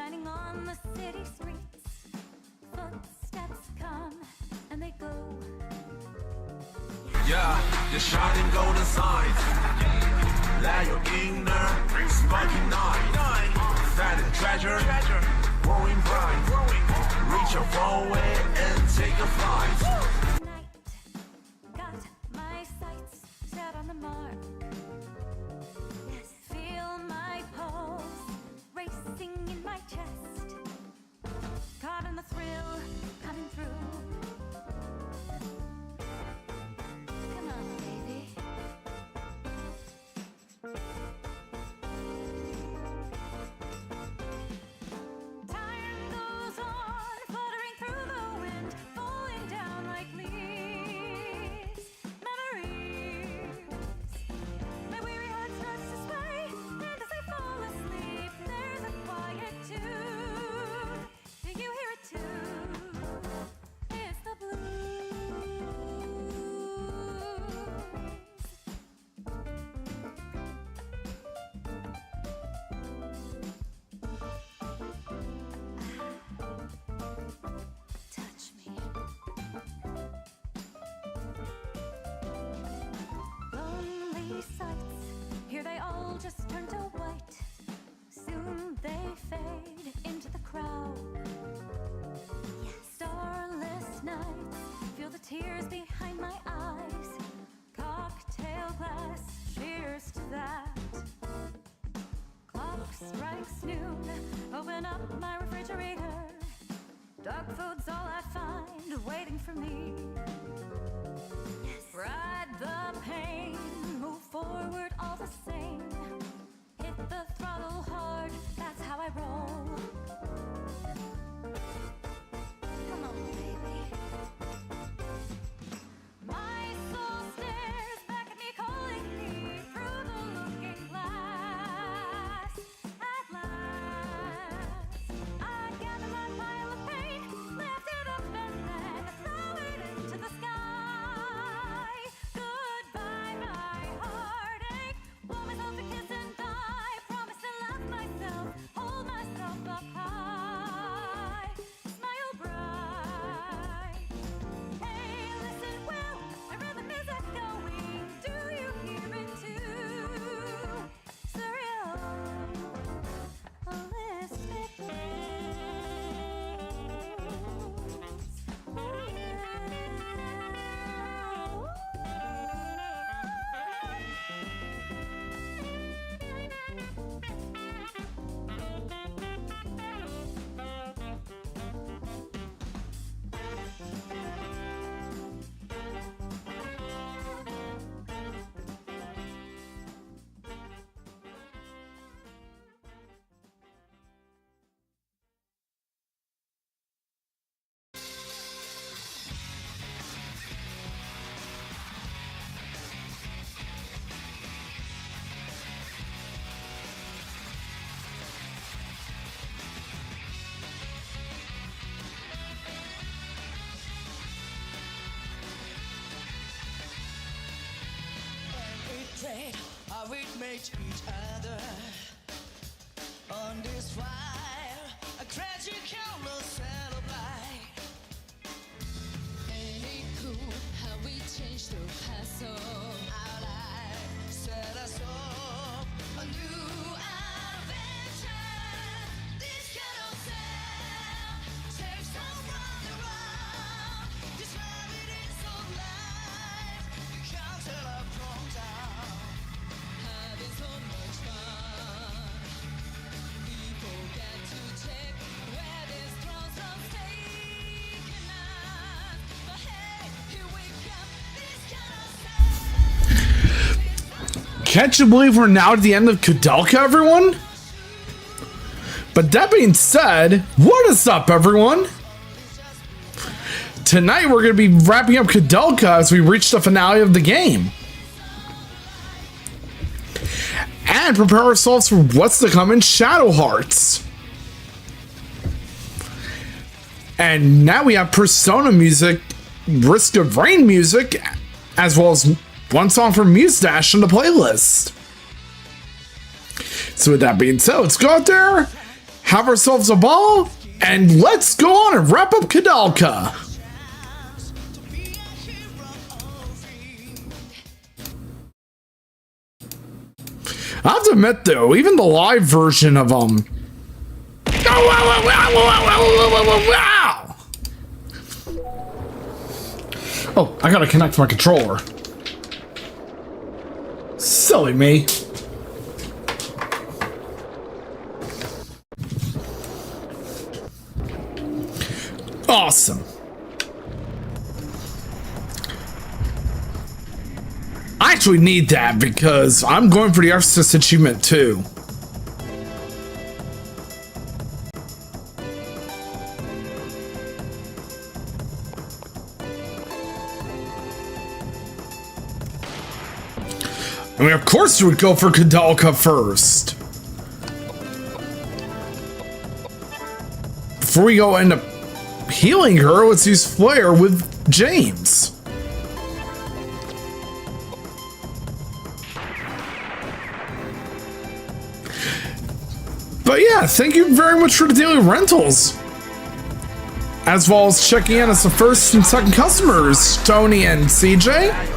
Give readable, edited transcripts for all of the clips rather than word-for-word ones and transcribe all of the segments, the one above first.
shining on the city streets. Footsteps come and they go. Yeah, the shining golden signs. Let your inner sparking night. Find a treasure, growing bright. Reach your far away and take a flight. Night, got my sights set on the mark. Yes, feel my pulse racing in my chest. Caught in the thrill, coming through. Come on, baby. Time goes on, fluttering through the wind, falling down like leaves. Memories. My weary heart starts to sway, and as I fall asleep, there's a quiet tune. Do you hear it too? It's the blues. Touch me. Lonely sights, here they all just turn to white. Soon they fade into the crowd. Starless nights, feel the tears behind my eyes. Cocktail glass, cheers to that. Clock strikes noon, open up my refrigerator. Dog food's all I find waiting for me. Ride the pain, move forward all the same. Hit the throttle hard, that's how I roll. Come on, baby. My soul stares back at me, calling me through the looking glass. At last, I gather my pile of pain, lift it up and then throw it into the sky. Goodbye, my heartache. Blow myself a kiss and die. Promise to love myself, hold myself up high. Smile bright. Hey, listen well, my rhythm is echoing. Do you hear it too? Surreal, holistic trade how we make each other on this fire. A tragic countless celebrate. Ain't it cool how we changed the past so Our life set us up a new adventure. This kind of sound takes some round and round. This rabbit is so life. You can't tell up from down. having so much fun? People got to check where this throws on taking us. But hey, here we come, this kind of sound. Can't you believe we're now at the end of Koudelka, everyone? But that being said, what is up, everyone? Tonight we're going to be wrapping up Koudelka as we reach the finale of the game. And prepare ourselves for what's to come in Shadow Hearts. And now we have Persona music, Risk of Rain music, as well as one song from Muse Dash on the playlist. So with that being said, let's go out there have ourselves a ball, and let's go on and wrap up Koudelka. I have to admit though, even the live version of wow! Oh, I gotta connect my controller. Silly me. Awesome. I actually need that because I'm going for the Exorcist achievement too. I mean, of course you would go for Koudelka first. Before we go end up healing her, let's use Flare with James. But yeah, thank you very much for the daily rentals. As well as checking in as the first and second customers, Tony and CJ.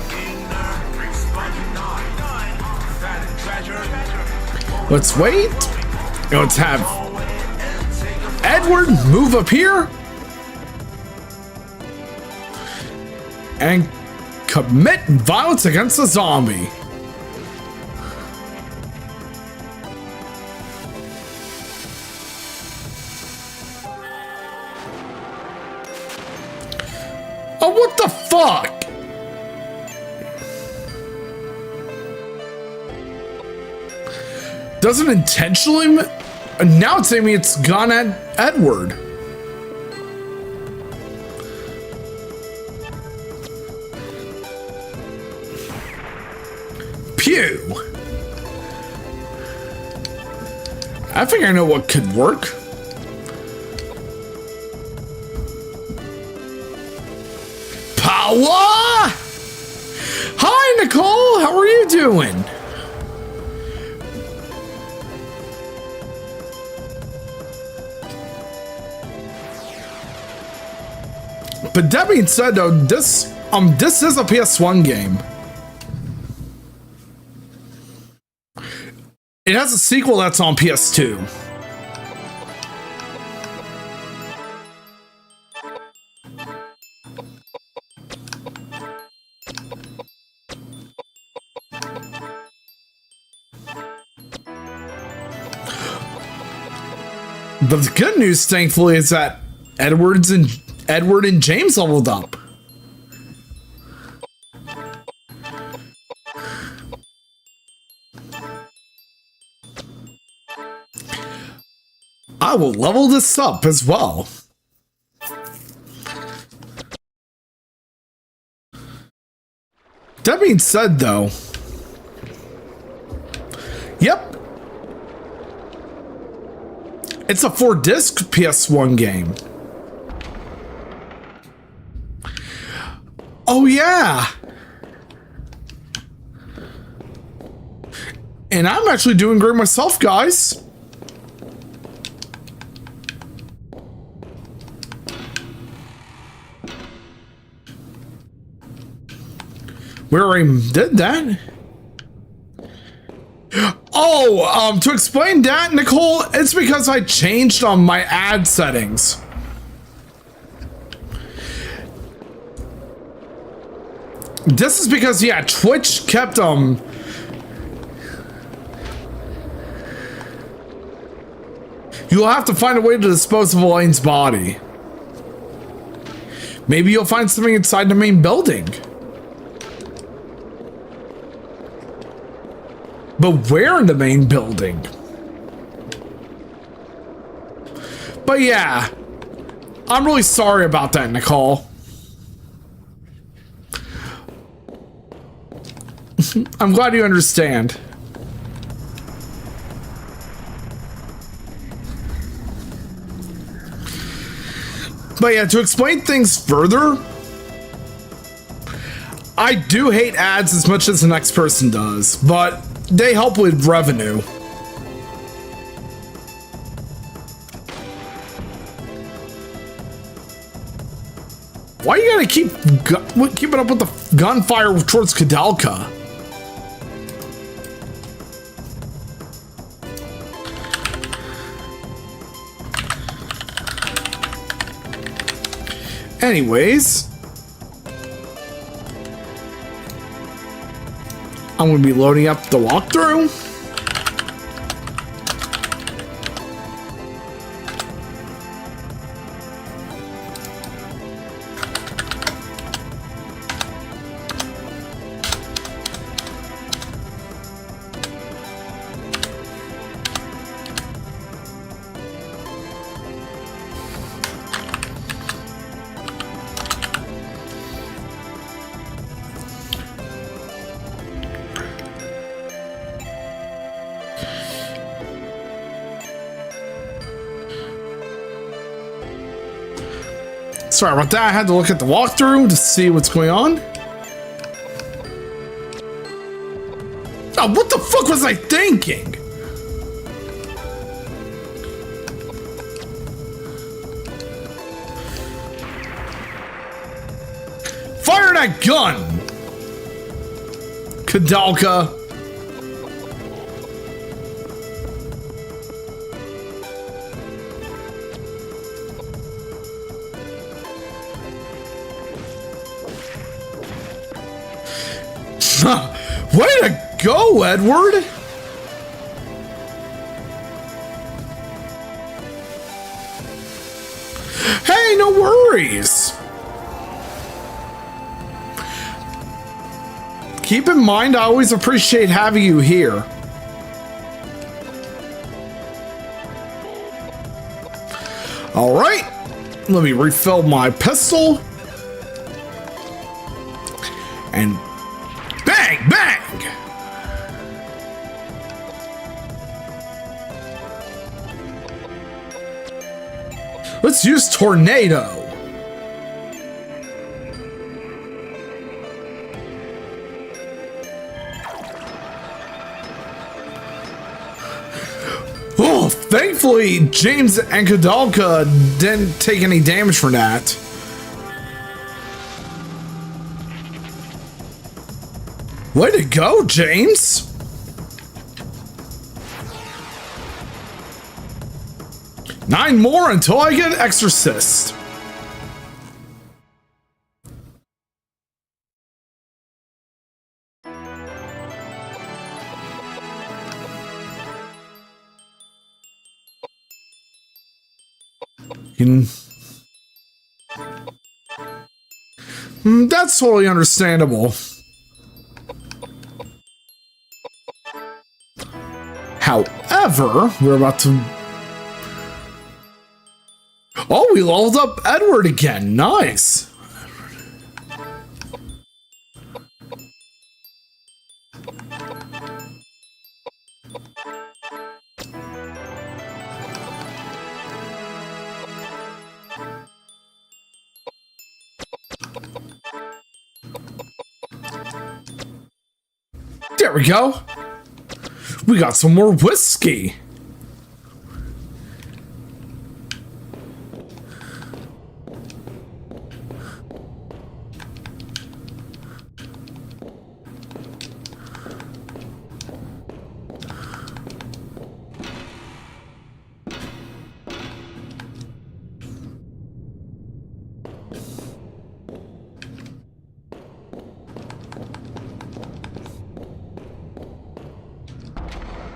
Let's wait. Let's have Edward move up here and commit violence against a zombie. Oh, what the fuck? Doesn't intentionally. Now it's saying me it's gone at Edward. Pew. I think I know what could work. Power! Hi, Nicole. How are you doing? But that being said, though, this is a PS1 game. It has a sequel that's on PS2. But the good news, thankfully, is that Edward and James leveled up. I will level this up as well. That being said, though, yep, it's a 4-disc PS1 game. Oh yeah. And I'm actually doing great myself, guys. We already did that. Oh, to explain that, Nicole, it's because I changed on my ad settings. This is because, yeah, Twitch kept, you'll have to find a way to dispose of Elaine's body. Maybe you'll find something inside the main building. But where in the main building? But yeah, I'm really sorry about that, Nicole. I'm glad you understand. But yeah, to explain things further, I do hate ads as much as the next person does, but they help with revenue. Why you gotta keep keeping up with the gunfire towards Koudelka? Anyways, I'm gonna be loading up the walkthrough. Sorry about that, I had to look at the walkthrough to see what's going on. Oh, what the fuck was I thinking? Fire that gun! Koudelka. Way to go, Edward! Hey, no worries! Keep in mind, I always appreciate having you here. Alright, let me refill my pistol. And bang, bang! Let's use Tornado. Oh, thankfully, James and Koudelka didn't take any damage from that. Way to go, James! Nine more until I get Exorcist. That's totally understandable. However, we're about to... Oh, we leveled up Edward again. Nice. There we go. We got some more whiskey.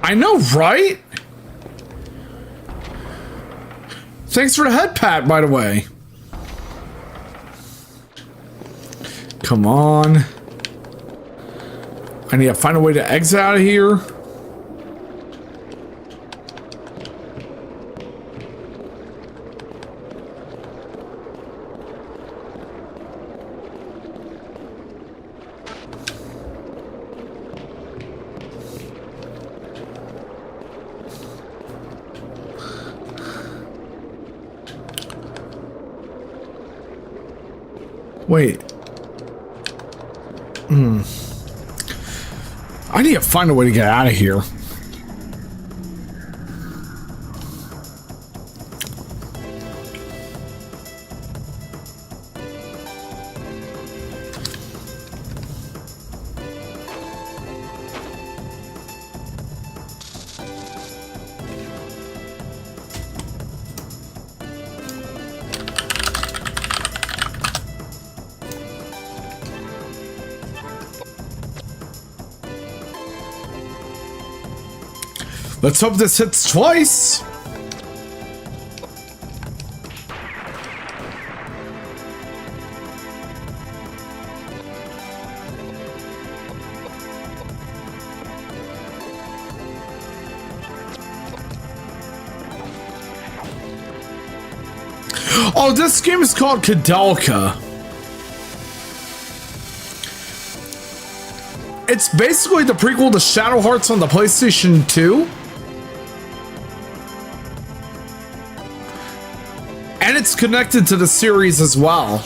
I know, right? Thanks for the head pat, by the way. Come on. I need to find a way to exit out of here. Wait. I need to find a way to get out of here. Let's hope this hits twice. Oh, this game is called Koudelka. It's basically the prequel to Shadow Hearts on the PlayStation 2. And it's connected to the series as well.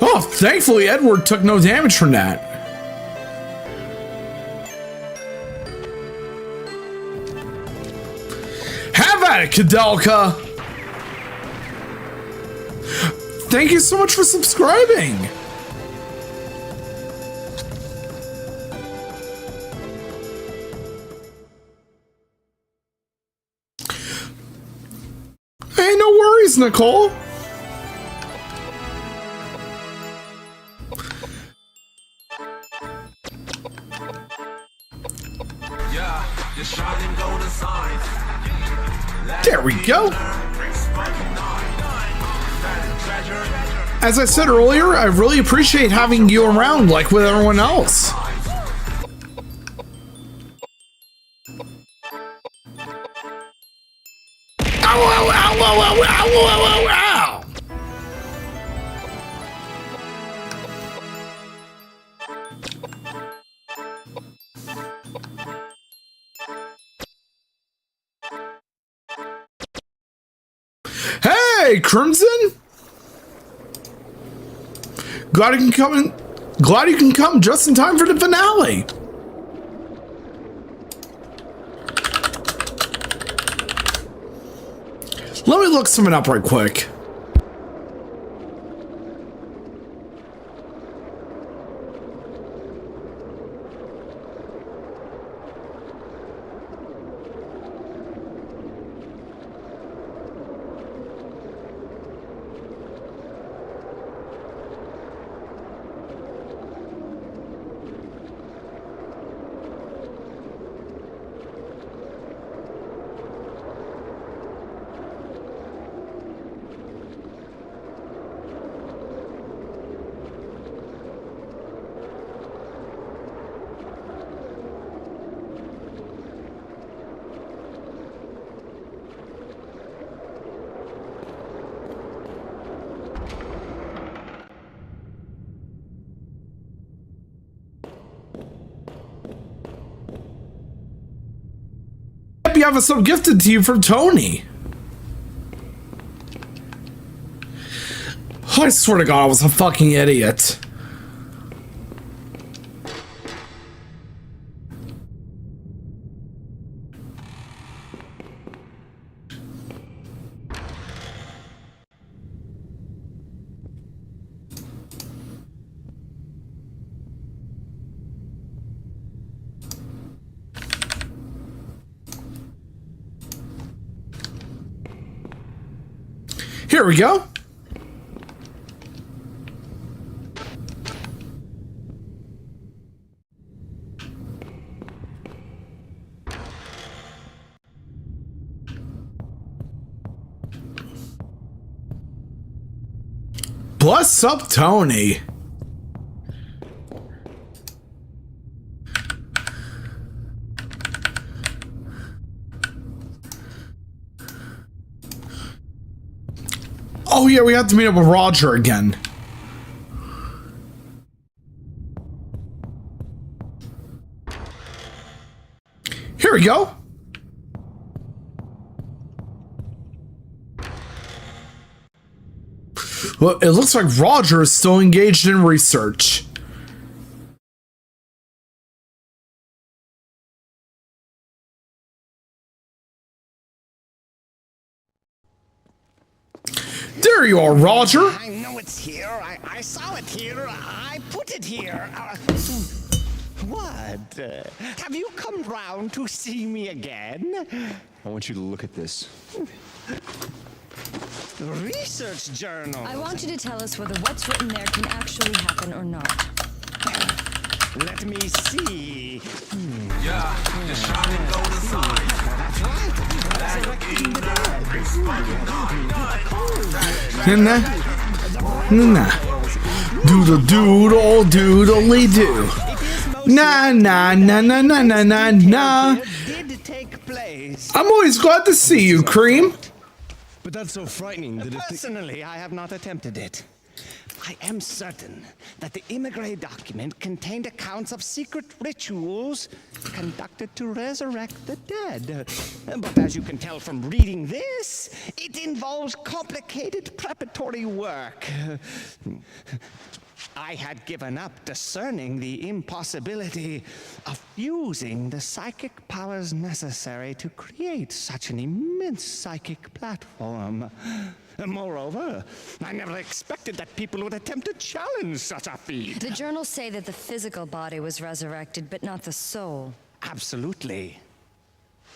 Oh, thankfully Edward took no damage from that. Have at it, Koudelka! Thank you so much for subscribing! Hey, no worries, Nicole. Yeah, you're shining golden signs. There we go. As I said earlier, I really appreciate having you around like with everyone else. Ow, ow, ow, ow, ow, ow, ow, ow, ow. Hey, Crimson! Glad you can come just in time for the finale. Let me look something up right quick. You have a sub gifted to you from Tony. I swear to God, I was a fucking idiot. Here we go. Bless up, Tony. Oh yeah, we have to meet up with Roger again. Here we go. Well, it looks like Roger is still engaged in research. There you are, Roger. I know it's here. I saw it here. I put it here. What? Have you come round to see me again? I want you to look at this. research journals. I want you to tell us whether what's written there can actually happen or not. Let me see. Yeah, the shining golden sign. That's right. Resurrecting the dead. Nah. Doodle doodle doodly doo. Nah nah nah nah nah nah nah nah. Did take place. I'm always glad to see you, Cream. But that's so frightening that if the... Personally, I have not attempted it. I am certain that the Immigrant document contained accounts of secret rituals conducted to resurrect the dead. But as you can tell from reading this, it involves complicated preparatory work. I had given up discerning the impossibility of using the psychic powers necessary to create such an immense psychic platform. Moreover, I never expected that people would attempt to challenge such a feat. The journals say that the physical body was resurrected, but not the soul. Absolutely.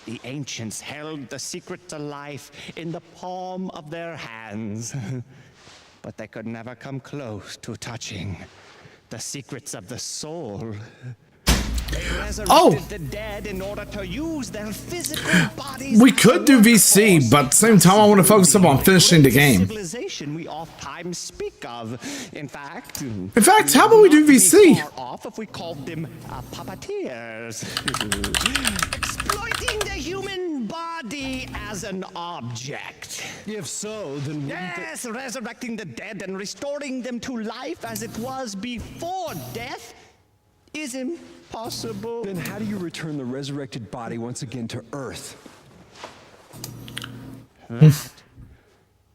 The ancients held the secret to life in the palm of their hands. But they could never come close to touching the secrets of the soul. They resurrected the dead in order to use their physical bodies. We could do VC, but at the same time I want to focus up on finishing the game. Civilization we oft-times speak of. In fact, how about we do VC? far off if we called them puppeteers. Exploiting the human body as an object. If so, then wouldn't Yes, resurrecting the dead and restoring them to life as it was before death is impossible. Then how do you return the resurrected body once again to Earth? That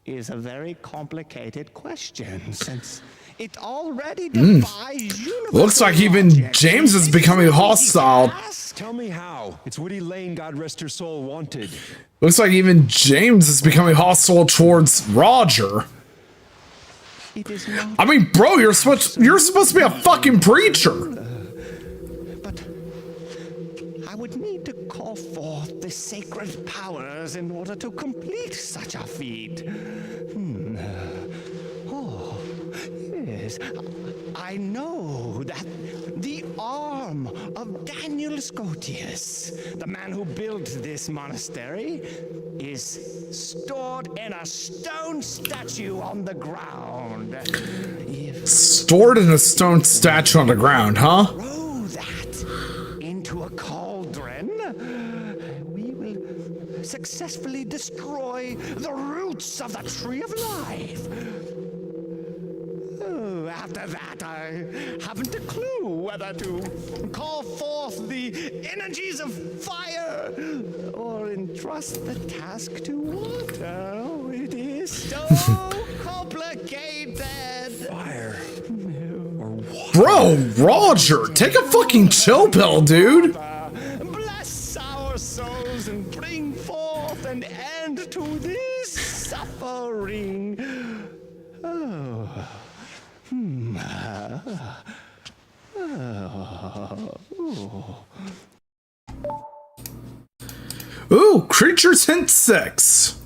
is a very complicated question, since it already defies universal Looks like even logic. James is becoming hostile. Yes, Tell me how. It's Woody Lane, God rest her soul, wanted. Looks like even James is becoming hostile towards Roger. it is not, I mean, bro, you're supposed to be a fucking preacher. but I would need to call forth the sacred powers in order to complete such a feat. Oh, yes. I know that the arm of Daniel Scotius, the man who built this monastery, is stored in a stone statue on the ground. If Stored in a stone statue on the ground, huh? throw that into a cauldron, we will successfully destroy the roots of the tree of life. Oh, after that, I haven't a clue whether to call forth the energies of fire or entrust the task to water. Oh, it is so complicated. Fire. Or what? Bro, Roger, take a fucking chill pill, dude. Bless our souls and bring forth an end to this suffering. Oh. Ooh, Creatures Hint 6.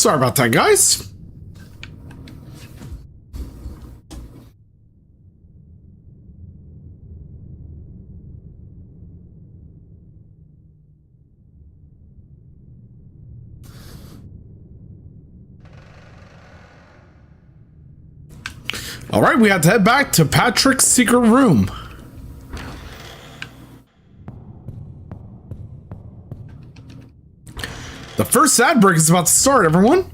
Sorry about that, guys. All right, we have to head back to Patrick's secret room. The first ad break is about to start, everyone.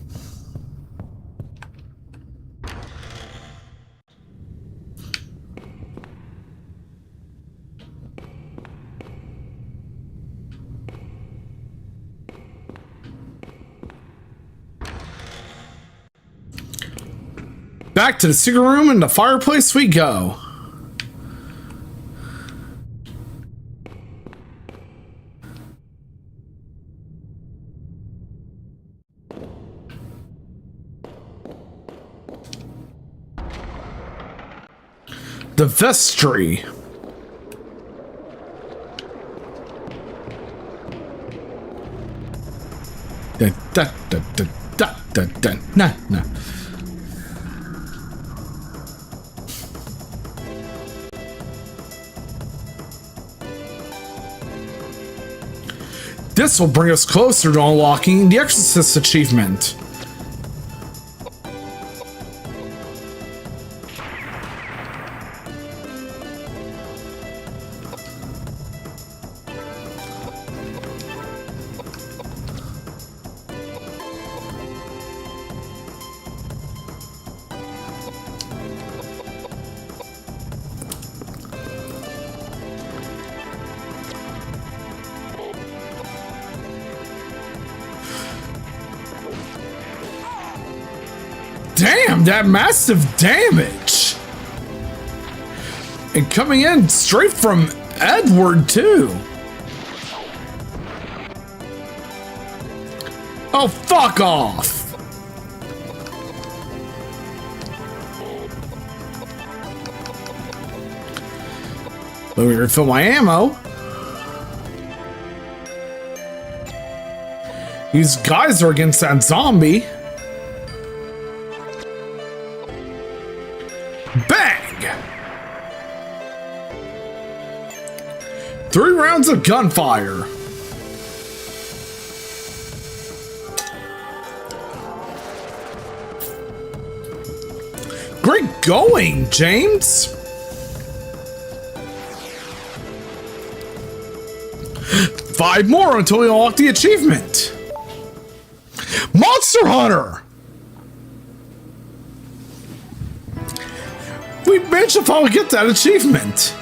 back to the secret room and the fireplace we go. The vestry. Nah. This will bring us closer to unlocking the Exorcist achievement. Damn, that massive damage! And coming in straight from Edward, too. Oh, fuck off! Let me refill my ammo. These guys are against that zombie. Bang! 3 rounds of gunfire. Great going, James. 5 more until we unlock the achievement. Monster Hunter! We managed to finally get that achievement.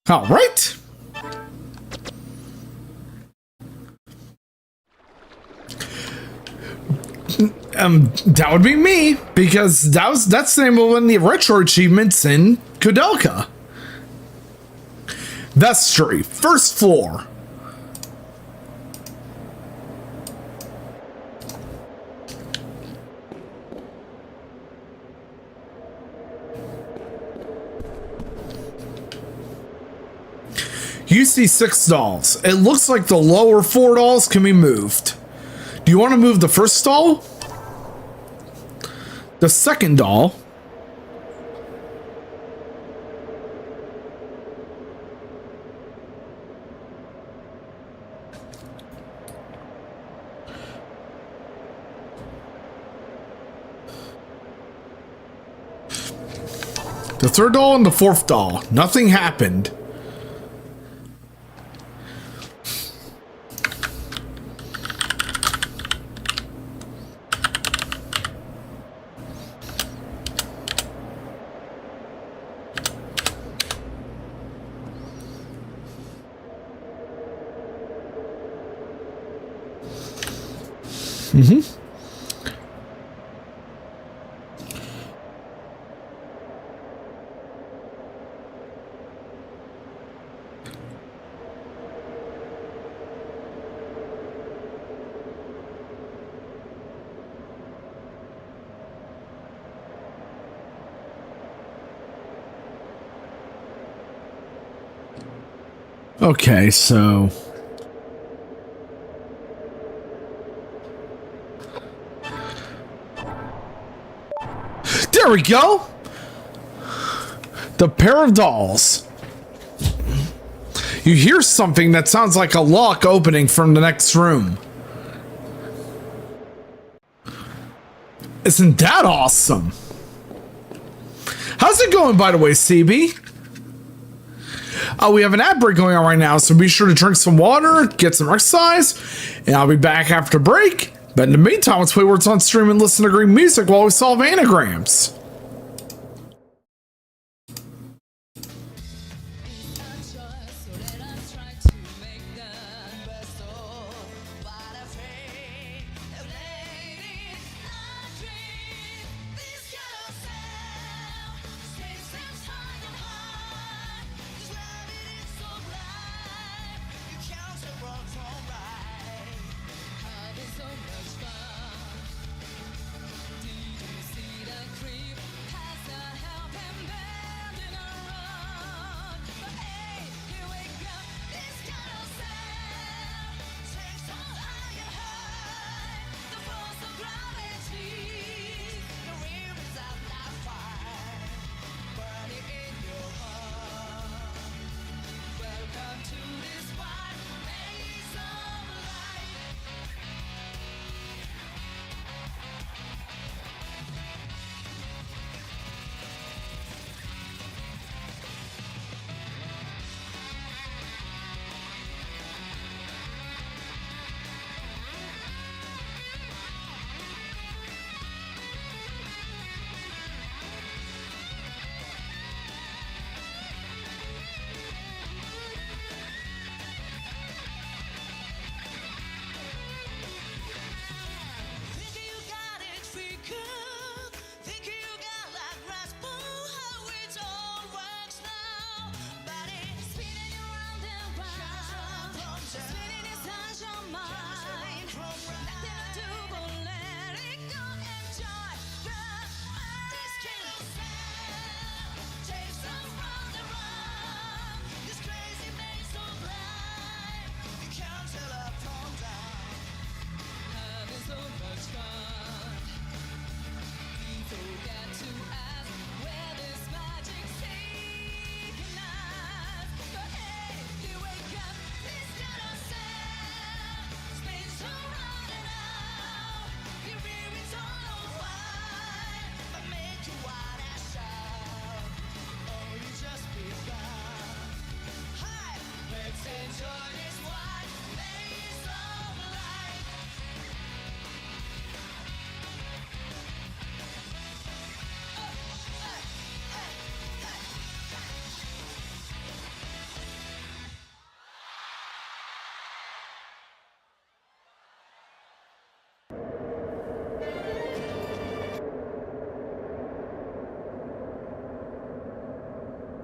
All right. That would be me, because that's the name of one of the retro achievements in Koudelka. Vestry, first floor. You see 6 dolls. It looks like the lower 4 dolls can be moved. Do you want to move the first doll? The second doll? The third doll and the fourth doll. Nothing happened. Okay, so there we go. The pair of dolls. You hear something that sounds like a lock opening from the next room. Isn't that awesome? How's it going, by the way, CB? We have an ad break going on right now, so be sure to drink some water, get some exercise, and I'll be back after break. But in the meantime, let's play Words on Stream and listen to great music while we solve anagrams. So let us try to make them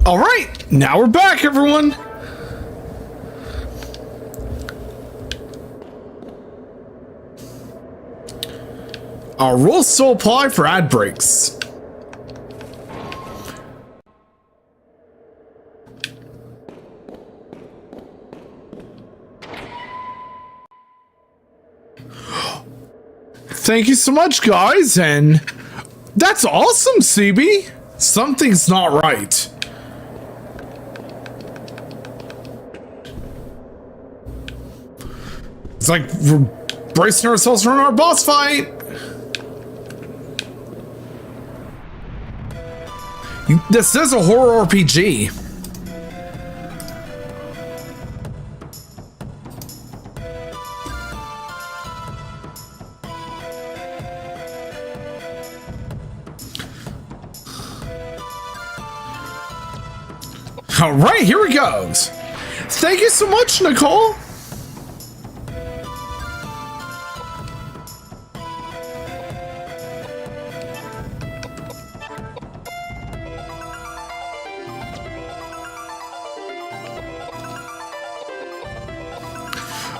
All right, now we're back, everyone. Our rules still apply for ad breaks. Thank you so much, guys, and that's awesome, CB. Something's not right. It's like we're bracing ourselves for our boss fight. This is a horror RPG. All right, here it goes. Thank you so much, Nicole.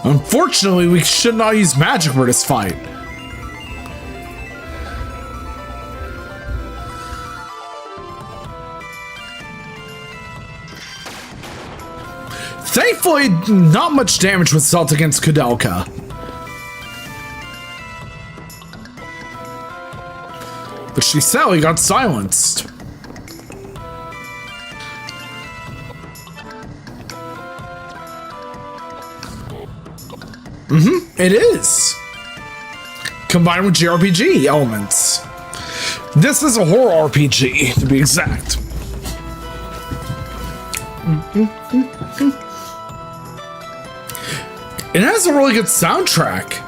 Unfortunately, we should not use magic for this fight. Thankfully, not much damage was dealt against Koudelka. But she sadly got silenced. It is. Combined with jRPG elements. This is a horror RPG, to be exact. It has a really good soundtrack.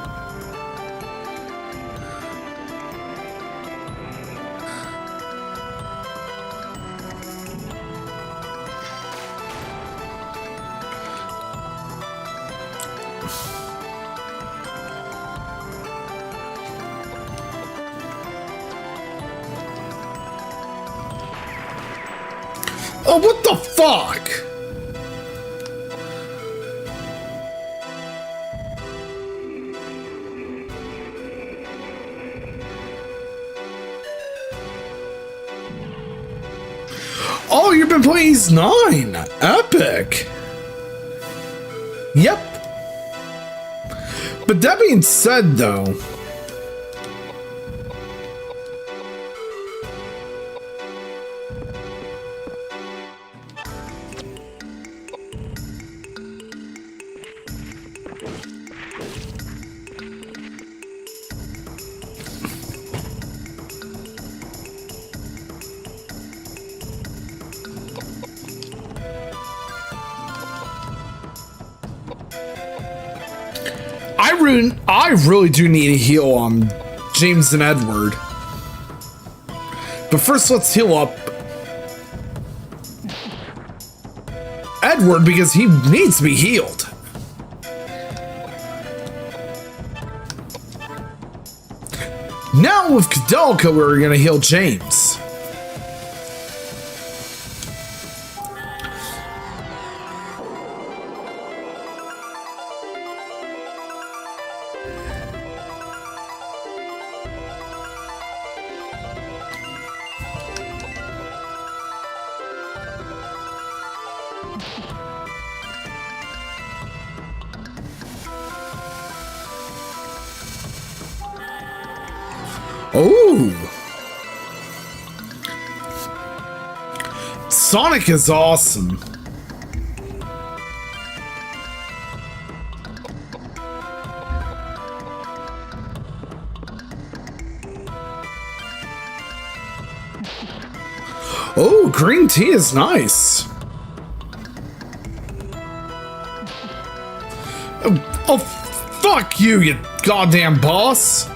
Oh, what the fuck? Oh, you've been playing Ease 9. Epic. Yep. But that being said, though, I really do need to heal on James and Edward. But first, let's heal up Edward because he needs to be healed. Now with Koudelka, we're gonna heal James. Oh, Sonic is awesome. Oh, green tea is nice. Oh, fuck you, you goddamn boss.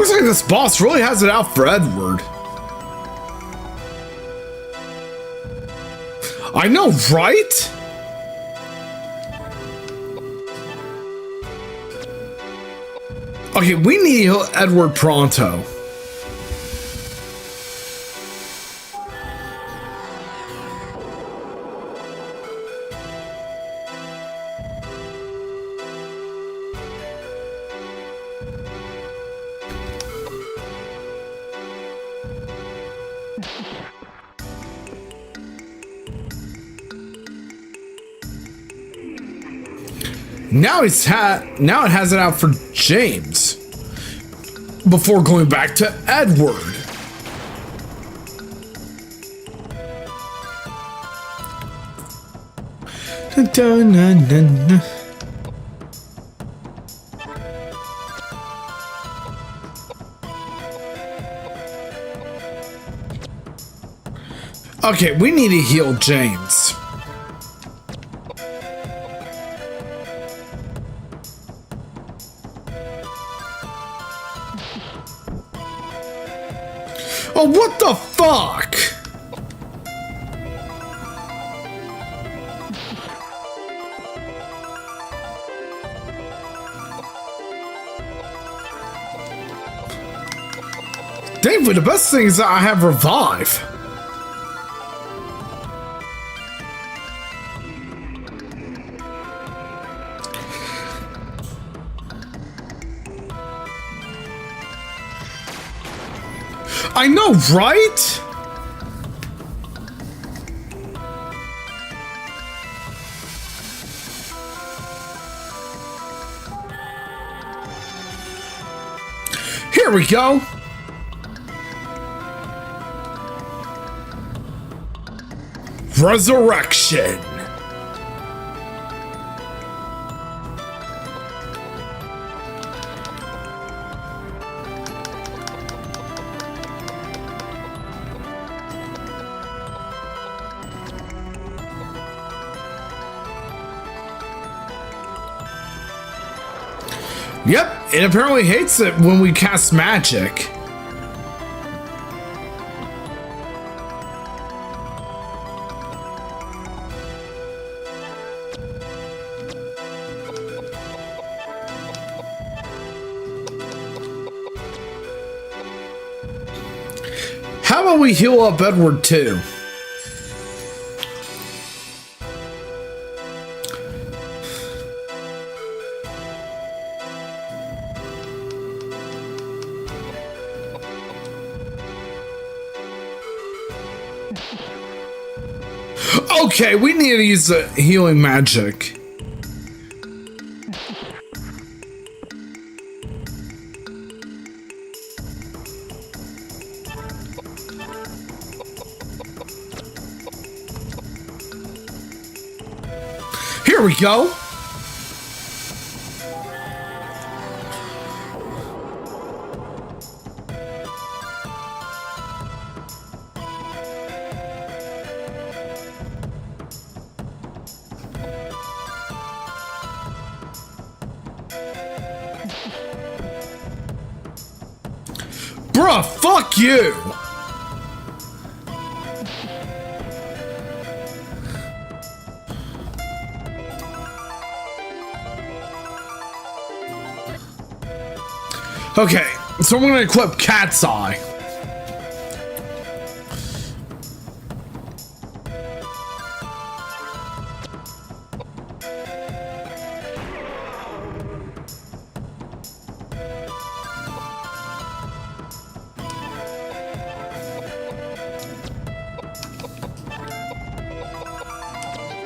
Looks like this boss really has it out for Edward. I know, right? Okay, we need to heal Edward pronto. Now now it has it out for James before going back to Edward. Dun, dun, dun, dun. Okay, we need to heal James. Oh, what the fuck? David, the best thing is that I have revive. I know, right? Here we go. Resurrection. Yep, it apparently hates it when we cast magic. How about we heal up Edward too? Okay, we need to use the healing magic. Here we go. Bruh, fuck you! Okay, so I'm gonna equip Cat's Eye.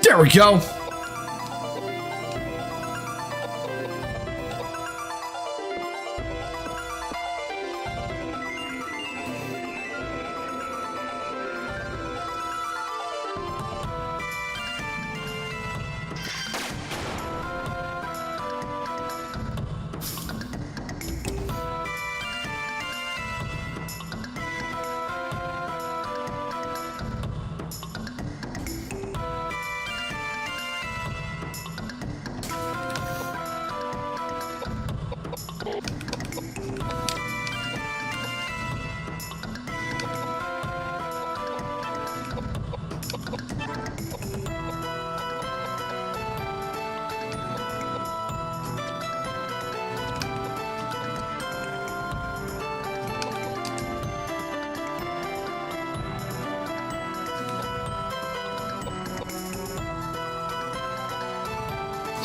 There we go.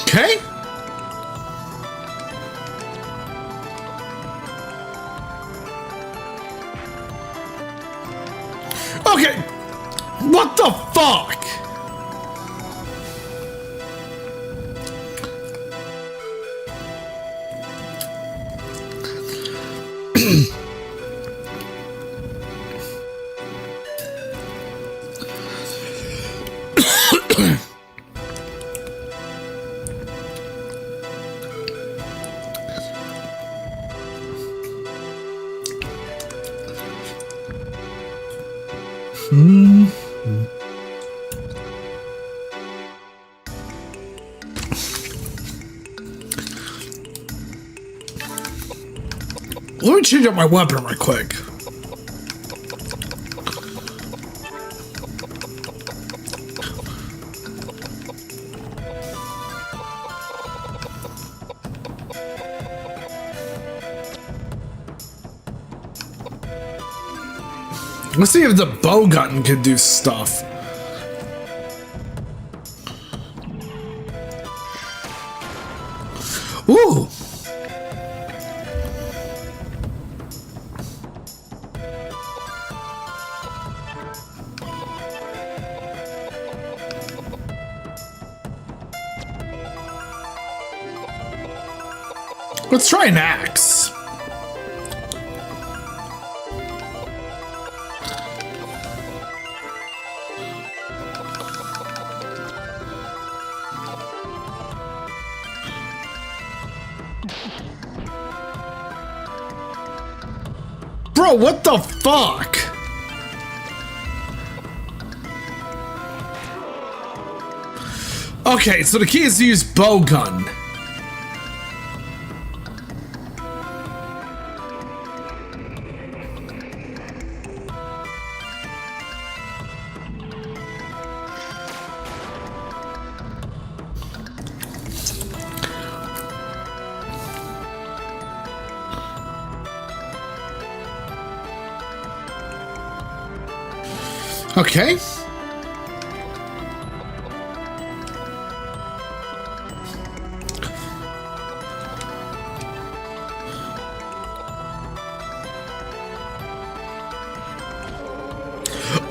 Okay. Okay. What the fuck? Let me change up my weapon right quick. Let's see if the bow gun can do stuff. Ooh. Let's try an axe. Bro, what the fuck? Okay, so the key is to use bow gun. Okay.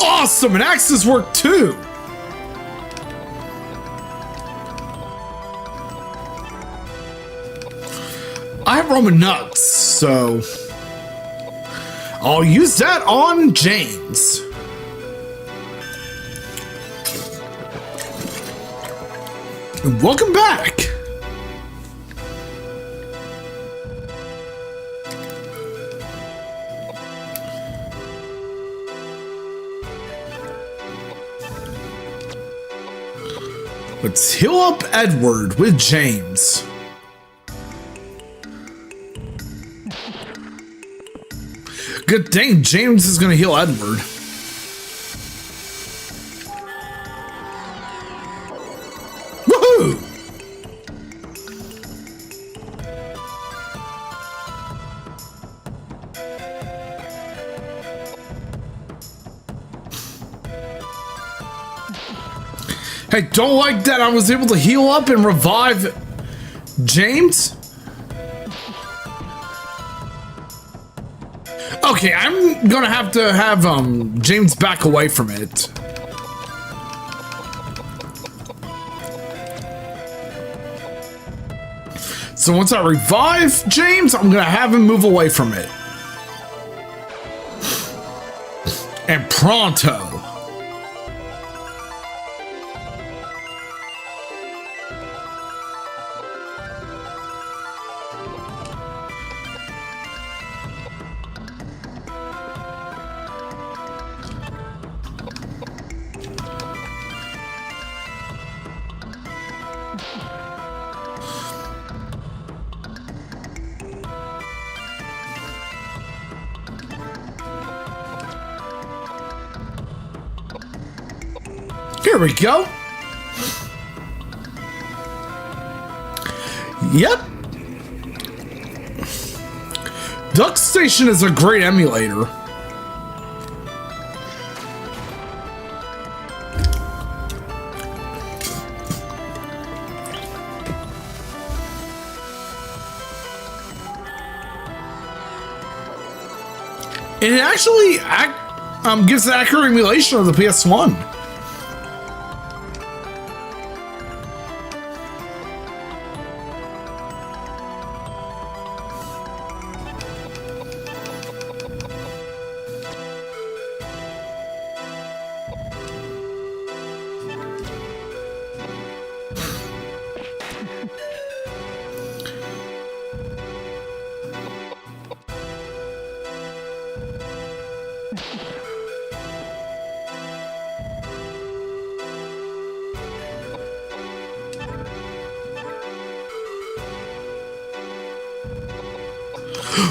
Awesome, and axes work too. I have Roman nuts, so I'll use that on James. And welcome back. Let's heal up Edward with James. Good thing James is gonna heal Edward. Woohoo! Hey, don't like that I was able to heal up and revive James? Okay, I'm gonna have to have James back away from it. So once I revive James, I'm gonna have him move away from it. And pronto. Here we go. Yep. Duck Station is a great emulator. And it actually gives an accurate emulation of the PS1.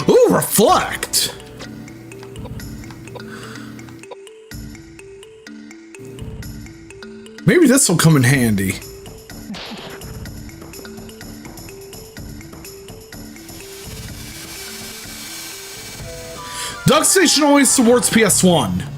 Ooh, reflect! Maybe this will come in handy. Duck Station always supports PS1.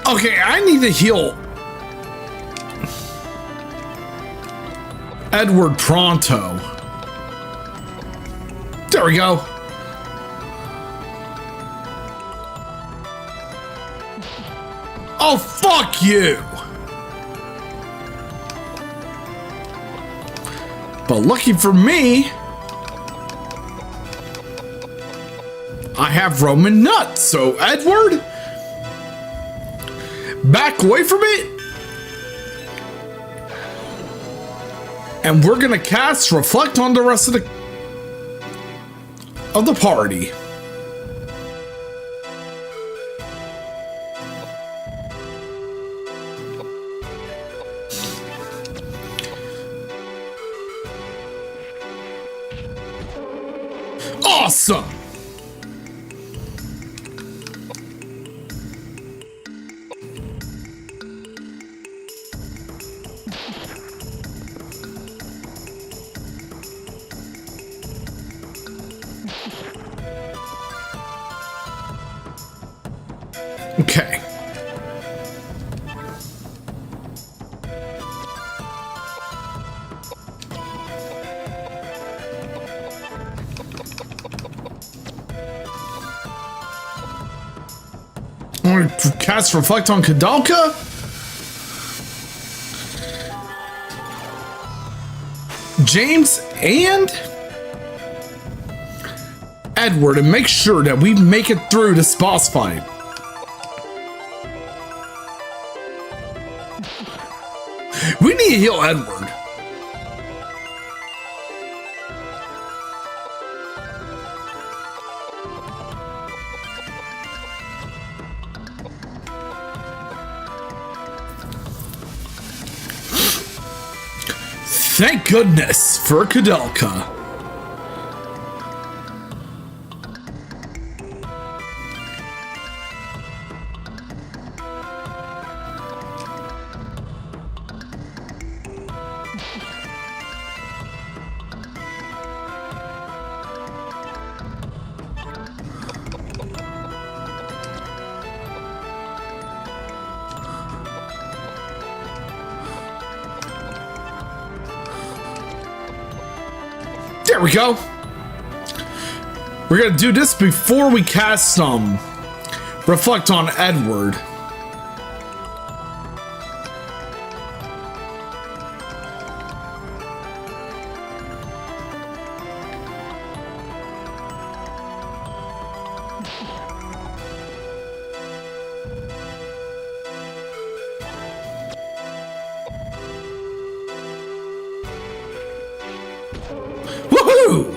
Okay, I need to heal Edward pronto. There we go. Oh, fuck you. But lucky for me, I have Roman nuts. So Edward, back away from it. And we're gonna cast Reflect on the rest of the party. Awesome. Okay. I'm going to cast Reflect on Koudelka. James and Edward, and make sure that we make it through this boss fight. We need to heal Edward. Thank goodness for Koudelka. There we go. We're gonna do this before we cast reflect on Edward. Woohoo!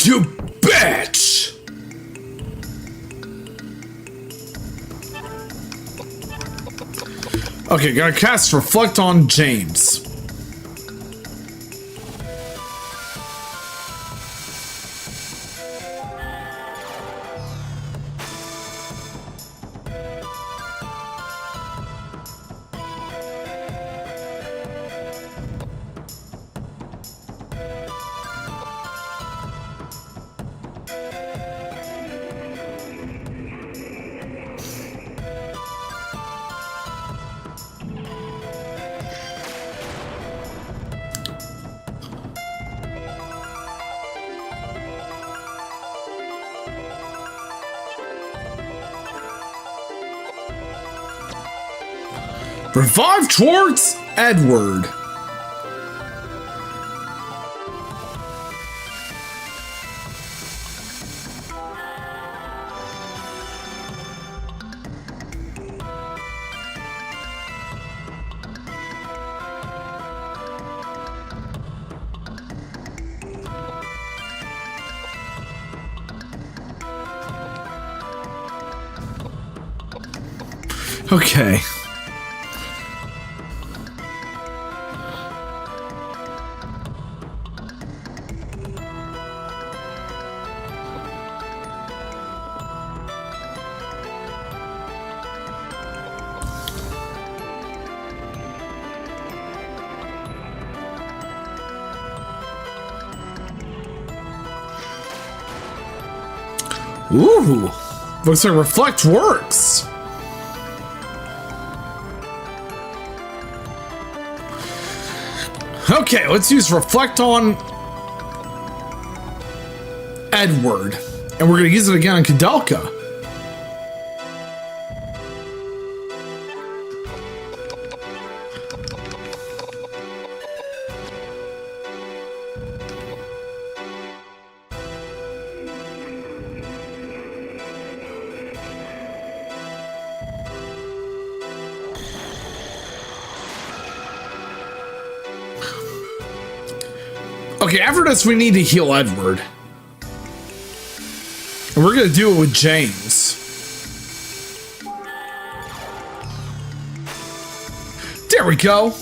You bitch! Okay, gotta cast Reflect on James. Revive towards Edward. Okay. Ooh, looks like Reflect works. Okay, let's use Reflect on Edward. And we're going to use it again on Koudelka. Okay, after this, we need to heal Edward. And we're going to do it with James. There we go.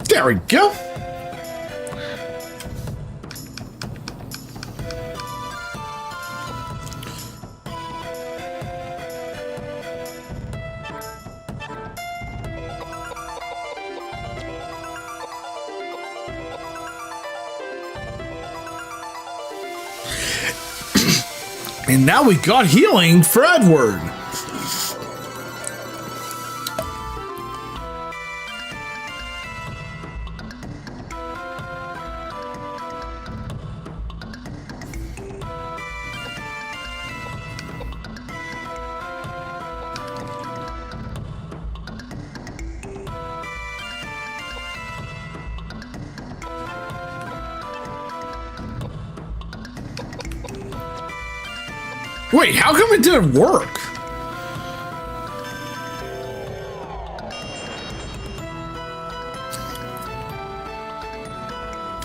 There we go. And now we got healing for Edward. Wait, how come it didn't work?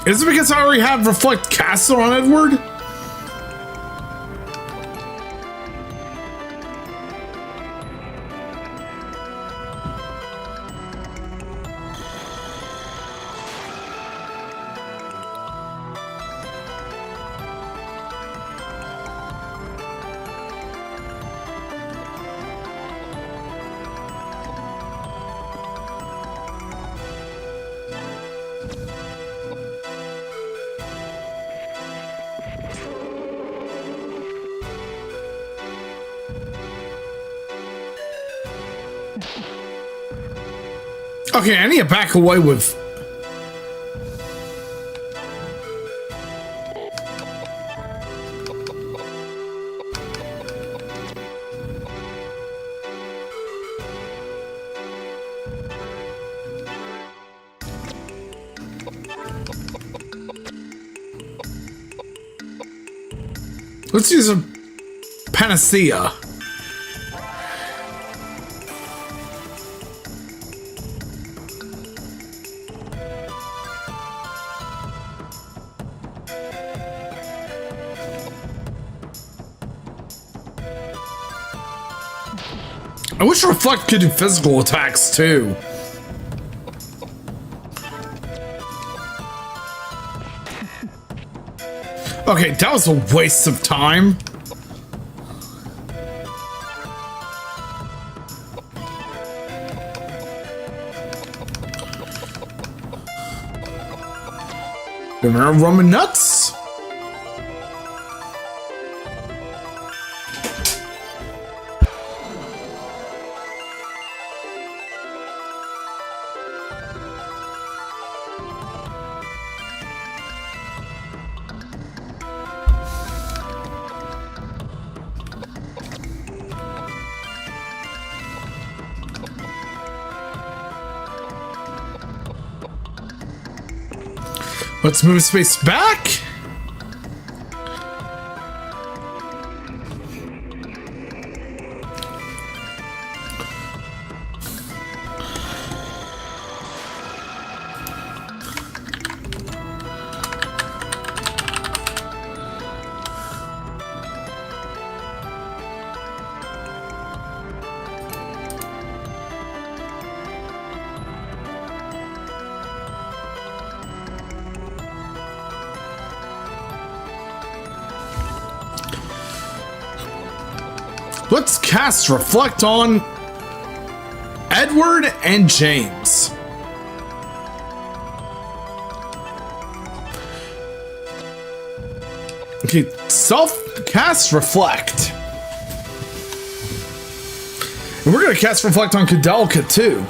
Is it because I already have Reflect casted on Edward? Okay, I need to back away with... Let's use a panacea. I wish Reflect could do physical attacks too. Okay, that was a waste of time. Remember Roman nuts? Let's move space back. Let's cast Reflect on Edward and James. Okay, self-cast Reflect. And we're gonna cast Reflect on Koudelka too.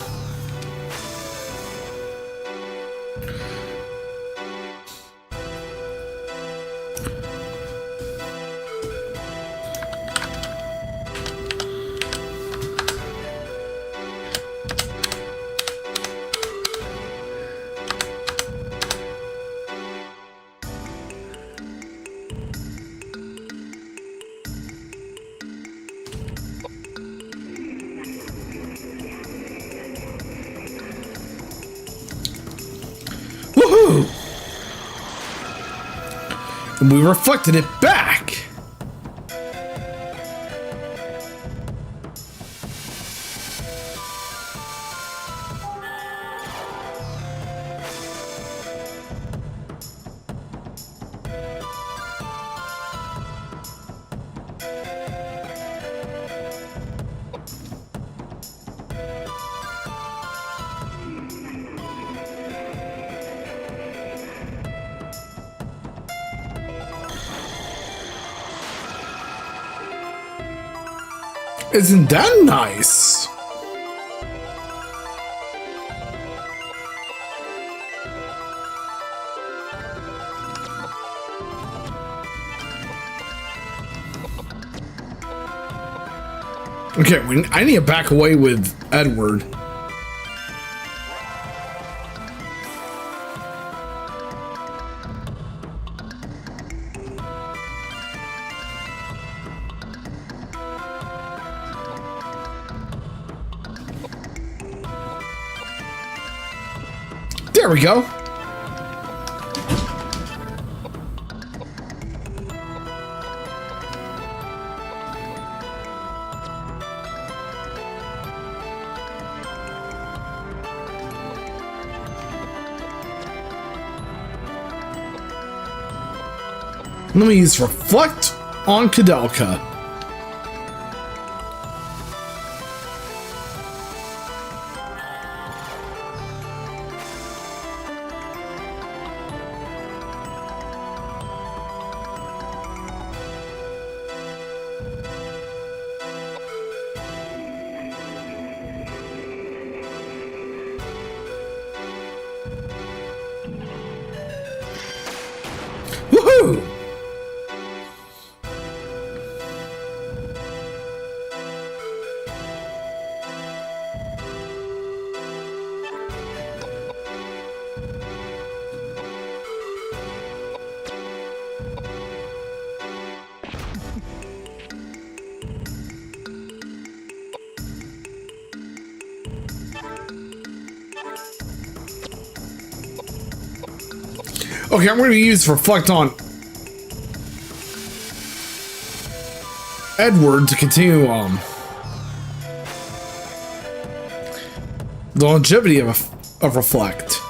Woohoo! And we reflected it back. Isn't that nice? Okay, I need to back away with Edward. There we go. Let me use Reflect on Koudelka. Woo! Okay, I'm going to use reflect on Edward to continue the longevity of reflect.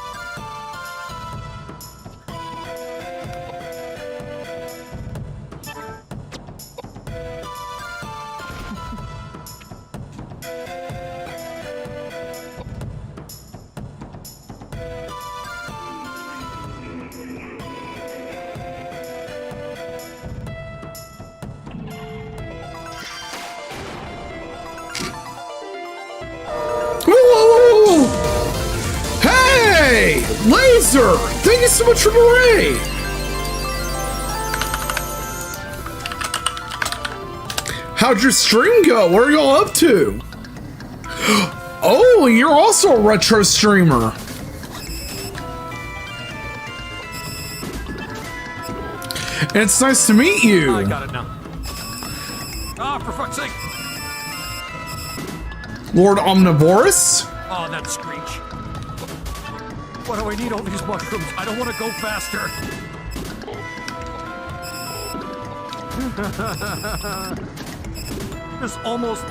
Whoa! Hey! Laser! Thank you so much for the raid! How'd your stream go? What are y'all up to? Oh, you're also a retro streamer. And it's nice to meet you. I got it now. Ah, for fuck's sake! Lord Omnivorous? Oh, that screech. Why do I need all these mushrooms? I don't want to go faster.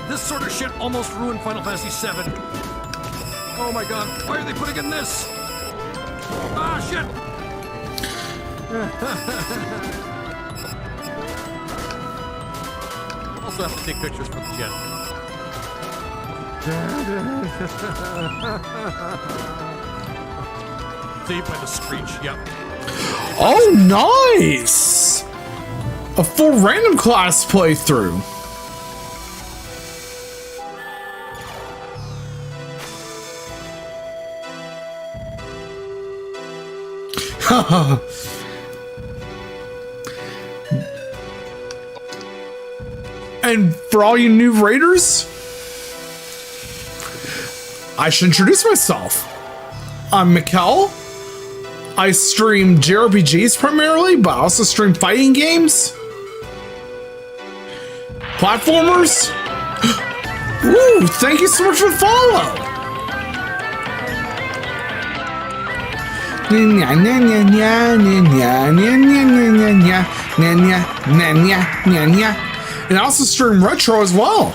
This sort of shit almost ruined Final Fantasy VII. Oh my god, why are they putting in this? Ah, shit! Also have to take pictures for the jet. Saved by the screech, yep. Oh, nice! A full random class playthrough. And for all you new raiders, I should introduce myself. I'm Mikkel. I stream jRPGs primarily, but I also stream fighting games, platformers. Ooh, thank you so much for the follow. And I also stream retro as well.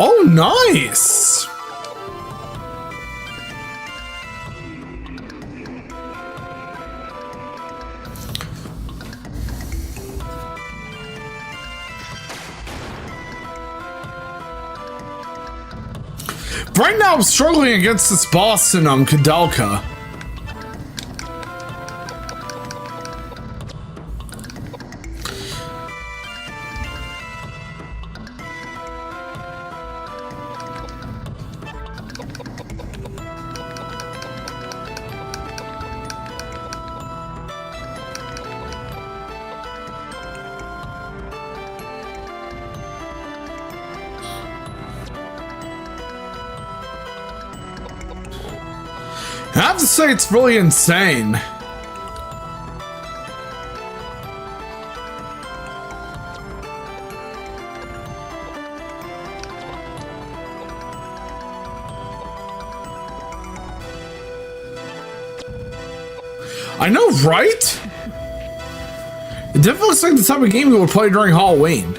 Oh, nice! Right now I'm struggling against this boss in Koudelka. I have to say, it's really insane. I know, right? It definitely looks like the type of game you would play during Halloween.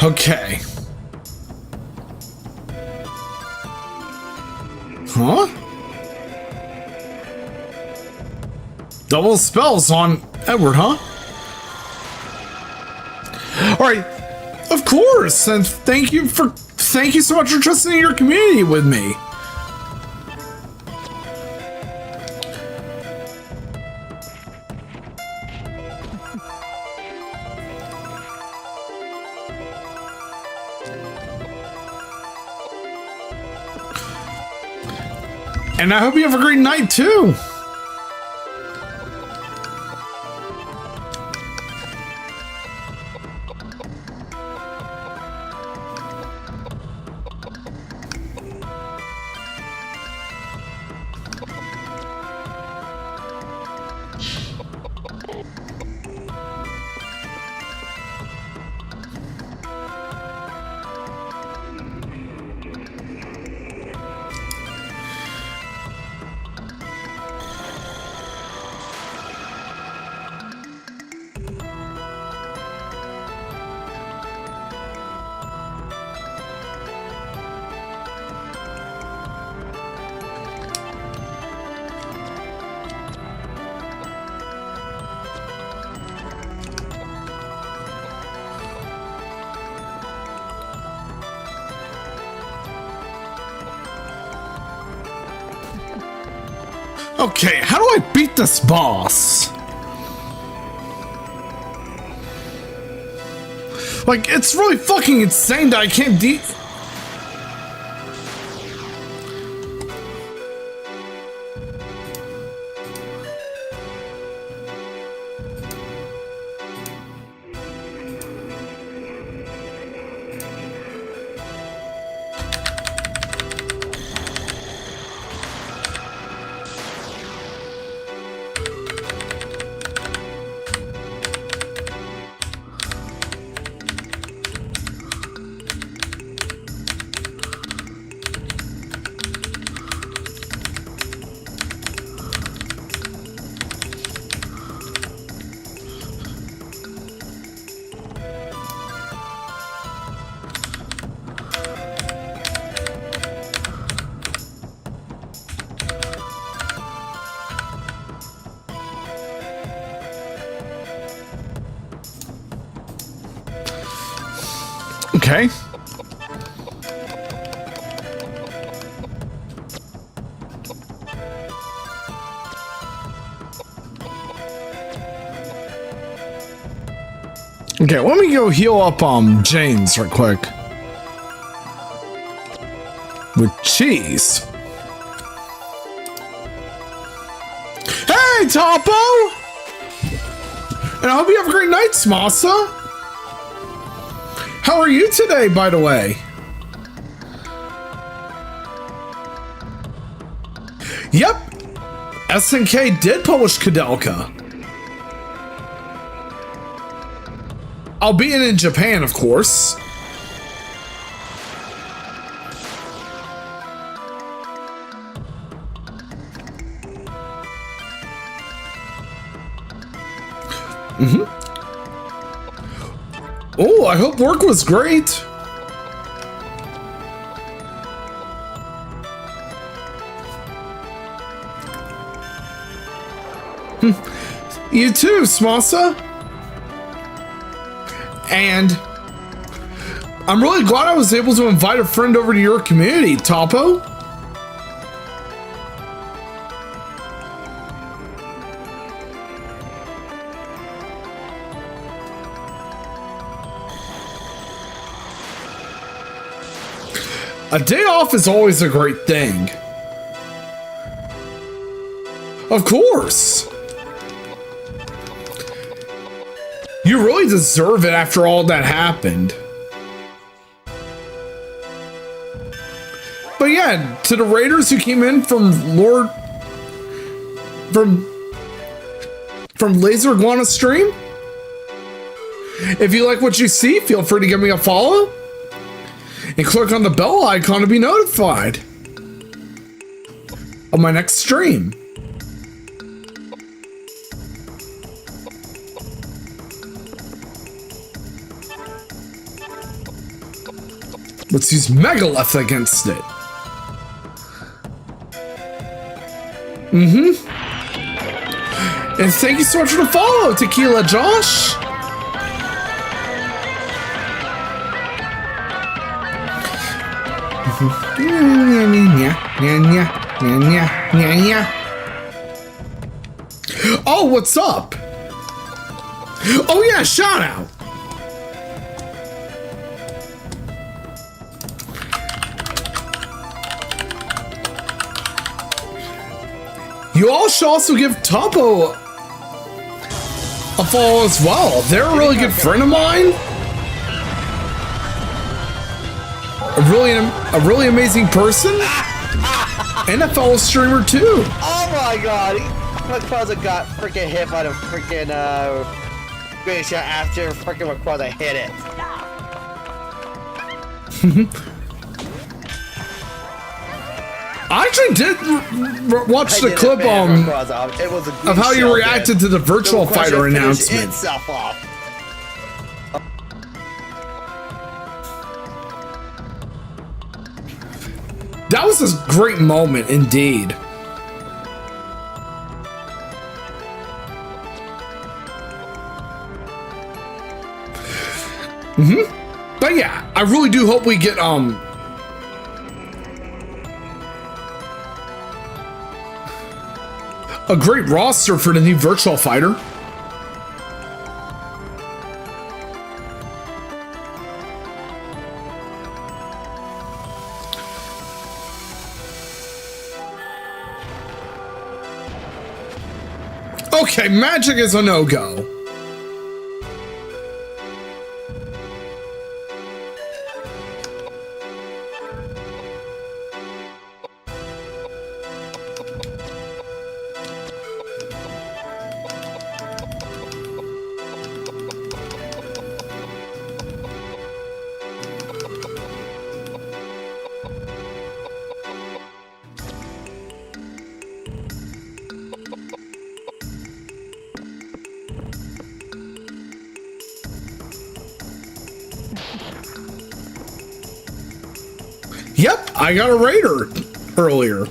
Okay. Huh? Double spells on Edward, huh? Alright. Of course. And thank you so much for trusting in your community with me. And I hope you have a great night too. Okay, how do I beat this boss? Like, it's really fucking insane that I can't Okay. Okay, let me go heal up James right quick. With cheese. Hey, Topo! And I hope you have a great night, Smasa. How are you today, by the way? Yep. SNK did publish Koudelka. Albeit in Japan, of course. Oh, I hope work was great. You too, Smasa. And I'm really glad I was able to invite a friend over to your community, Topo. A day off is always a great thing. Of course. You really deserve it after all that happened. But yeah, to the raiders who came in from Laser Iguana stream, if you like what you see, feel free to give me a follow and click on the bell icon to be notified of my next stream. Let's use Megalith against it. And thank you so much for the follow, Tequila Josh. Oh, what's up? Oh yeah, shout out. You all should also give Topo a follow as well. They're a really good friend of mine. A really amazing person. And a fellow streamer too. Oh my god! Rayquaza got freaking hit by the freaking great shot after freaking Rayquaza hit it. I actually did watch the clip of how you reacted to the Virtual Fighter announcement. Itself off. That was a great moment indeed. But yeah, I really do hope we get a great roster for the new Virtual Fighter. Okay, magic is a no-go. Yep, I got a raider earlier.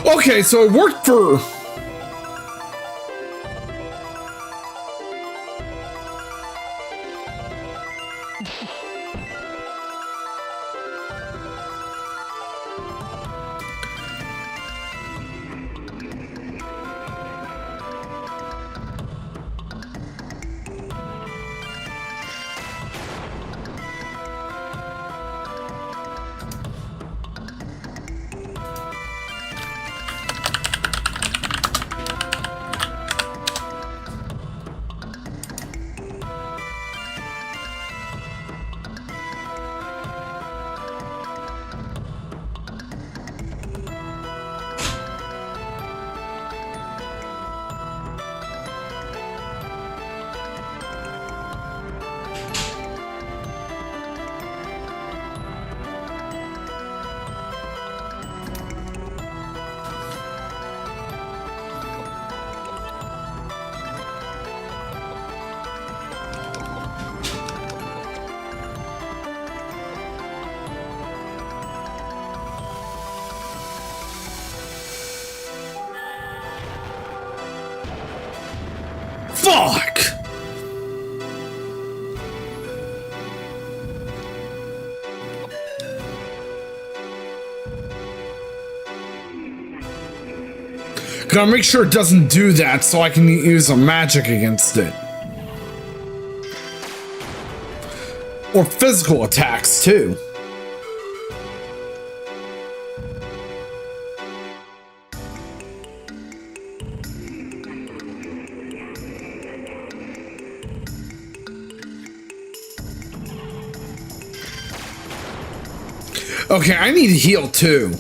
Okay, so it worked for... Gotta make sure it doesn't do that so I can use a magic against it. Or physical attacks, too. Okay, I need to heal, too.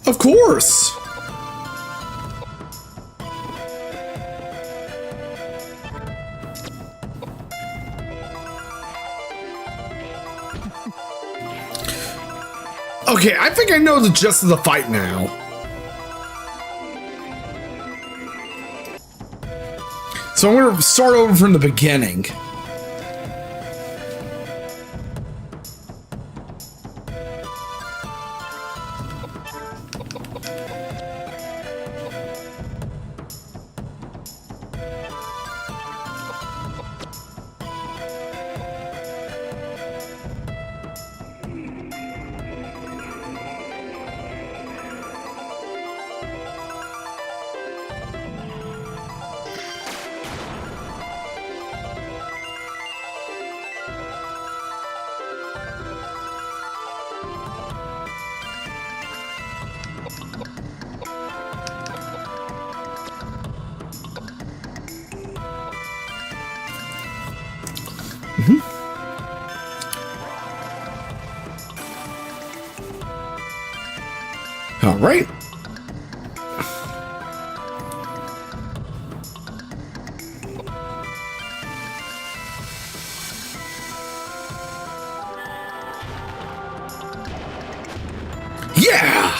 Of course. Okay, I think I know the gist of the fight now. So I'm gonna start over from the beginning. All right. Yeah.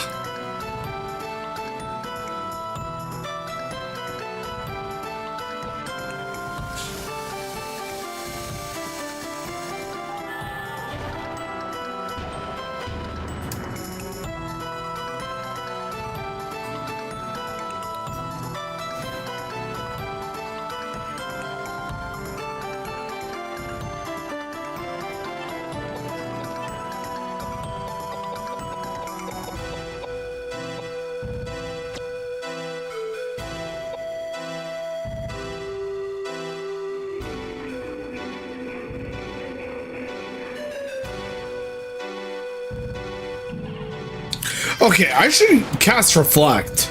Okay, I should cast Reflect.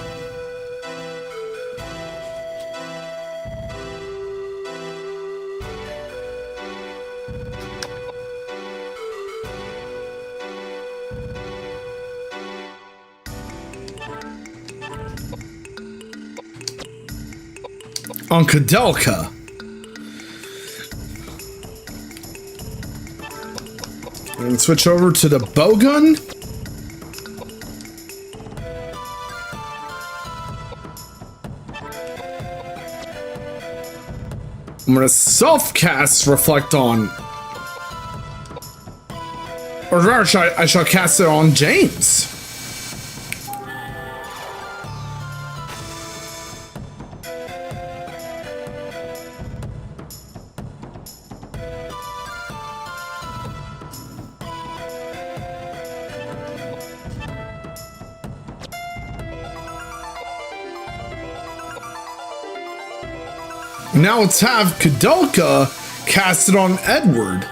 On Koudelka. And switch over to the bowgun. I'm gonna self-cast Reflect on, or rather, I shall cast it on James. Now let's have Koudelka cast it on Edward.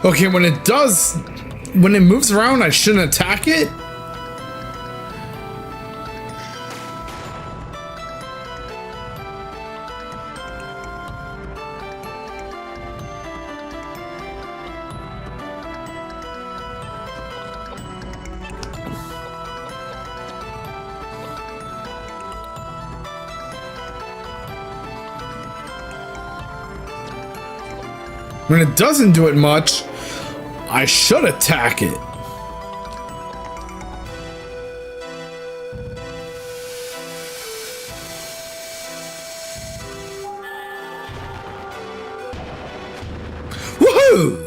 Okay, when it moves around, I shouldn't attack it. When it doesn't do it much, I should attack it. Woohoo!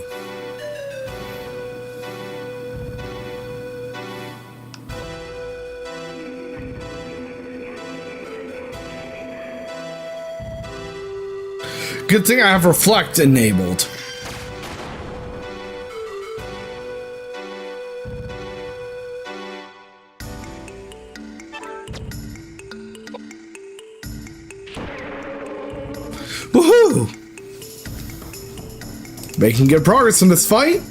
Good thing I have Reflect enabled. Woohoo! Making good progress in this fight.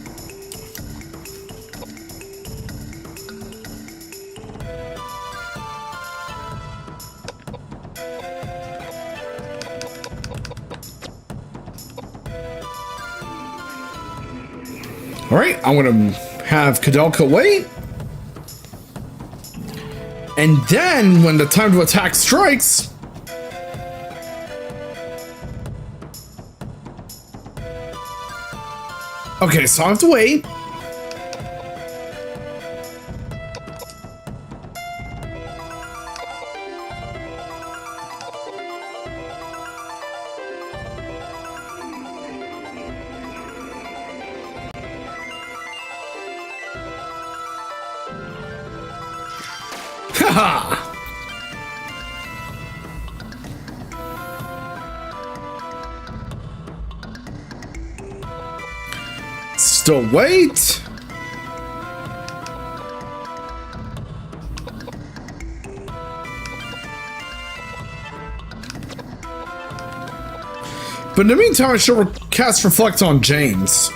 Alright, I'm gonna have Koudelka wait. And then, when the time to attack strikes... Okay, so I have to wait. Haha! Still wait. But in the meantime, I should cast Reflect on James.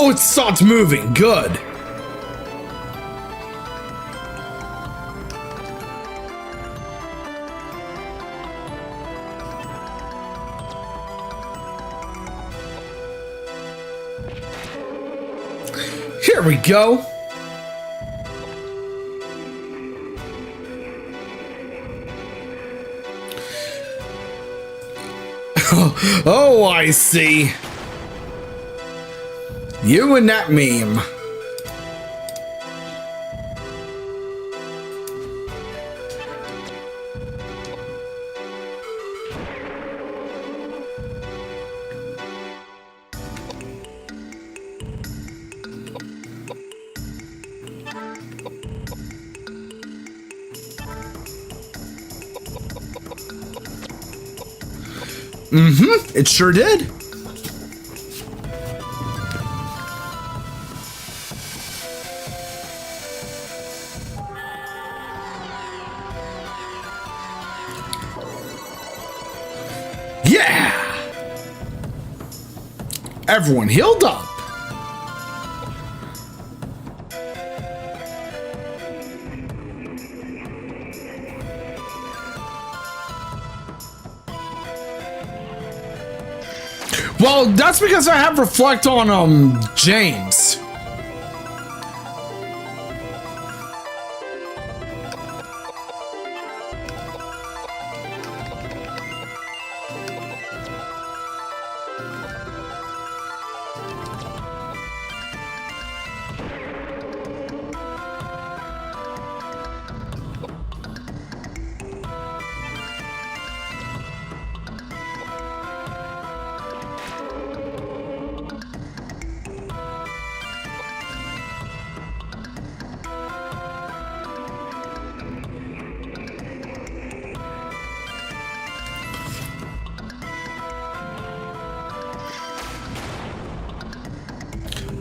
Oh, it stopped moving. Good. Here we go. Oh, I see. You and that meme. Mm-hmm, it sure did. Yeah! Everyone healed up. Well, that's because I have Reflect on, James.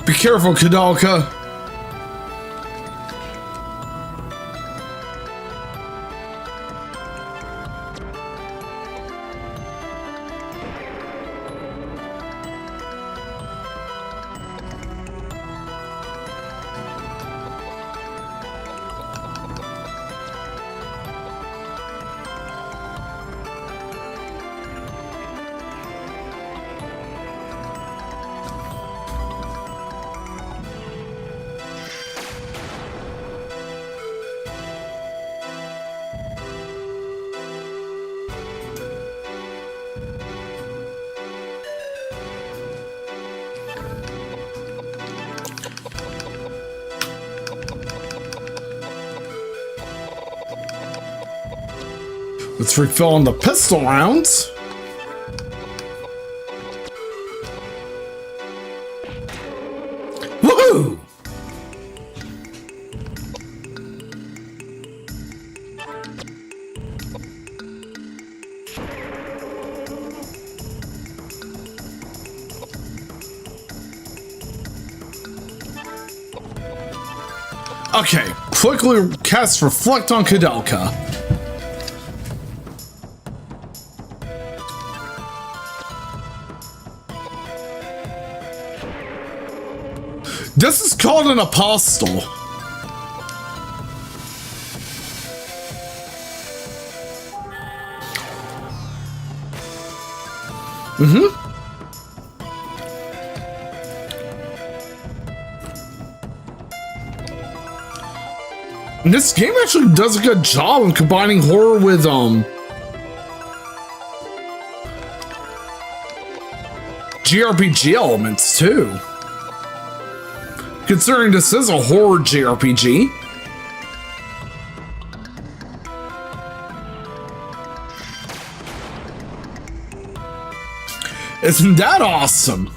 Be careful, Koudelka. Let's refill on the pistol rounds. Woohoo! Okay, quickly cast Reflect on Koudelka. This is called an apostle. And this game actually does a good job of combining horror with jRPG elements too. Considering this is a horror jRPG. Isn't that awesome?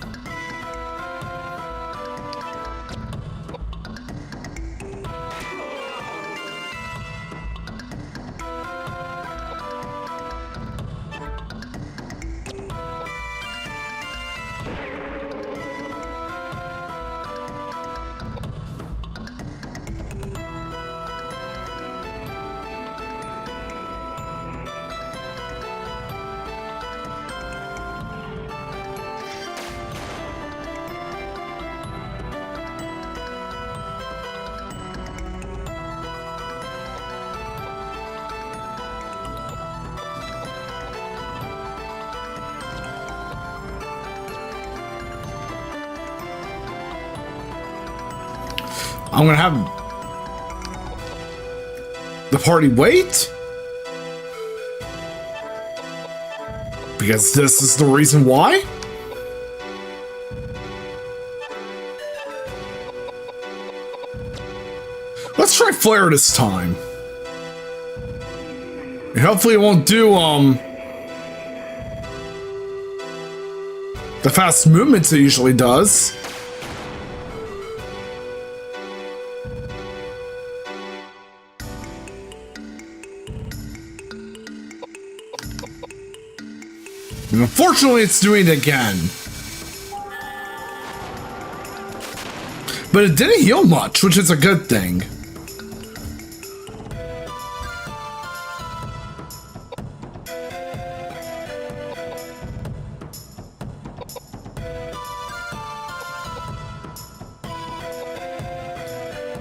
I'm gonna have the party wait, because this is the reason why. Let's try flare this time. And hopefully it won't do the fast movements it usually does. And unfortunately, it's doing it again. But it didn't heal much, which is a good thing.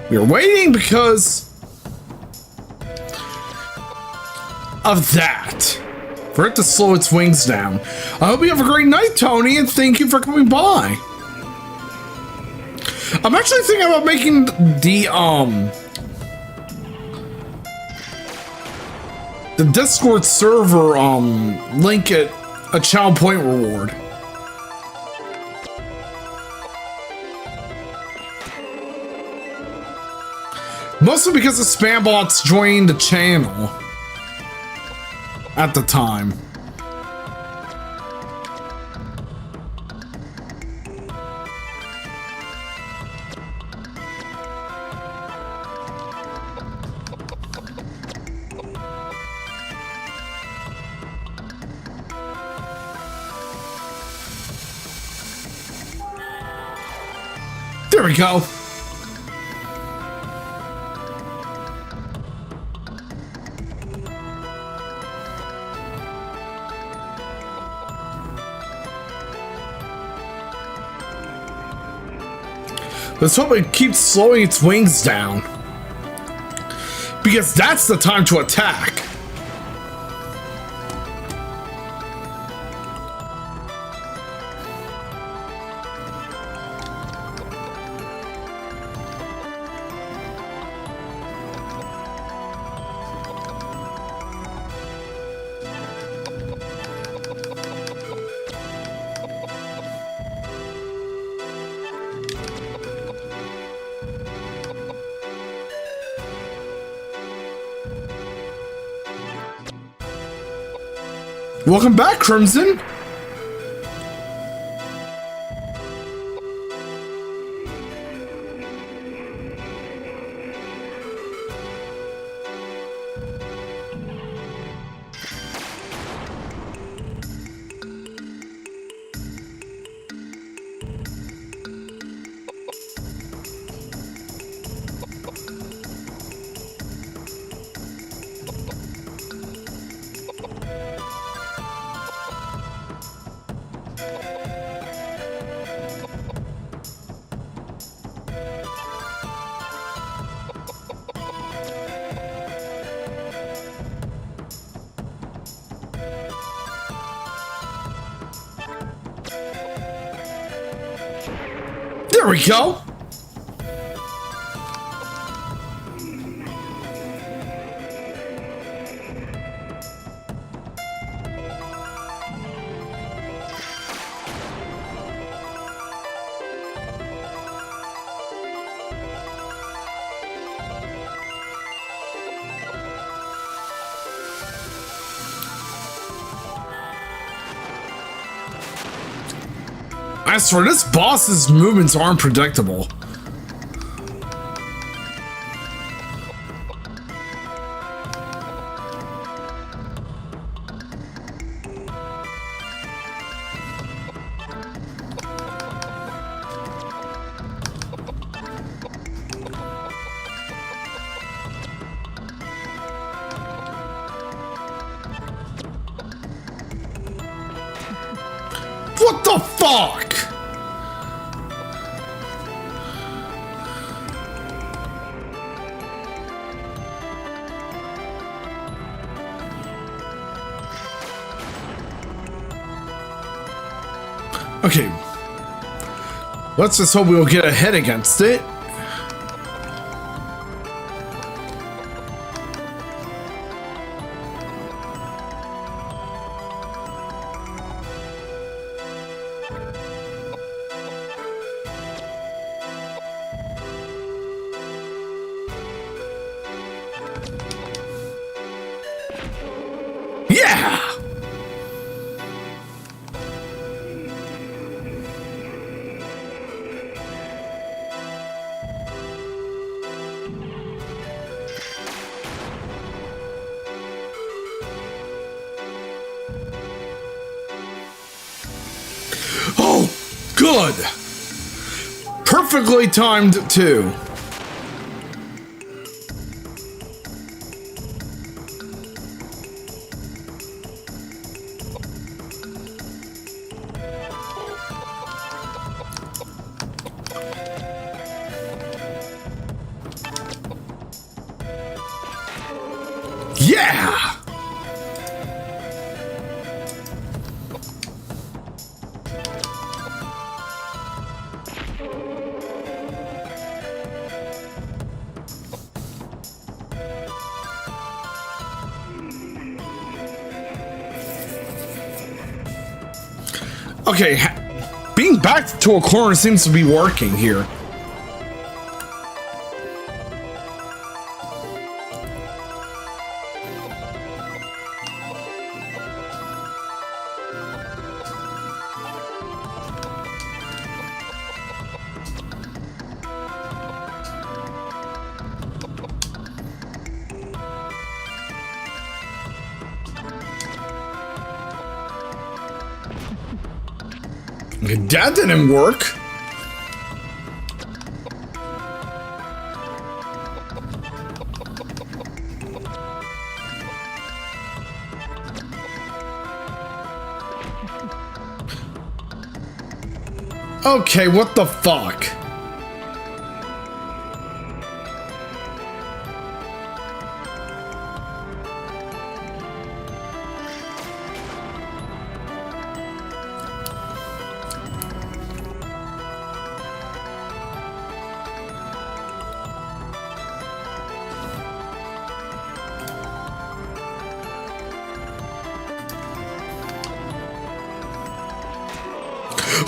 We're waiting because of that. For it to slow its wings down. I hope you have a great night, Tony, and thank you for coming by. I'm actually thinking about making the Discord server link it a channel point reward. Mostly because the spam bots joined the channel at the time. There we go. Let's hope it keeps slowing its wings down. Because that's the time to attack. Welcome back, Crimson. There we go. I swear, this boss's movements aren't predictable. What the fuck? Okay. Let's just hope we'll get a hit against it. Yeah! Oh, good! Perfectly timed, too. Yeah! Okay, being backed to a corner seems to be working here. That didn't work. Okay, what the fuck?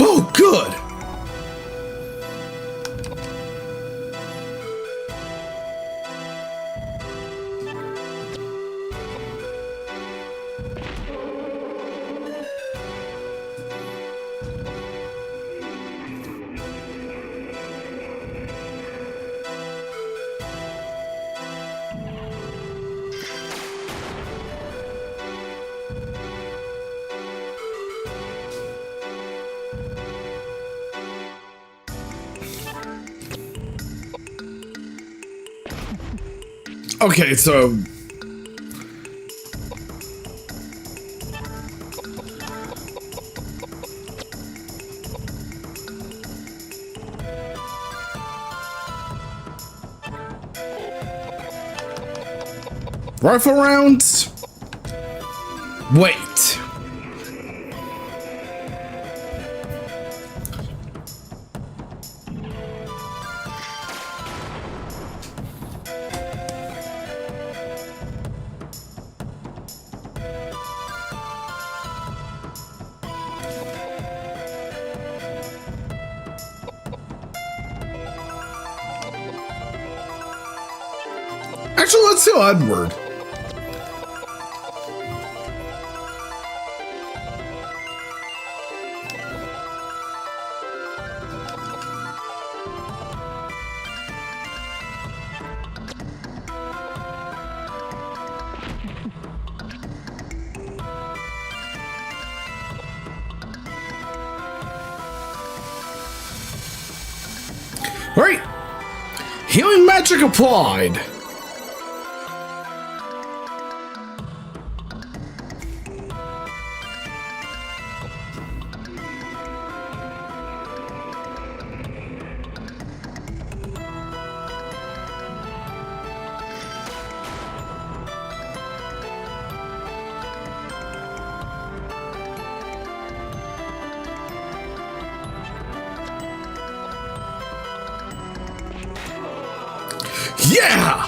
Oh, good! Okay, so rifle rounds. Wait. Actually, let's do Edward. Right. Healing magic applied. Yeah!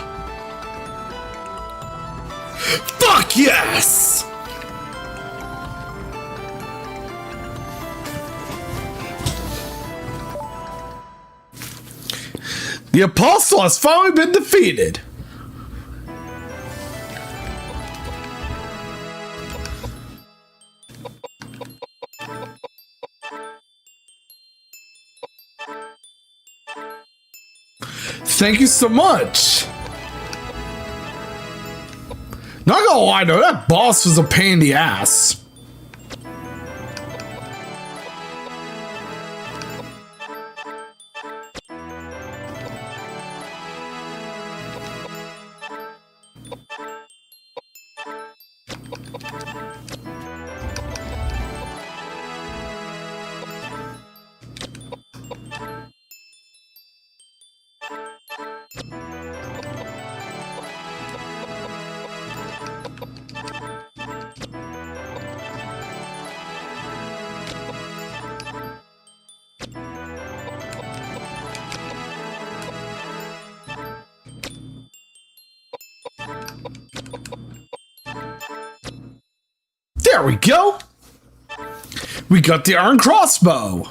Fuck yes! The apostle has finally been defeated. Thank you so much. Not gonna lie though, that boss was a pain in the ass. There we go. We got the iron crossbow.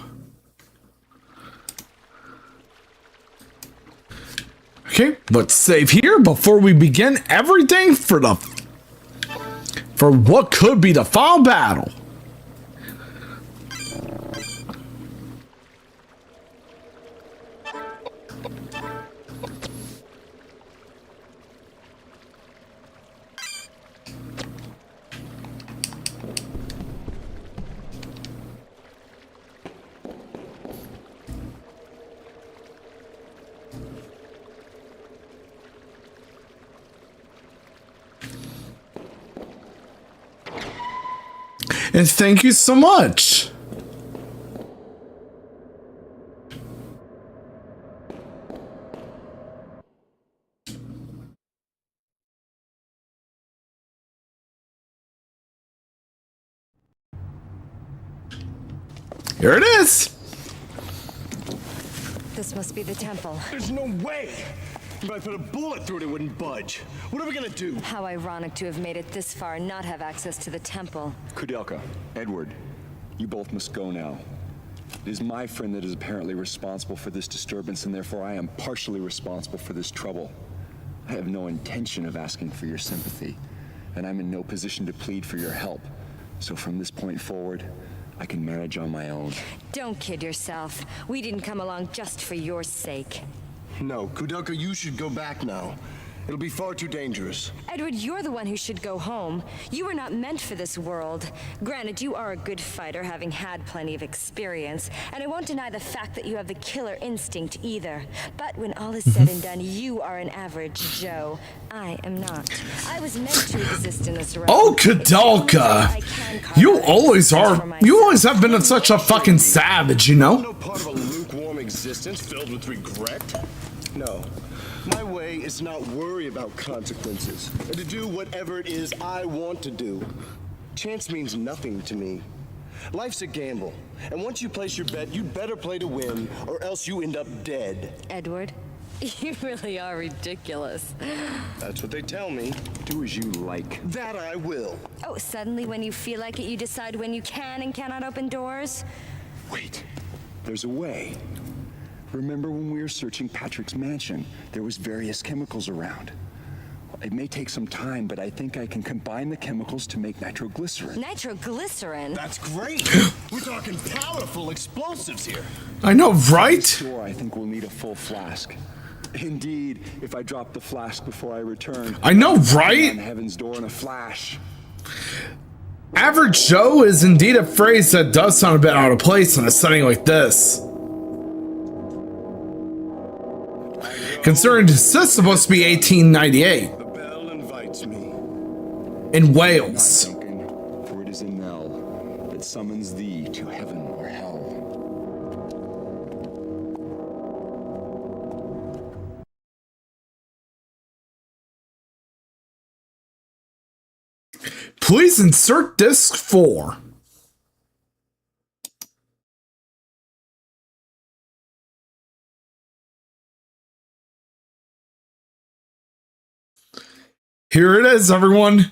Okay, let's save here before we begin everything for what could be the final battle. And thank you so much. Here it is. This must be the temple. There's no way! If I put a bullet through it, it wouldn't budge. What are we gonna do? How ironic to have made it this far and not have access to the temple. Koudelka, Edward, you both must go now. It is my friend that is apparently responsible for this disturbance, and therefore I am partially responsible for this trouble. I have no intention of asking for your sympathy, and I'm in no position to plead for your help. So from this point forward, I can manage on my own. Don't kid yourself. We didn't come along just for your sake. No, Koudelka, you should go back now. It'll be far too dangerous. Edward, you're the one who should go home. You were not meant for this world. Granted, you are a good fighter, having had plenty of experience, and I won't deny the fact that you have the killer instinct either. But when all is said and done, you are an average Joe. I am not. I was meant to exist in this realm. Oh, Koudelka! You always have been such a fucking savage, you know? No part of a lukewarm existence filled with regret? No. My way is to not worry about consequences, and to do whatever it is I want to do. Chance means nothing to me. Life's a gamble, and once you place your bet, you'd better play to win, or else you end up dead. Edward, you really are ridiculous. That's what they tell me. Do as you like. That I will. Oh, suddenly when you feel like it, you decide when you can and cannot open doors? Wait, there's a way. Remember when we were searching Patrick's mansion? There was various chemicals around. It may take some time, but I think I can combine the chemicals to make nitroglycerin. Nitroglycerin? That's great. We're talking powerful explosives here. I know, right? Sure, I think we'll need a full flask. Indeed, if I drop the flask before I return. I know, right? On heaven's door in a flash. Average Joe is indeed a phrase that does sound a bit out of place in a setting like this. Considering this is supposed to be 1898 The bell invites me. in Wales. Duncan, for it is a knell that summons thee to heaven or hell. Please insert disc 4. Here it is, everyone.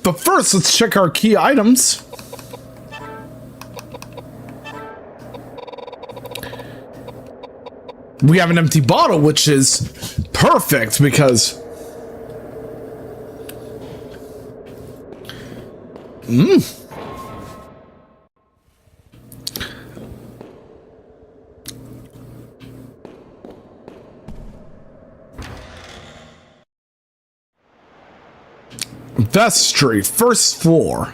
But first, let's check our key items. We have an empty bottle, which is perfect because... Vestry, first floor.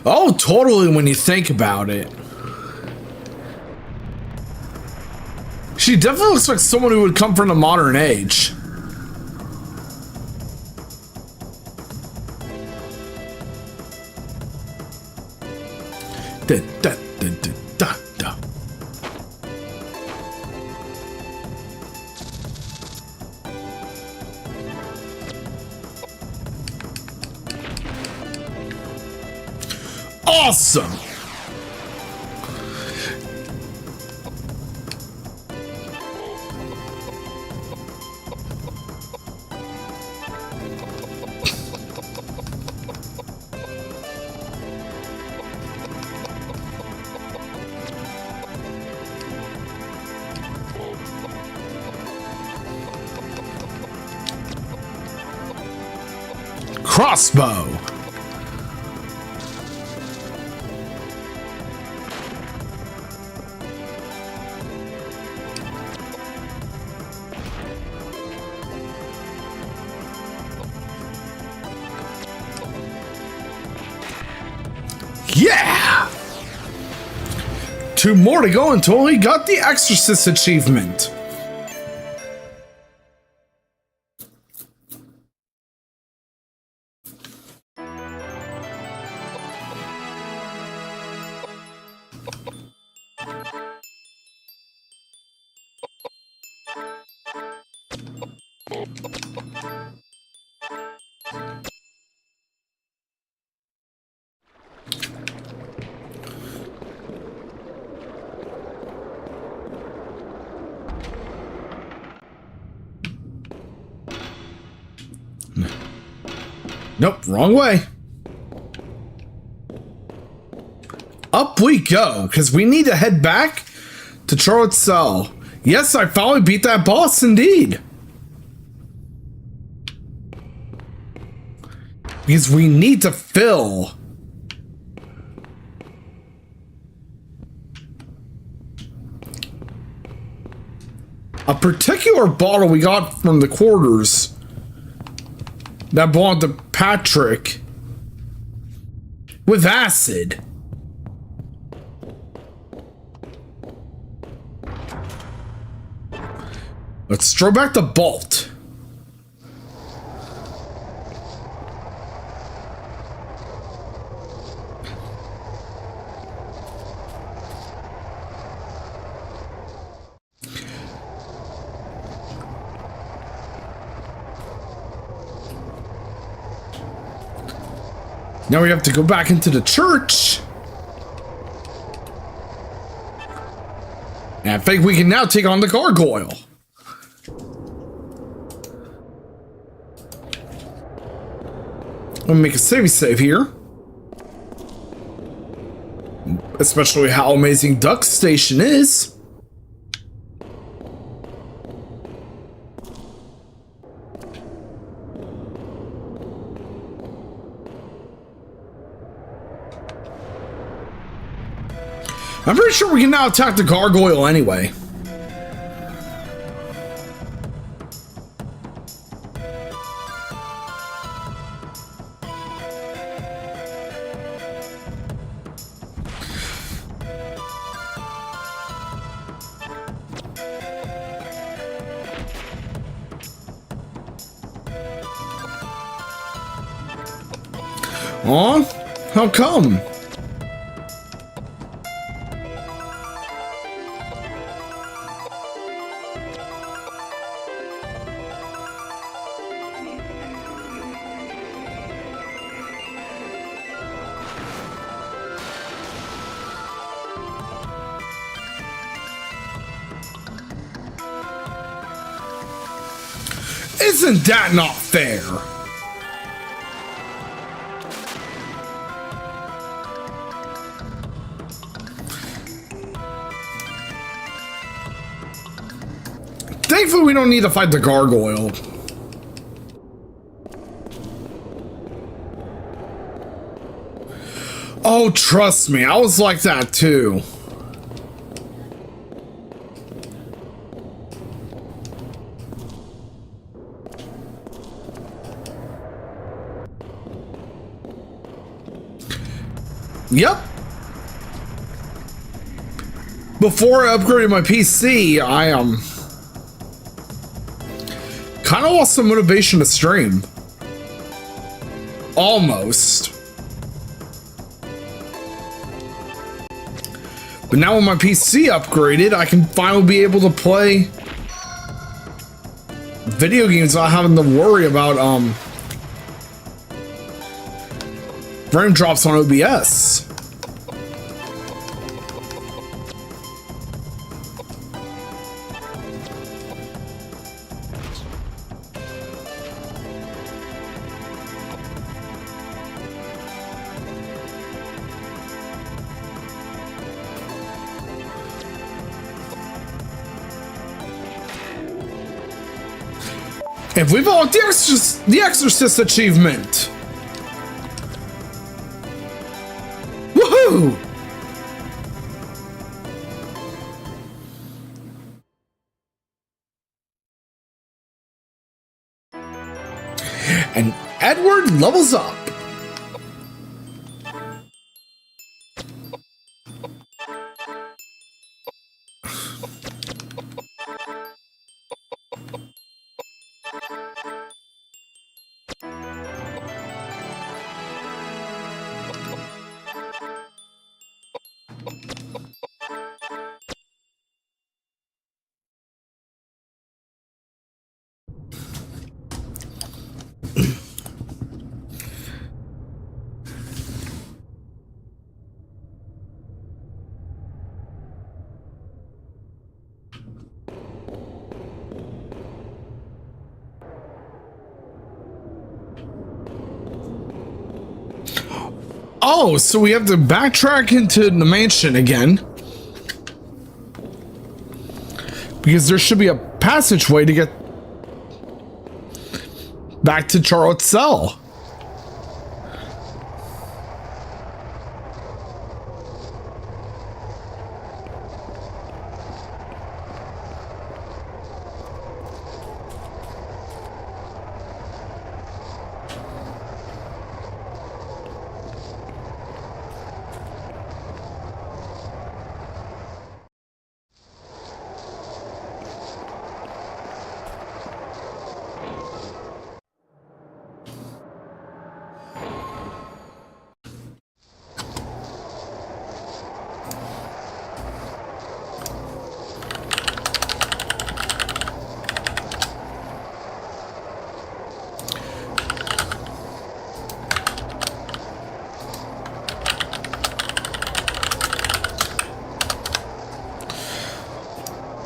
Oh, totally when you think about it. She definitely looks like someone who would come from the modern age. Da, da, da, da, da, da. Awesome! Crossbow. Yeah! 2 more to go until he got the Exorcist achievement. Nope, wrong way. Up we go, because we need to head back to Charlotte's cell. Yes, I finally beat that boss indeed. Because we need to fill a particular bottle we got from the quarters that belonged to Patrick with acid. Let's throw back the bolt. Now we have to go back into the church. And I think we can now take on the gargoyle. Let me make a save here. Especially how amazing Duck Station is. I'm pretty sure we can now attack the gargoyle anyway. Aw, how come? Isn't that not fair? Thankfully, we don't need to fight the gargoyle. Oh, trust me, I was like that too. Yep. Before I upgraded my PC, I kind of lost some motivation to stream. Almost. But now with my PC upgraded, I can finally be able to play video games without having to worry about frame drops on OBS. If we've all the Exorcist achievement. Woohoo! And Edward levels up. Oh, so we have to backtrack into the mansion again. Because there should be a passageway to get back to Charlotte's cell.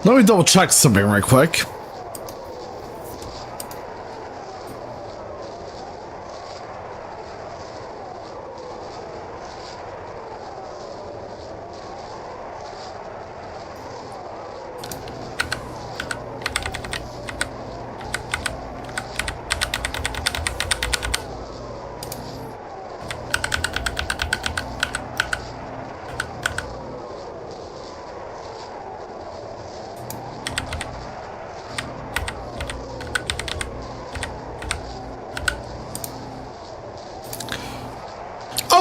Let me double check something right quick.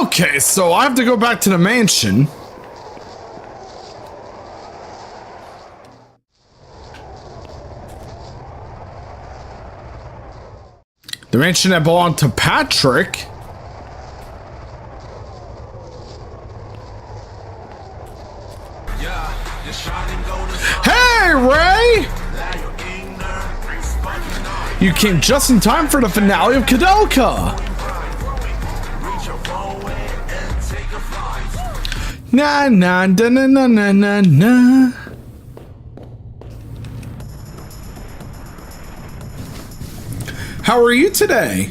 Okay, so I have to go back to the mansion. The mansion that belonged to Patrick. Hey, Ray! You came just in time for the finale of Koudelka. Na na da na na na na na. How are you today?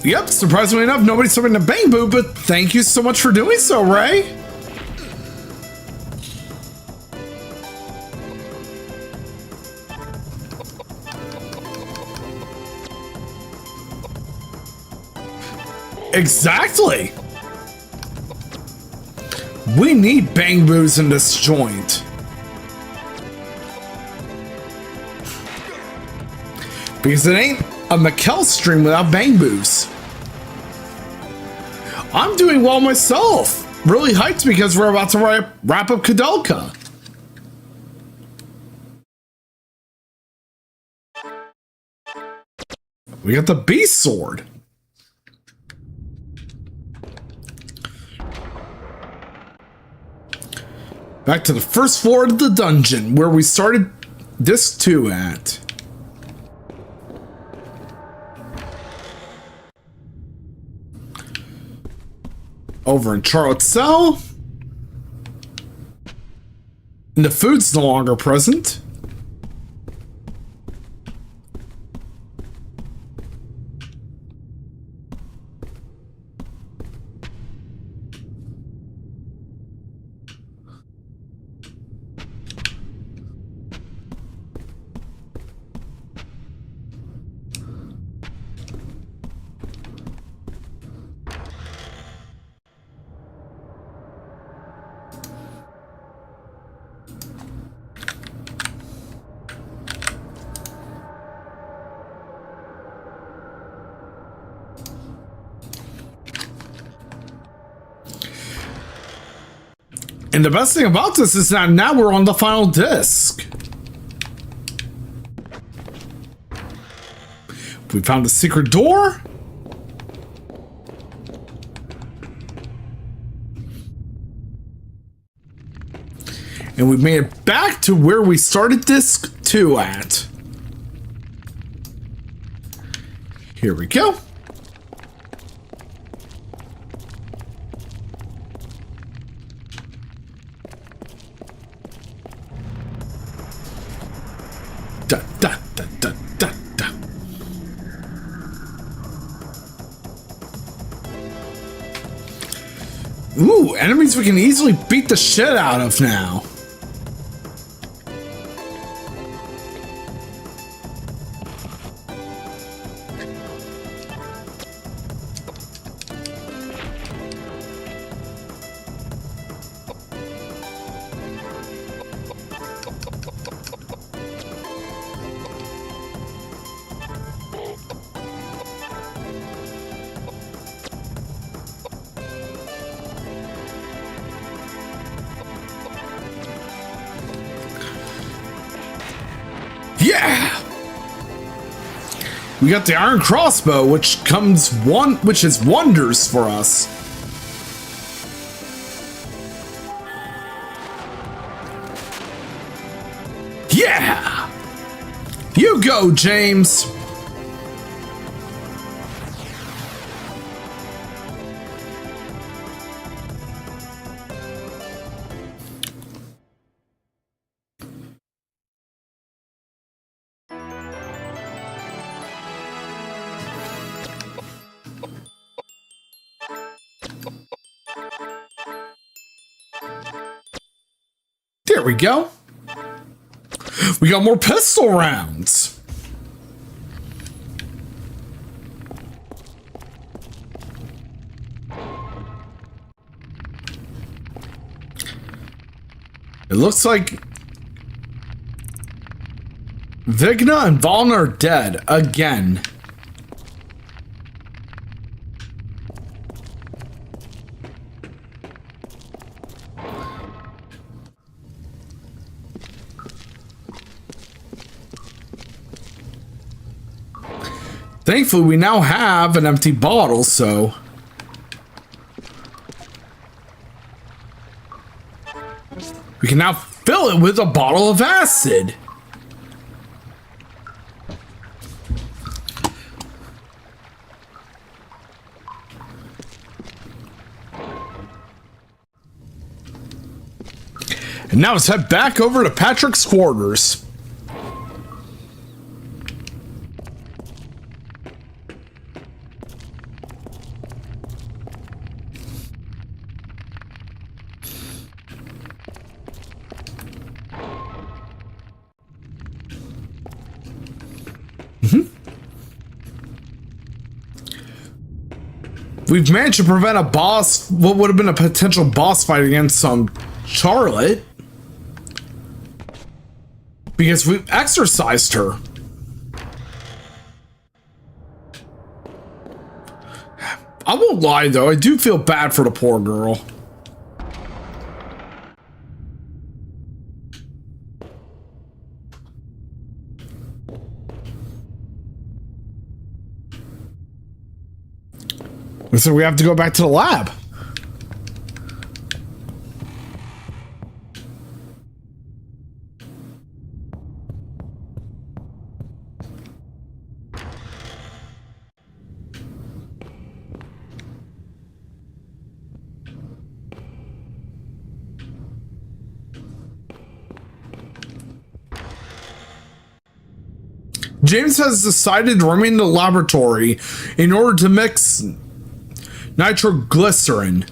Yep, surprisingly enough, nobody's serving the bang boo, but thank you so much for doing so, Ray. Exactly. We need bang boos in this joint. Because it ain't a Mikkel stream without bang boos. I'm doing well myself. Really hyped because we're about to wrap up Koudelka. We got the beast sword. Back to the first floor of the dungeon, where we started Disc 2 at. Over in Charlotte's cell. And the food's no longer present. And the best thing about this is that now we're on the final disc. We found the secret door. And we made it back to where we started disc 2 at. Here we go. Da, da, da, da, da, da. Ooh, enemies we can easily beat the shit out of now. Yeah! We got the iron crossbow, which is wonders for us. Yeah! You go, James! There we go. We got more pistol rounds. It looks like Vigna and Valna are dead again. Thankfully, we now have an empty bottle, so... we can now fill it with a bottle of acid. And now let's head back over to Patrick's quarters. We've managed to prevent what would have been a potential boss fight against Charlotte. Because we've exorcised her. I won't lie though, I do feel bad for the poor girl. So we have to go back to the lab. James has decided to remain in the laboratory in order to mix nitroglycerin.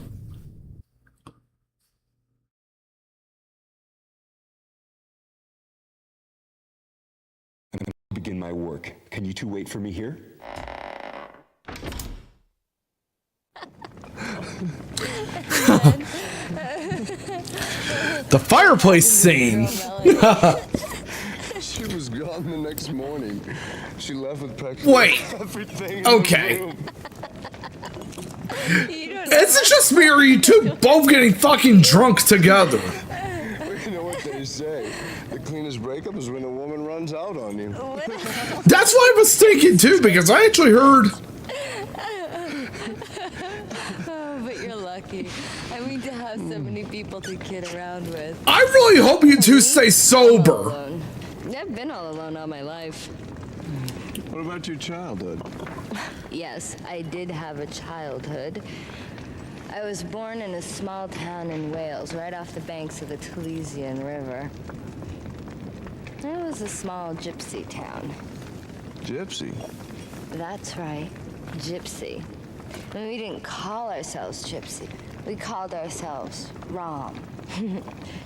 I'm going to begin my work. Can you two wait for me here? The fireplace scene. She was gone the next morning. She left with Wait. everything. Okay. Is it just me or are you two both getting fucking drunk together? You know what they say? The cleanest breakup is when a woman runs out on you. That's what I was thinking too, because I actually heard. Oh, but you're lucky. I mean, to have so many people to kid around with. I really hope you two stay sober. Alone. I've been all alone all my life. What about your childhood? Yes, I did have a childhood. I was born in a small town in Wales, right off the banks of the Taliesin River. It was a small gypsy town. Gypsy? That's right, gypsy. And we didn't call ourselves gypsy. We called ourselves Rom.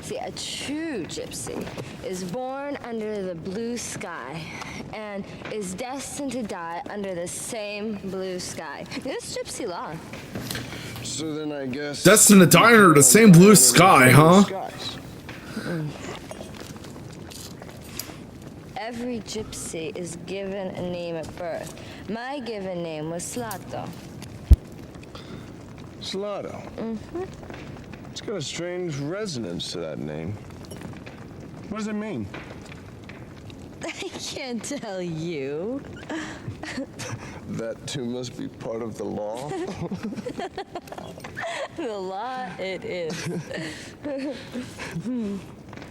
See, a true gypsy is born under the blue sky and is destined to die under the same blue sky. It's gypsy law. So then I guess... Destined to die under the same blue sky, huh? Every gypsy is given a name at birth. My given name was Slato. Slato? Mm-hmm. It's got a strange resonance to that name. What does it mean? I can't tell you. That too must be part of the law? The law it is.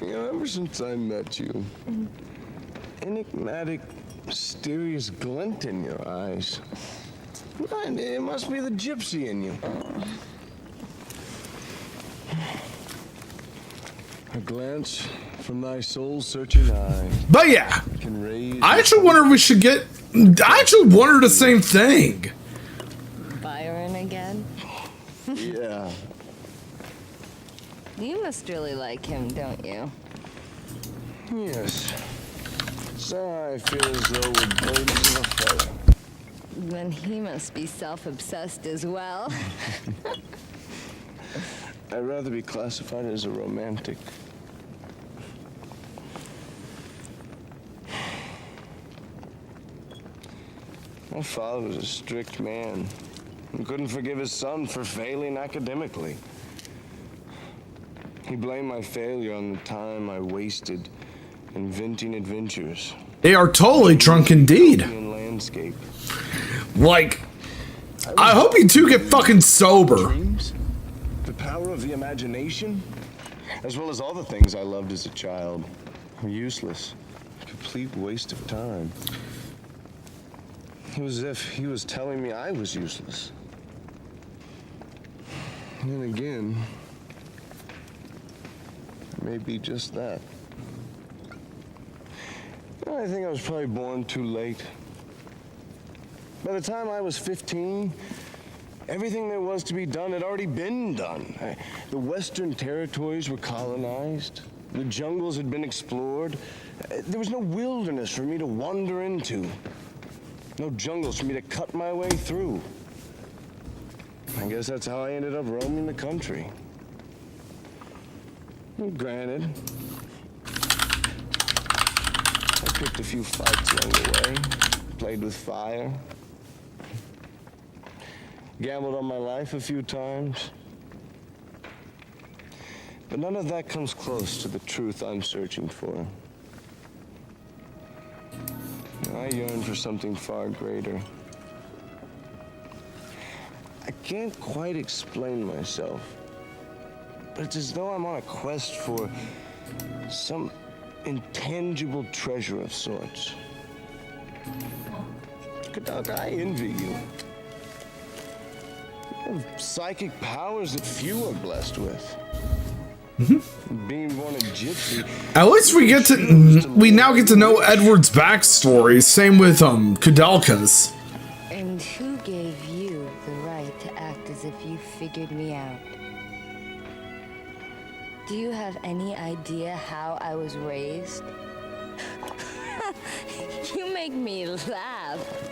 You know, ever since I met you, enigmatic, mysterious glint in your eyes. Man, it must be the gypsy in you. A glance from thy soul-searching eye But yeah, can raise. I actually wonder if we should get. I actually wonder the same thing. Byron again? Yeah. You must really like him, don't you? Yes. So I feel as though we're birds of a feather. Then he must be self-obsessed as well. I'd rather be classified as a romantic. My father was a strict man and couldn't forgive his son for failing academically. He blamed my failure on the time I wasted inventing adventures. They are totally drunk indeed. In landscape. Like, I hope you two get fucking sober. Dreams, the power of the imagination, as well as all the things I loved as a child, were useless. A complete waste of time. It was as if he was telling me I was useless. And then again, it may be just that. I think I was probably born too late. By the time I was 15, everything there was to be done had already been done. The Western territories were colonized. The jungles had been explored. There was no wilderness for me to wander into. No jungles for me to cut my way through. I guess that's how I ended up roaming the country. And granted, I picked a few fights along the way, played with fire, gambled on my life a few times. But none of that comes close to the truth I'm searching for. I yearn for something far greater. I can't quite explain myself, but it's as though I'm on a quest for some intangible treasure of sorts. Koudelka, I envy you. You have psychic powers that few are blessed with. Being born a gypsy. At least we now get to know Edward's backstory. Same with Koudelka's. And who gave you the right to act as if you figured me out? Do you have any idea how I was raised? You make me laugh.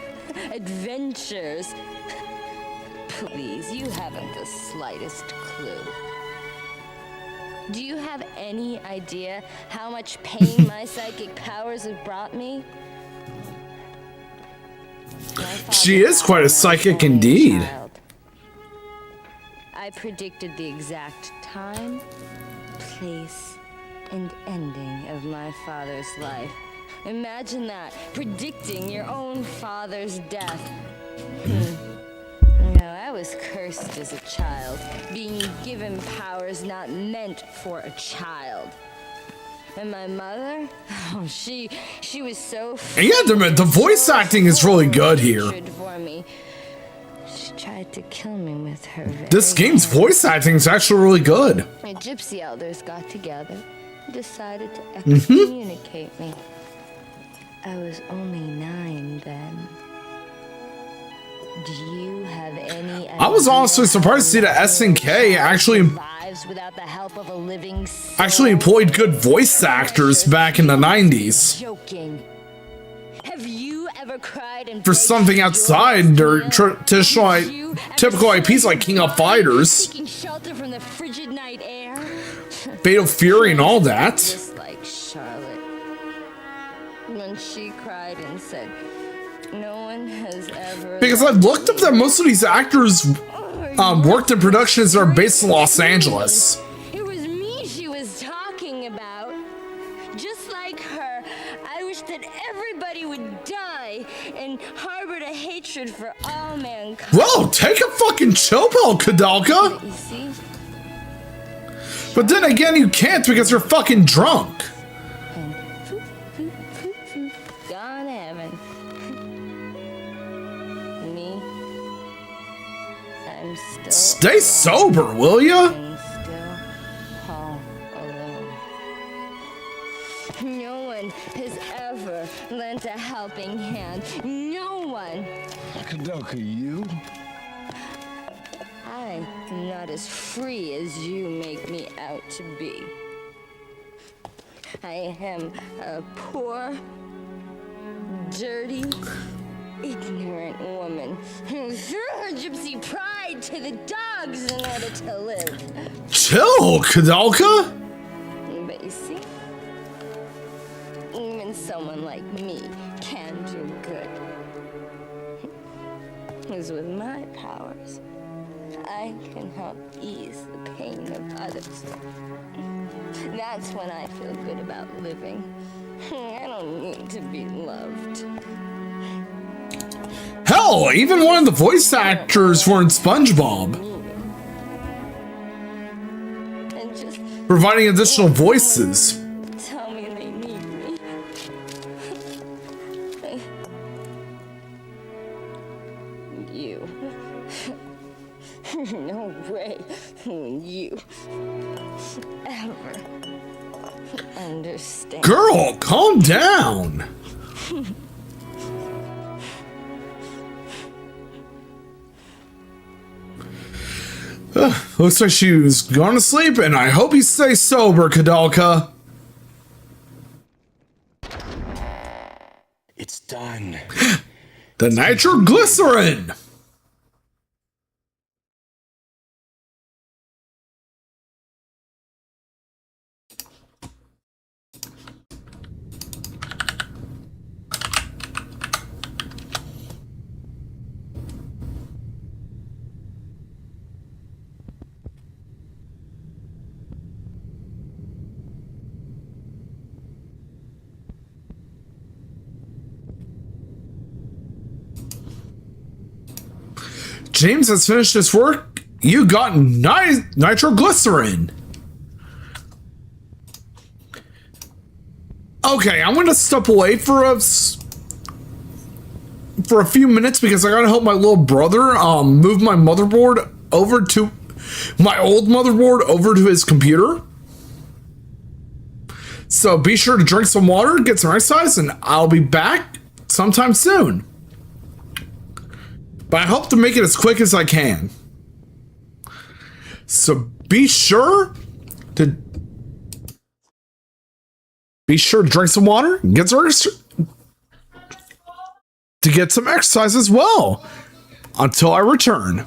Adventures. Please, you haven't the slightest clue. Do you have any idea how much pain my psychic powers have brought me? She is quite a psychic indeed. I predicted the exact time, place, and ending of my father's life. Imagine that, predicting your own father's death. No, I was cursed as a child, being given powers not meant for a child. And my mother, oh, she was so. And yeah, the voice acting is really good here. For me. She tried to kill me with her. This game's voice acting is actually really good. The gypsy elders got together, and decided to excommunicate me. I was only 9 then. Do you have any I was honestly surprised to see that SNK actually employed good voice actors back in the 90s. Joking. Have you ever cried For something outside their typical IPs like King of Fighters, seeking shelter from the frigid night air? Fatal Fury, and all that. Just like Charlotte, when she cried and said, "No one has ever." Because I've looked up that most of these actors worked in productions that are based in Los Angeles. It was me she was talking about. Just like her, I wish that everybody would die and harbored a hatred for all mankind. Whoa, take a fucking chill pill, Koudelka. You see? But then again, you can't because you're fucking drunk. And gone heaven. Me, I'm still Stay alive sober, will ya? and still all alone. No one has ever lent a helping hand. No one. Koudelka, you? I am not as free as you make me out to be. I am a poor, dirty, ignorant woman who threw her gypsy pride to the dogs in order to live. Chill, Koudelka. But you see, even someone like me can do good. Because with my powers, I can help ease the pain of others. That's when I feel good about living. I don't need to be loved. Hell, even one of the voice actors were in SpongeBob, And just providing additional voices. tell me they need me. You. No way will you ever understand. Girl, calm down. Looks like she was going to sleep, and I hope you stay sober, Koudelka. It's done. The nitroglycerin. James has finished his work. You got nitroglycerin. Okay, I'm gonna step away for a few minutes because I gotta help my little brother move my motherboard over to my old motherboard over to his computer. So be sure to drink some water, get some exercise, and I'll be back sometime soon. But I hope to make it as quick as I can. So be sure to drink some water and get some exercise as well until I return.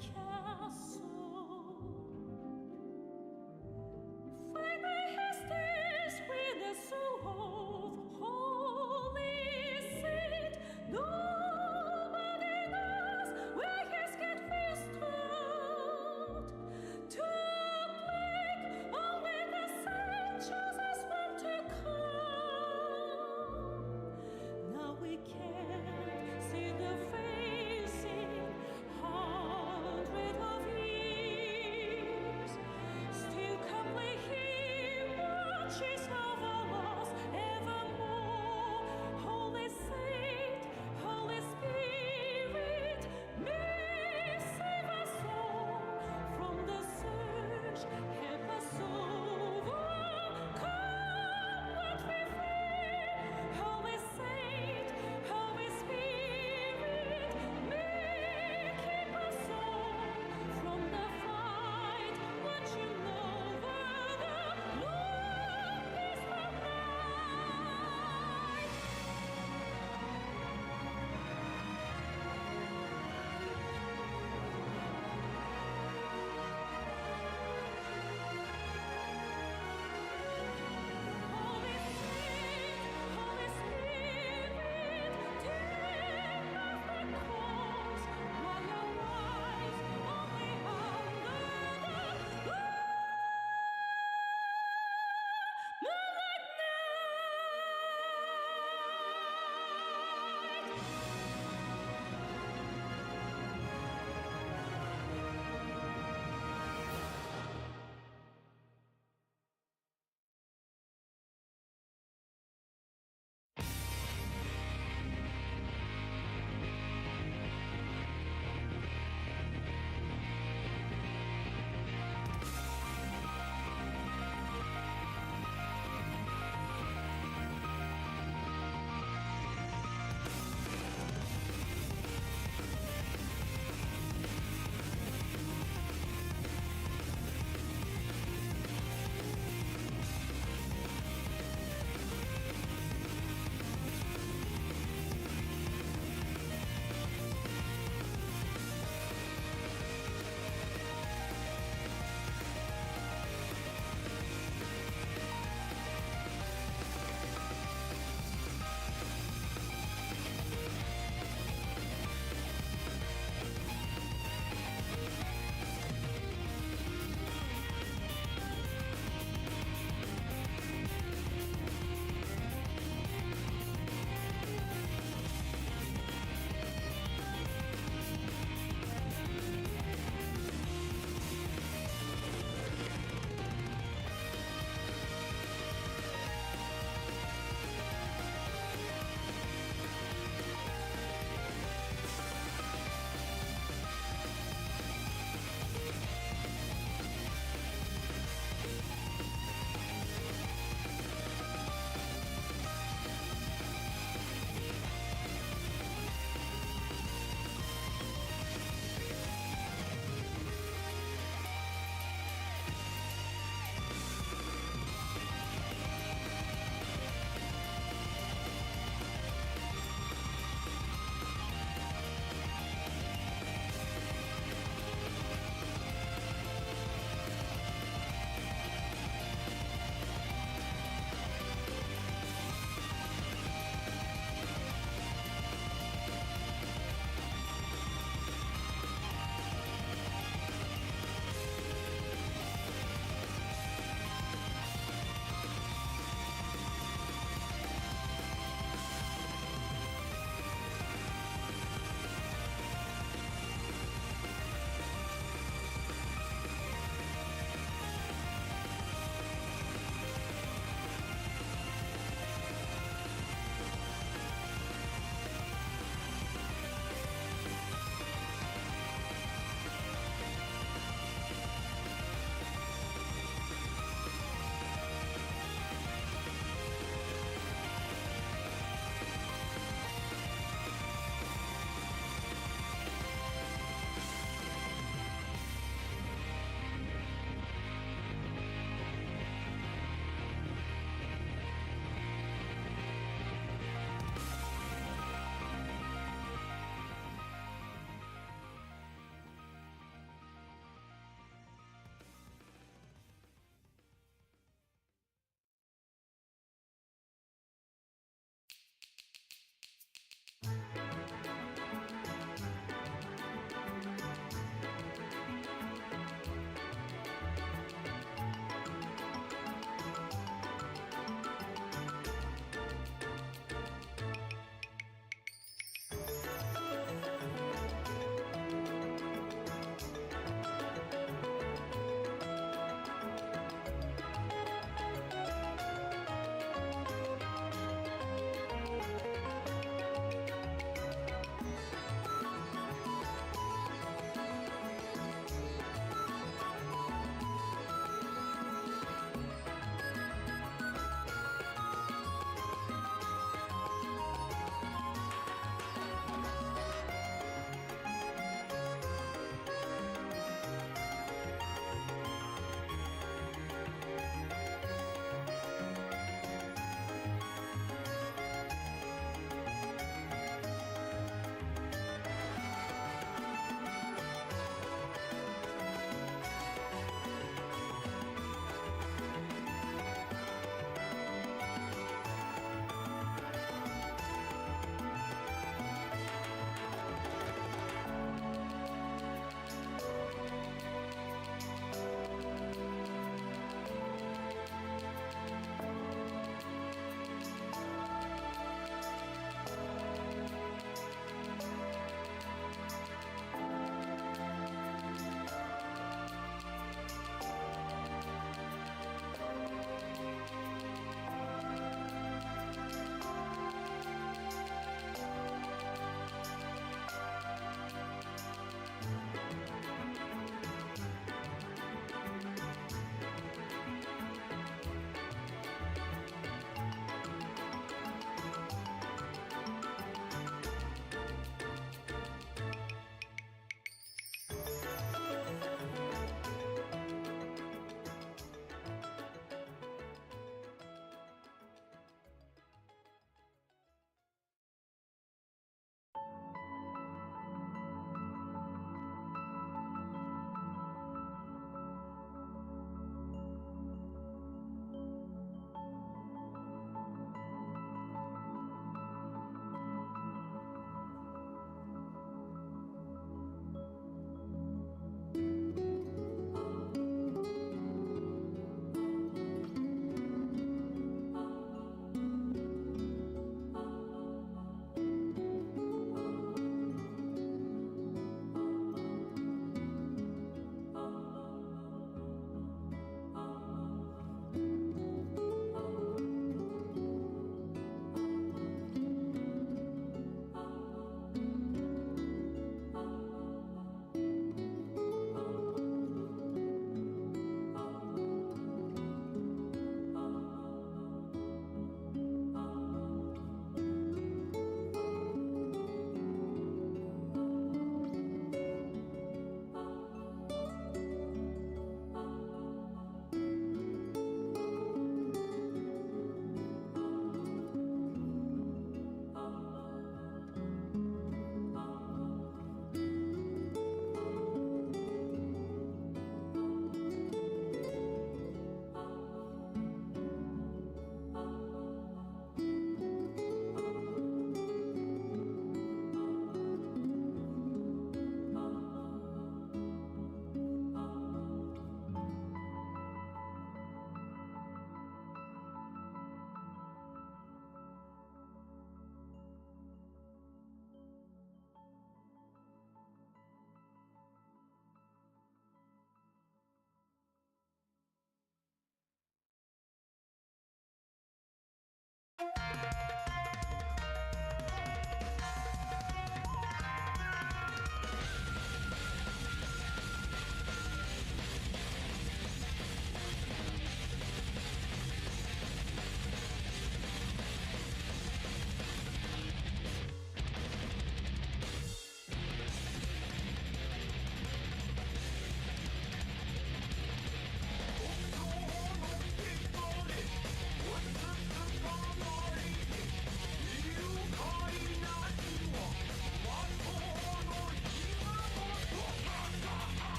castle. Fight by his stairs with the soul of holy saint. Nobody knows where his cat feast out. To plague only the saint chooses when to come. Now we can't see the facing 100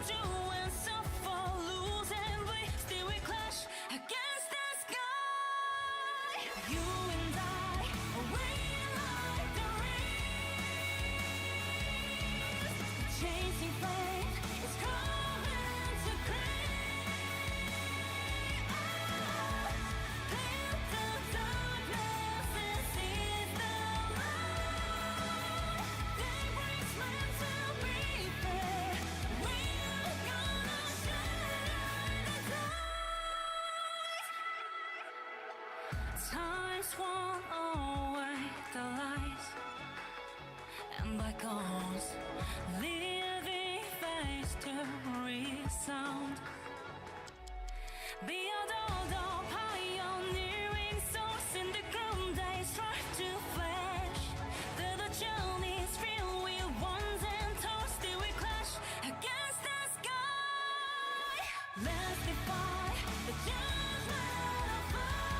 do and suffer, lose and we still we clash against the sky. You and I, we like the rain, chasing flame is coming to create. Clear the darkness and seize the light. They brings men to be fair. We're gonna shine the light. Times won't away the lies and bygones, leaving face to resound. Beyond all the pioneering souls in the ground, they strive to flash. The journey's filled with ones and toes, still we clash against the sky. Let's defy the judgment of love.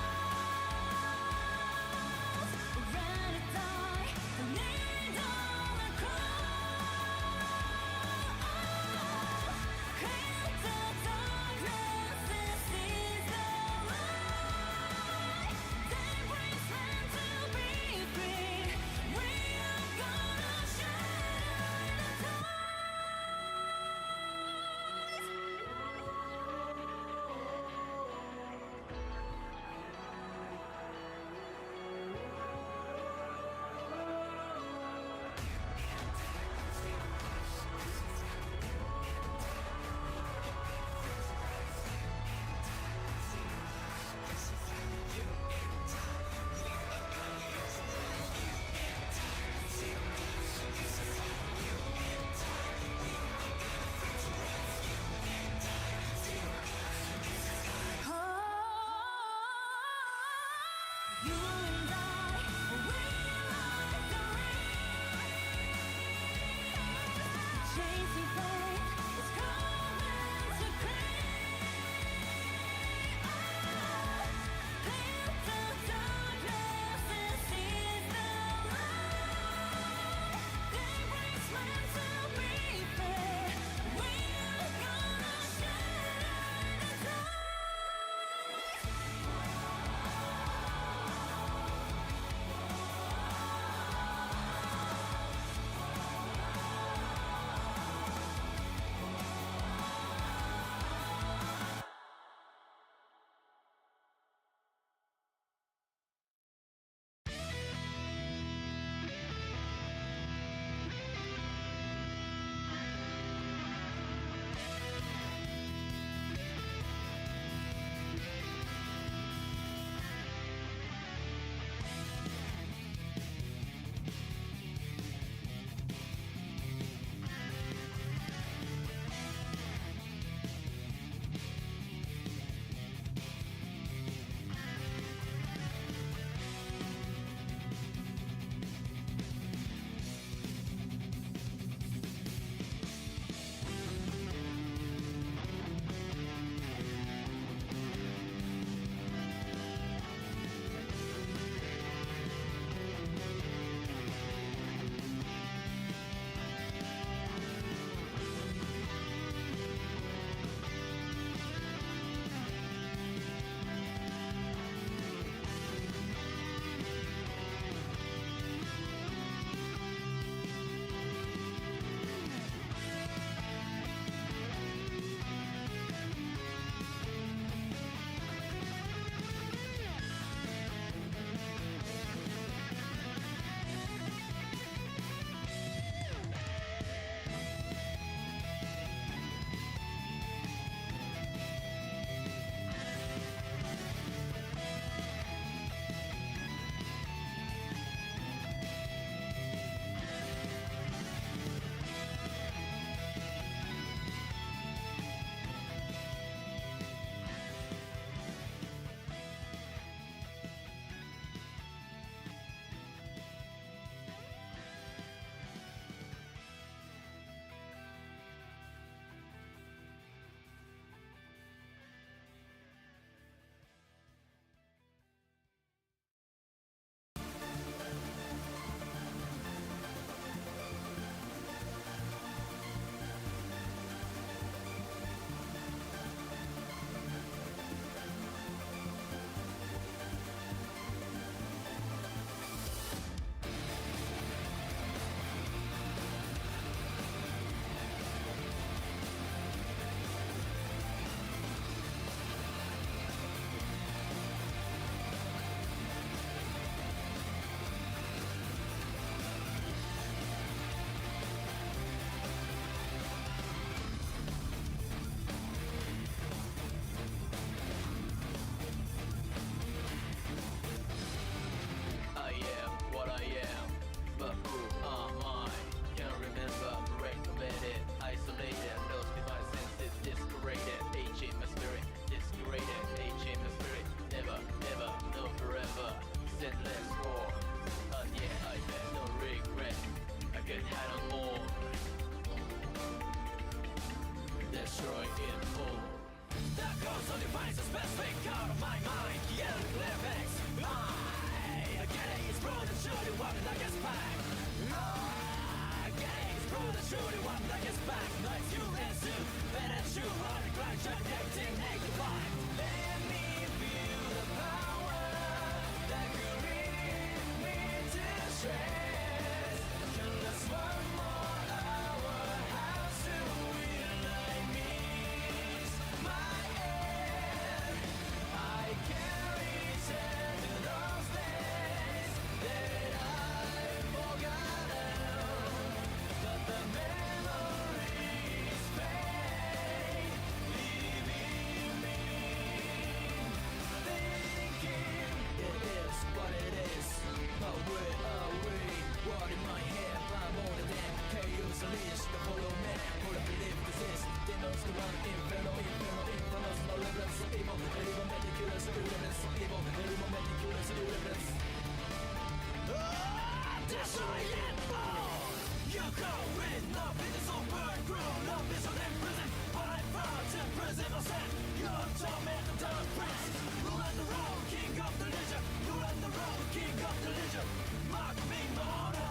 Going up in this over grown up is in prison. But I'm proud to prison I said you're Tom and the Tom Prince. Rule on the road, king of the leisure. Rule on the road, king of the leisure. Mark me mono.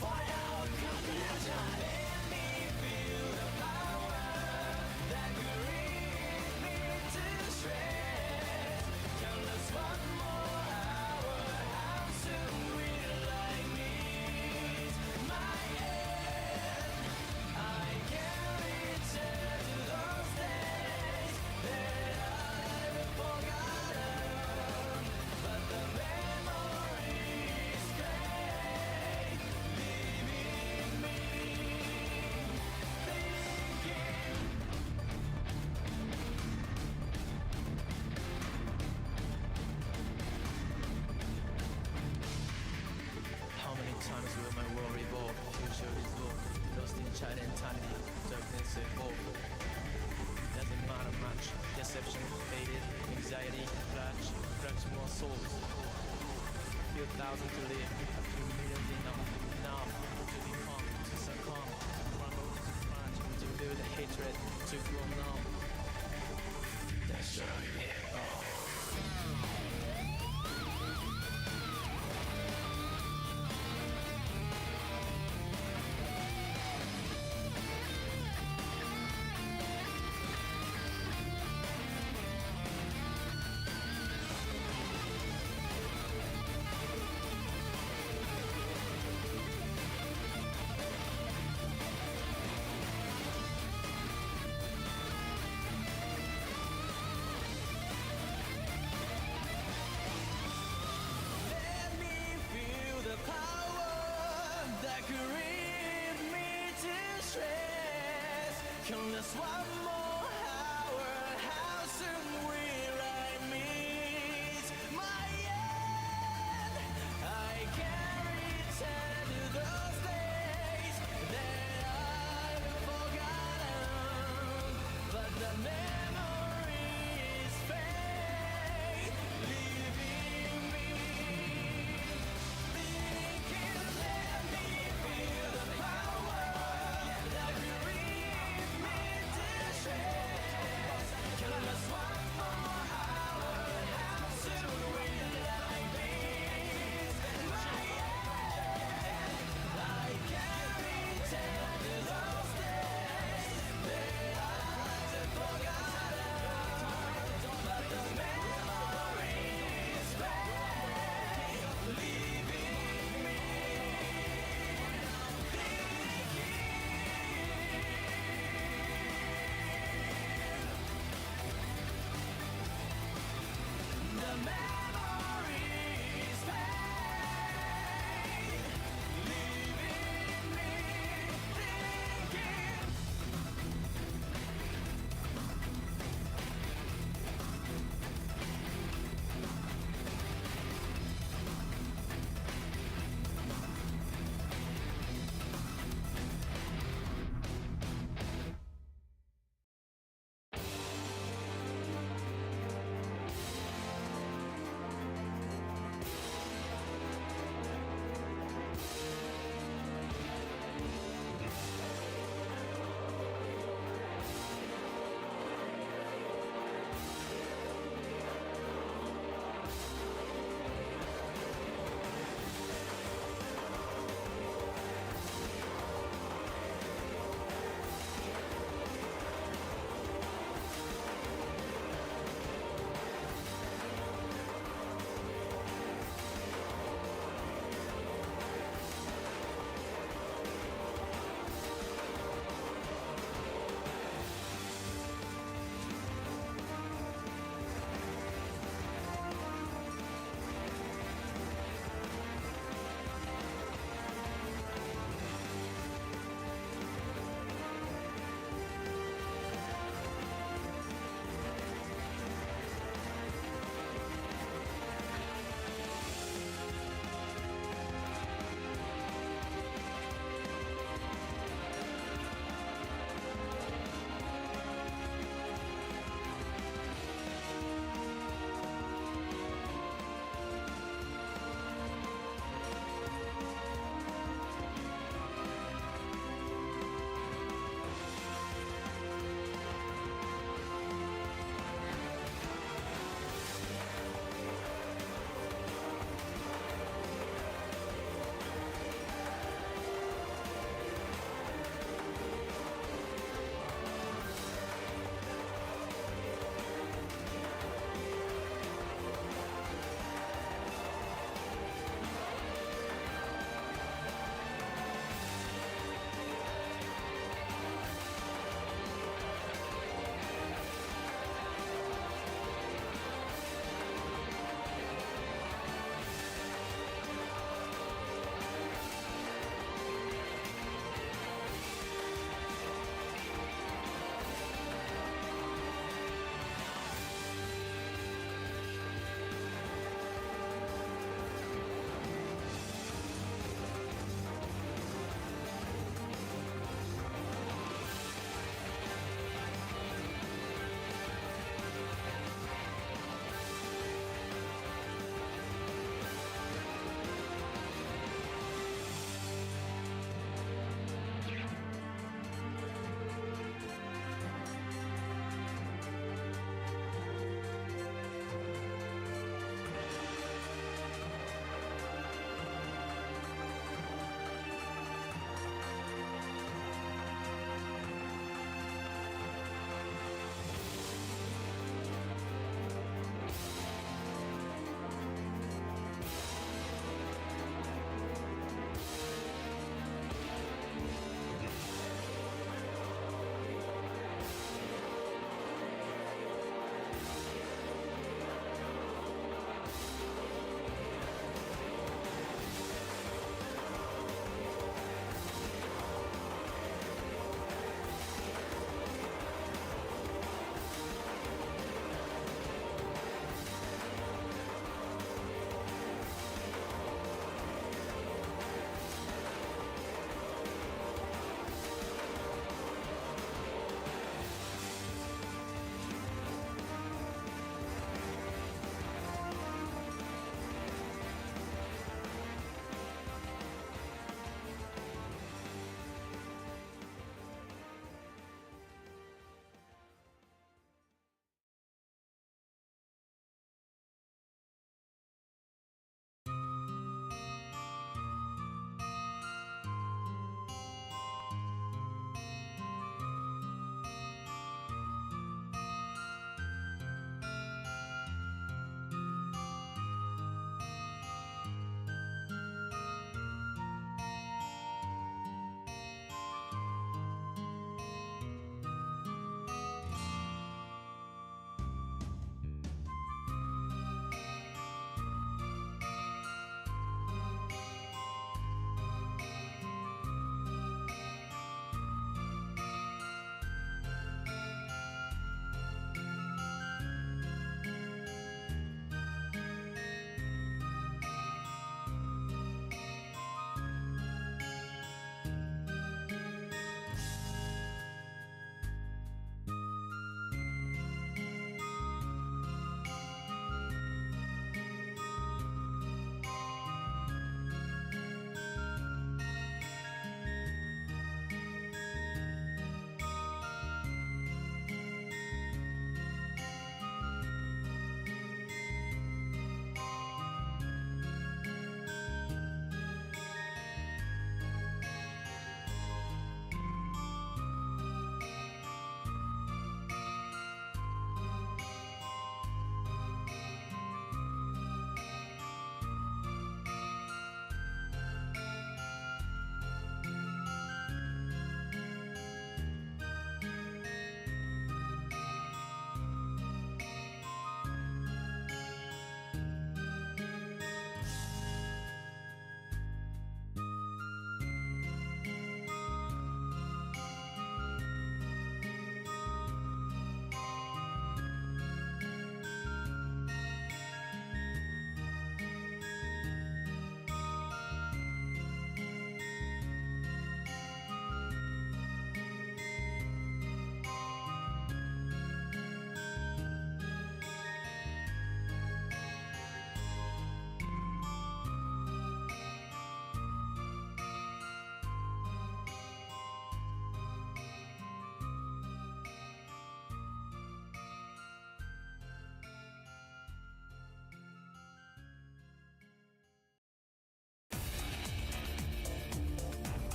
Fire out, cut the leisure. Let me feel the power that could reach me to shreds. Countless one more hour, how soon will I meet my end? I can return to those days that I've forgotten, but the memories fade, leaving me thinking. How many times will my world revolve? Future is low, lost in child entirety, darkness evolve. Doesn't matter much, deception faded, anxiety clutch more souls. Few thousand to live, a few millions enough to become, to succumb, crumble to crunch, to build hatred, to grow numb. Destroy it all. Let me feel the power that could rip me to shreds. Countless one more hour, how soon will I meet my end? I can return to those days that I've forgotten, but the memories fade, leaving me thinking. Let me feel the power that could reach me to shreds.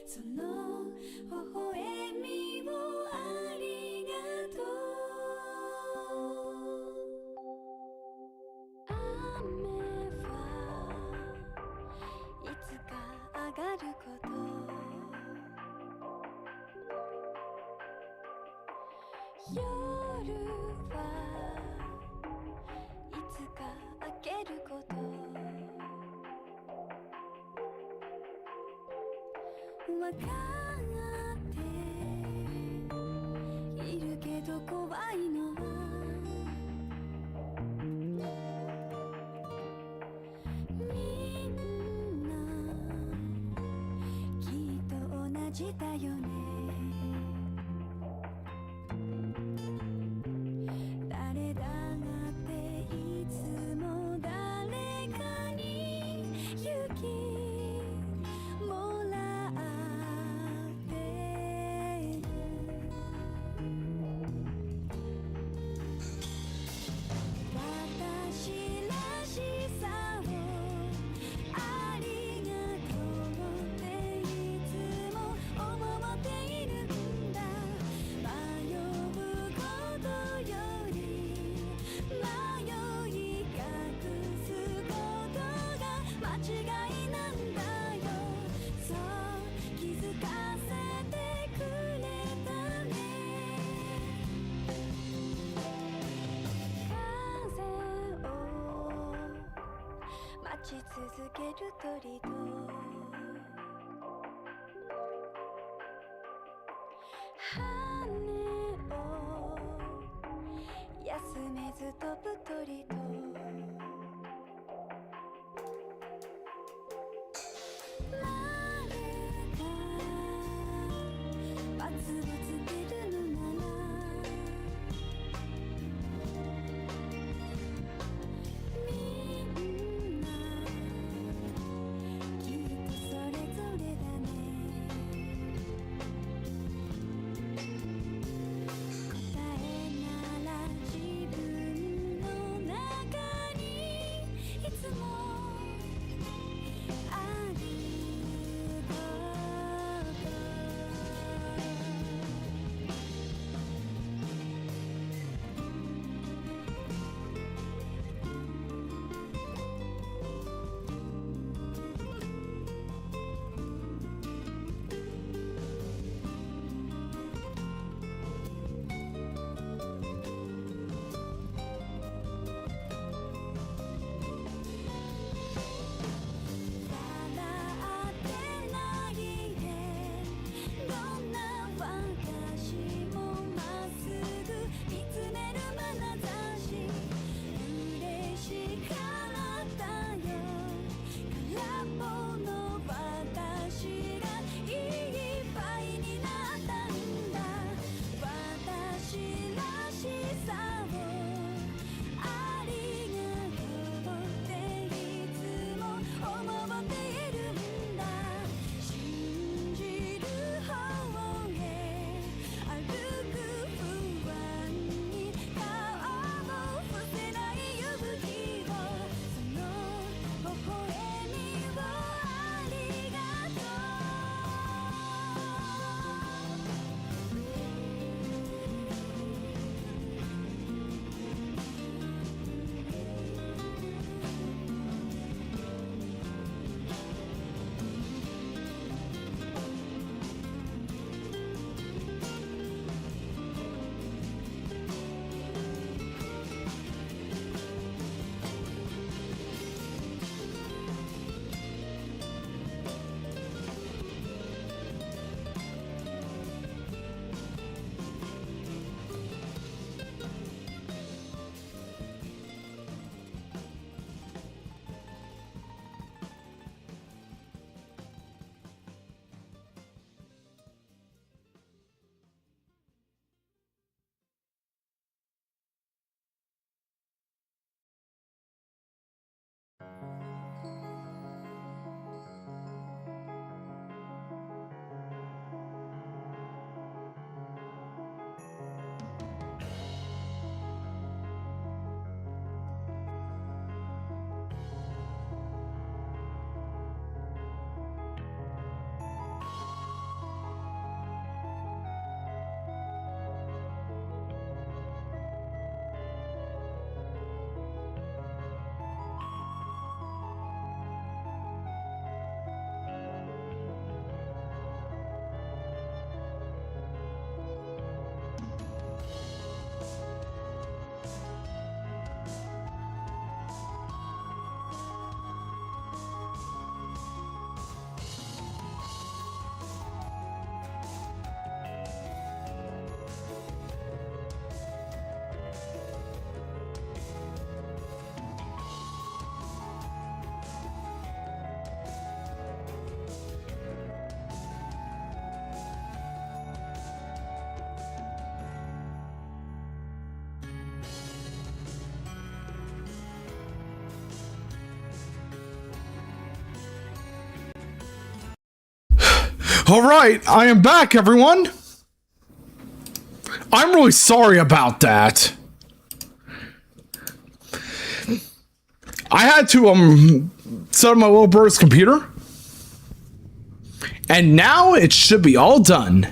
その微笑みをありがとう雨はいつか上がること夜はいつか明けることわかっているけど怖いのはみんなきっと同じだよね誰だっていつも誰かに勇気もらってる私らしさをありがとうっていつも思っているんだ迷うことより迷い隠すことが間違いなんだよそう気づかせてくれたね風を待ち続ける鳥と羽を休めず飛ぶ鳥と誰か罰をつけるのならみんなきっとそれぞれだね答えなら自分の中 All right, I am back, everyone. I'm really sorry about that. I had to set up my little bird's computer, and now it should be all done.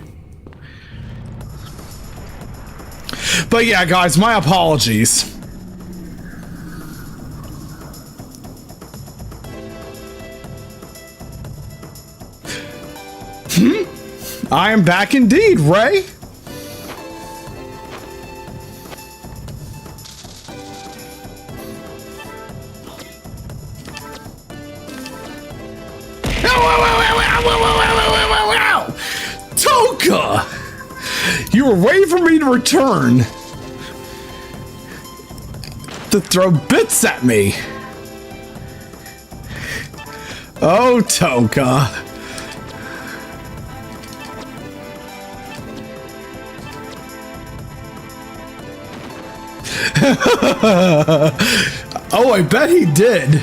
But yeah, guys, my apologies. I am back indeed, Ray. Toka! You were waiting for me to return to throw bits at me. Oh, Toka. Oh, I bet he did.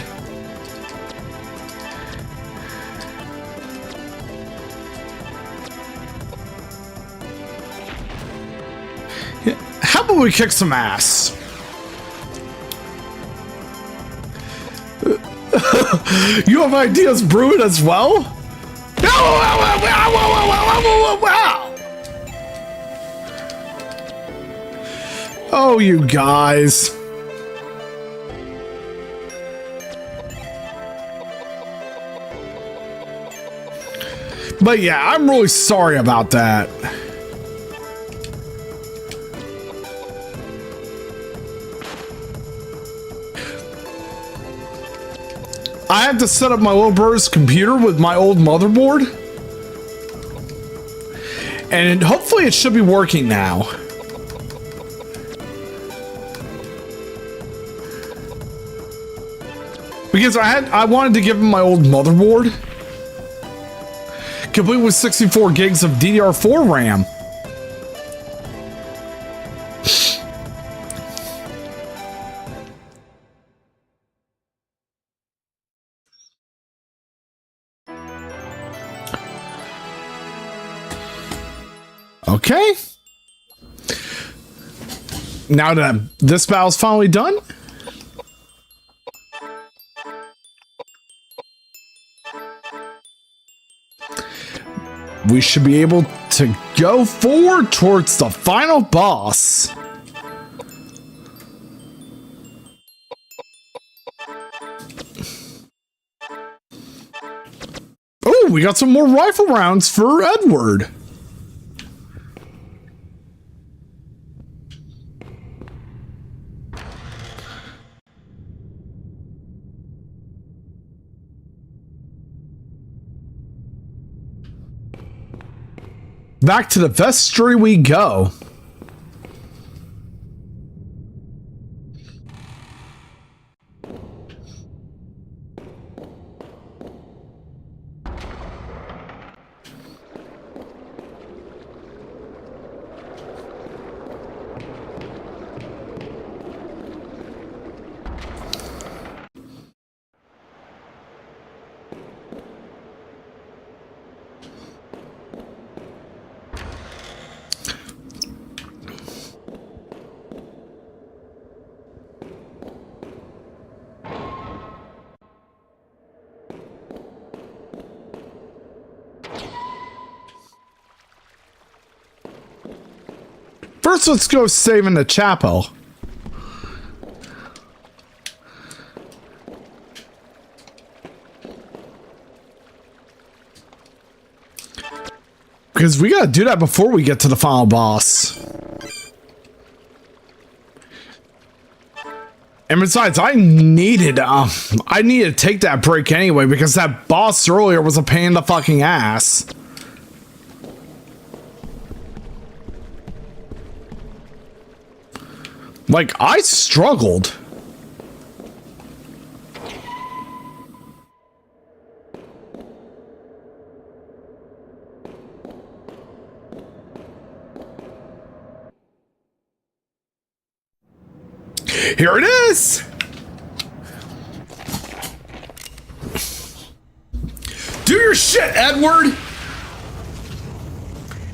How about we kick some ass? You have ideas brewing as well? Oh, you guys. But yeah, I'm really sorry about that. I have to set up my little bird's computer with my old motherboard. And hopefully it should be working now. Because I wanted to give him my old motherboard, complete with 64 gigs of DDR4 RAM. Okay. Now that this battle's finally done, we should be able to go forward towards the final boss. Oh, we got some more rifle rounds for Edward. Back to the vestry we go. First, let's go save in the chapel. Because we gotta do that before we get to the final boss. And besides, I needed to take that break anyway because that boss earlier was a pain in the fucking ass. Like, I struggled. Here it is! Do your shit, Edward!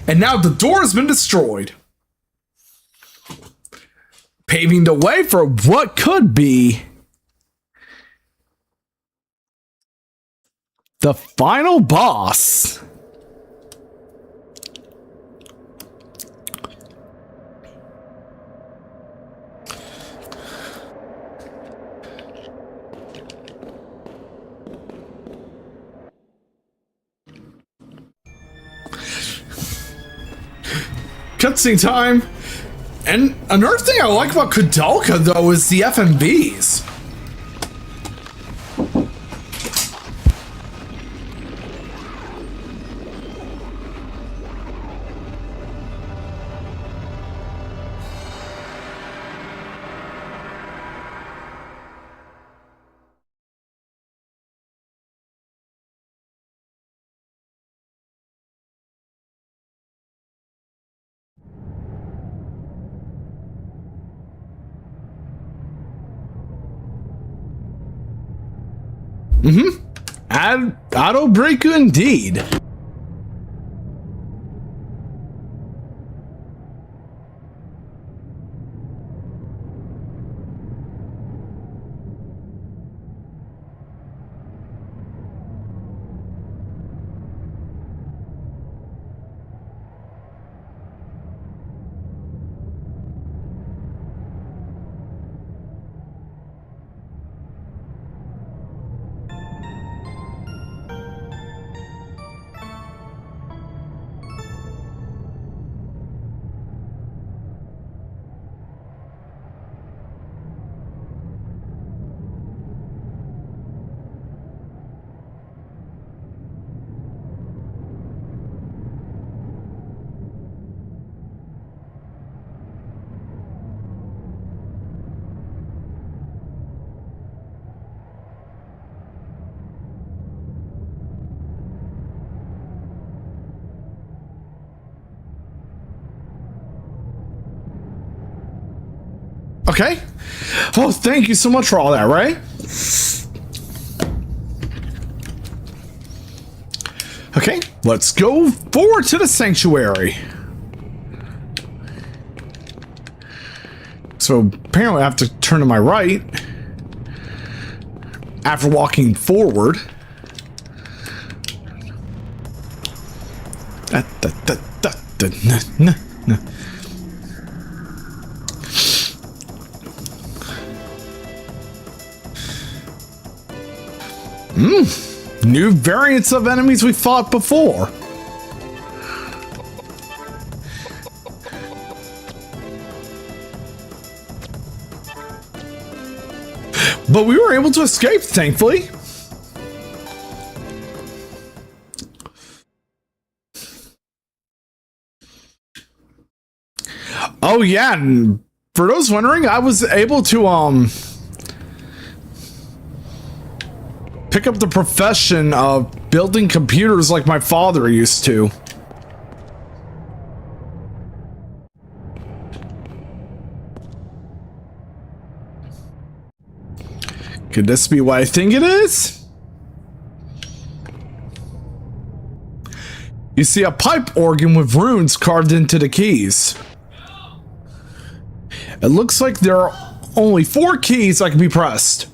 And now the door has been destroyed, paving the way for what could be the final boss. Cutscene time. And another thing I like about Koudelka, though, is the FMVs. Auto breaker indeed. Okay. Oh, thank you so much for all that, right? Okay, let's go forward to the sanctuary. So apparently I have to turn to my right after walking forward. New variants of enemies we fought before. But we were able to escape, thankfully. Oh yeah, and for those wondering, I was able to pick up the profession of building computers like my father used to. Could this be what I think it is? You see a pipe organ with runes carved into the keys. It looks like there are only 4 keys that can be pressed.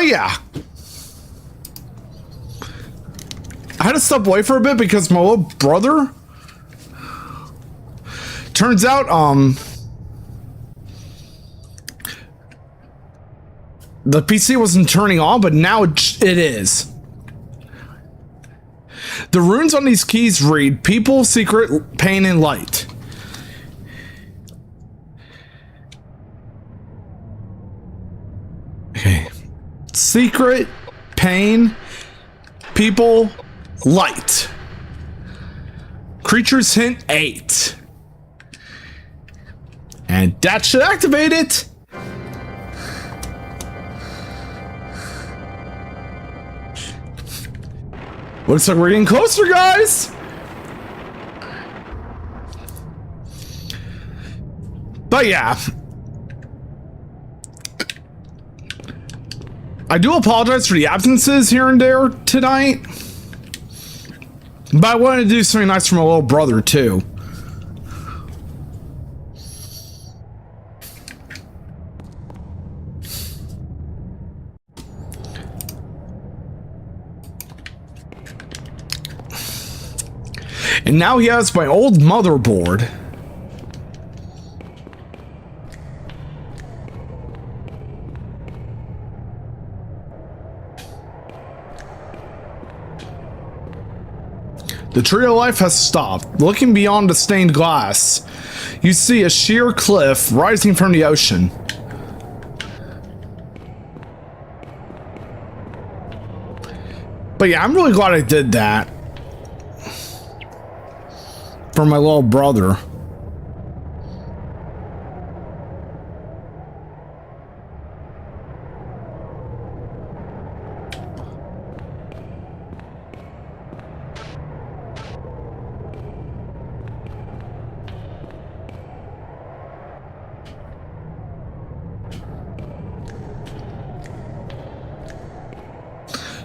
But yeah. I had to step away for a bit because my little brother, turns out, the PC wasn't turning on, but now it is. The runes on these keys read people, secret, pain, and light. Okay. Secret, pain, people, light. Creatures hint 8. And that should activate it. Looks like we're getting closer, guys. But yeah. I do apologize for the absences here and there tonight. But I wanted to do something nice for my little brother, too. And now he has my old motherboard. The tree of life has stopped. Looking beyond the stained glass, you see a sheer cliff rising from the ocean. But yeah, I'm really glad I did that. For my little brother.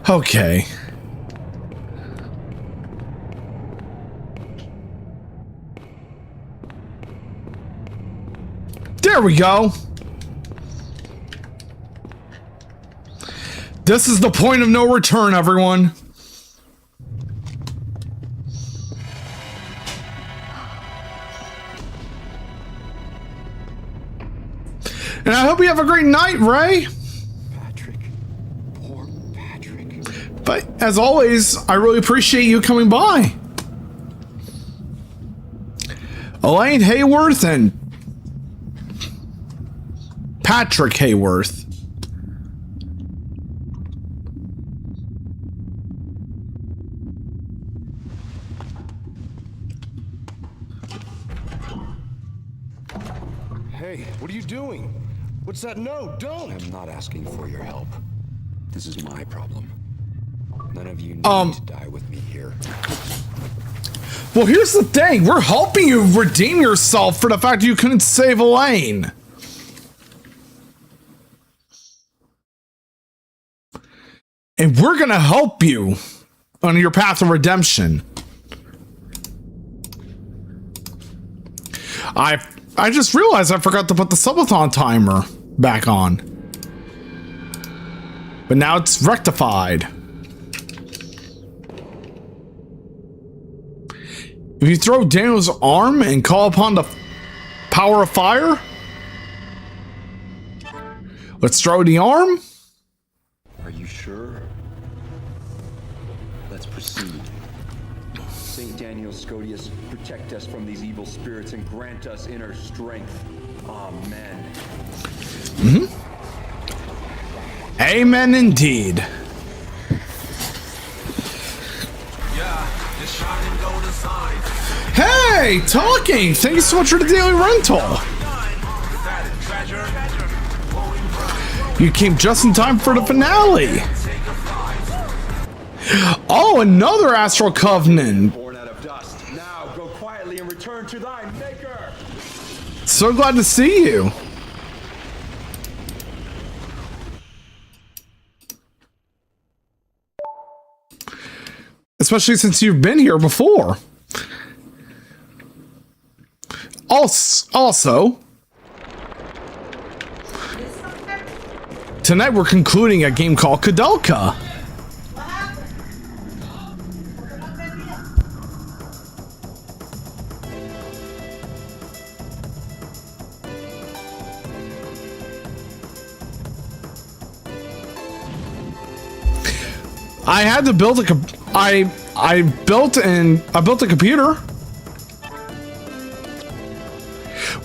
Okay. There we go. This is the point of no return, everyone. And I hope you have a great night, Ray. Patrick. Poor Patrick. But as always, I really appreciate you coming by. Elaine Hayworth and Patrick Hayworth. Hey, what are you doing? What's that? No, don't! I'm not asking for your help. This is my problem. None of you need to die with me here. Well, here's the thing. We're helping you redeem yourself for the fact you couldn't save Elaine. And we're going to help you on your path of redemption. I just realized I forgot to put the Subathon timer back on. But now it's rectified. If you throw Daniel's arm and call upon the power of fire. Let's throw the arm. Are you sure? Let's proceed. Saint Daniel Scodius, protect us from these evil spirits and grant us inner strength. Amen. Amen indeed. Yeah, the shining golden sign. Hey, talking! Thank you so much for the daily rental. You came just in time for the finale. Oh, another Astral Covenant. Born out of dust. Now go quietly and return to thy maker. So glad to see you. Especially since you've been here before. Also, tonight we're concluding a game called Koudelka. I had to build I built a computer.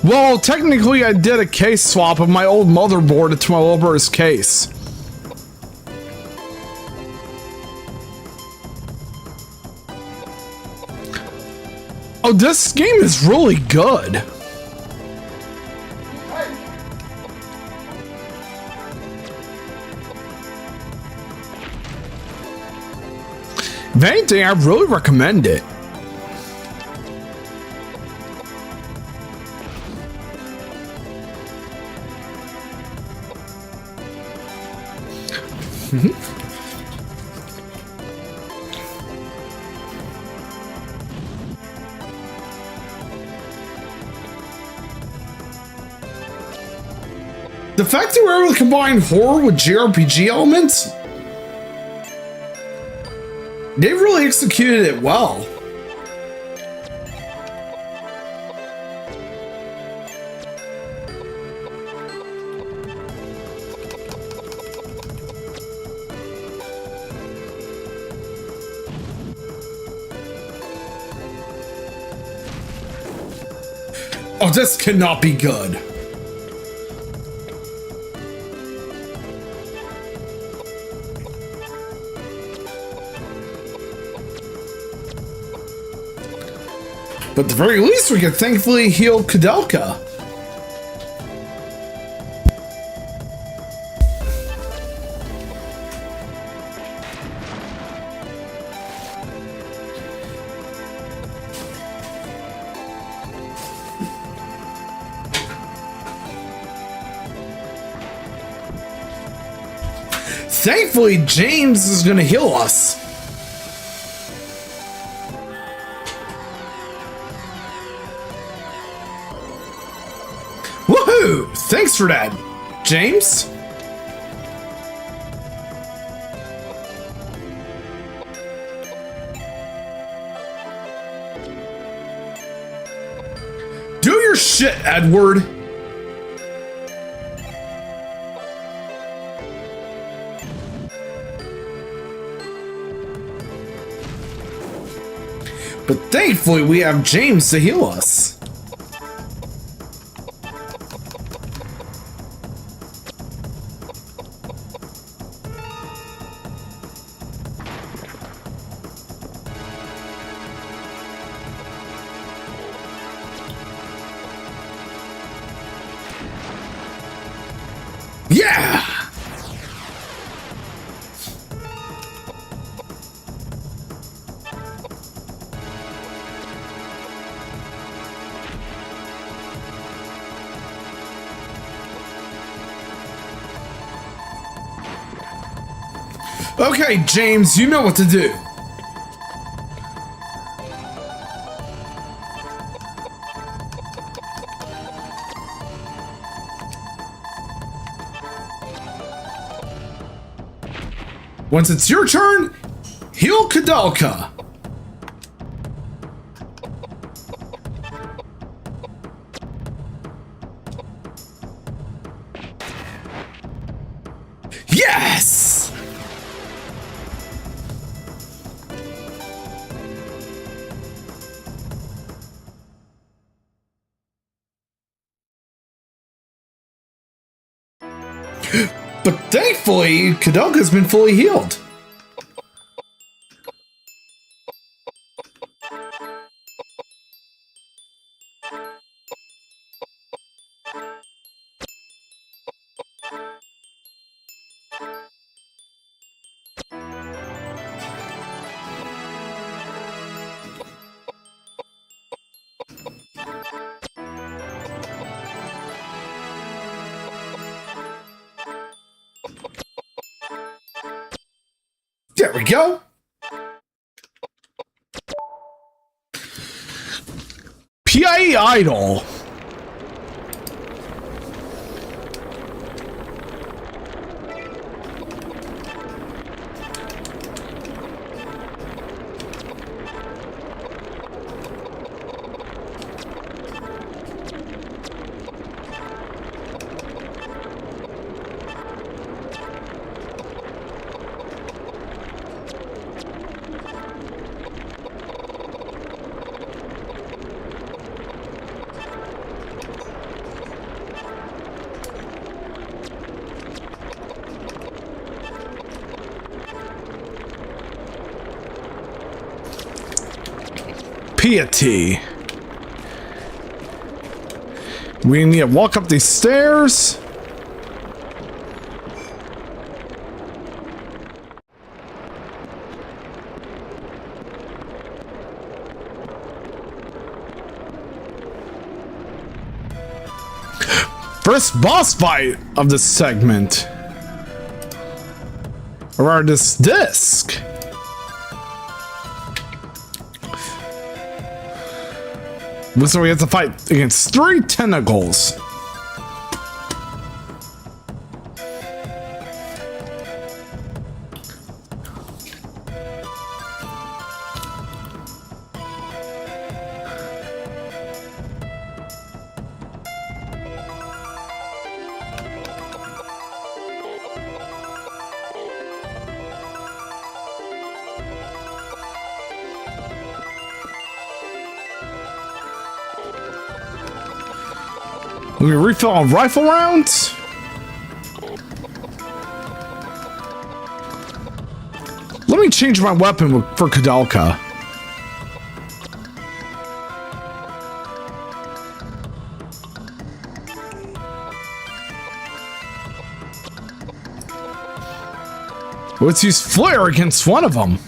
Well, technically I did a case swap of my old motherboard to my little brother's case. Oh, this game is really good. If anything, I really recommend it. The fact that we're able to combine horror with jRPG elements, they really executed it well. Oh, this cannot be good. But at the very least, we can thankfully heal Koudelka. Thankfully, James is going to heal us. Woohoo! Thanks for that, James. Do your shit, Edward. But thankfully, we have James to heal us. Yeah! Okay, James, you know what to do. Once it's your turn, heal Koudelka. Yes! But thankfully, Koudelka's been fully healed. There we go. PIE Idol. piety. We need to walk up these stairs. First boss fight of this segment. Around this disc. So we have to fight against 3 tentacles. We refill on rifle rounds. Let me change my weapon for Koudelka. Let's use flare against one of them.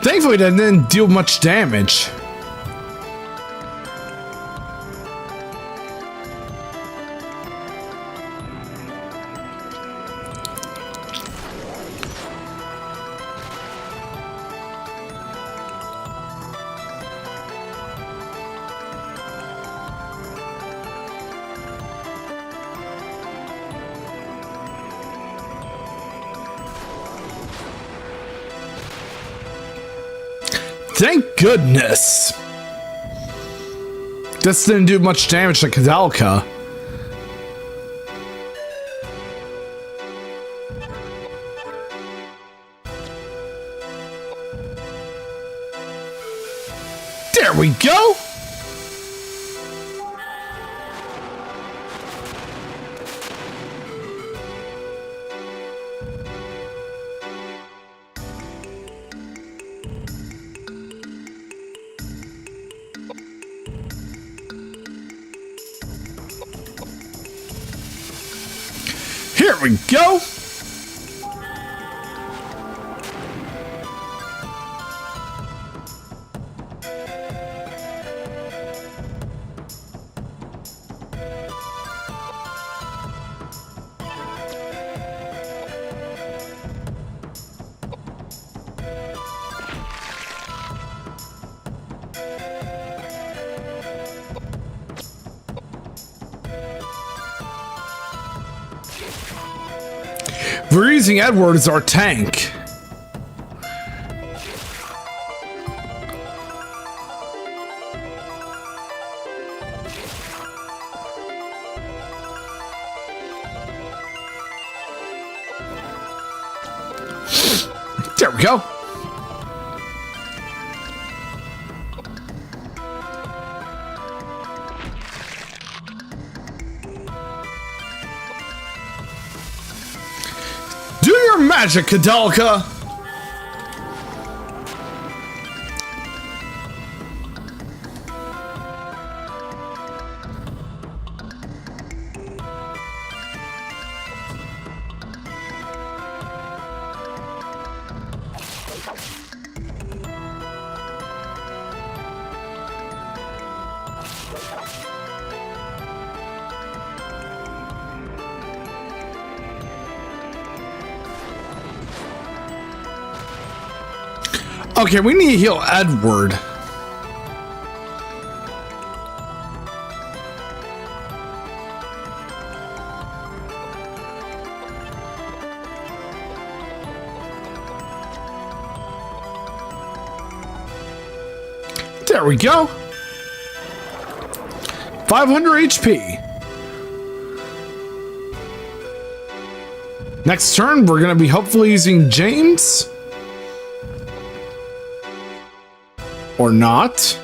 Thankfully, that didn't deal much damage. Thank goodness! This didn't do much damage to Koudelka. There we go! Here we go! We're using Edward as our tank. There we go. Do your magic, Koudelka! Okay, we need to heal Edward. There we go. 500 HP. Next turn, we're going to be hopefully using James. Or not.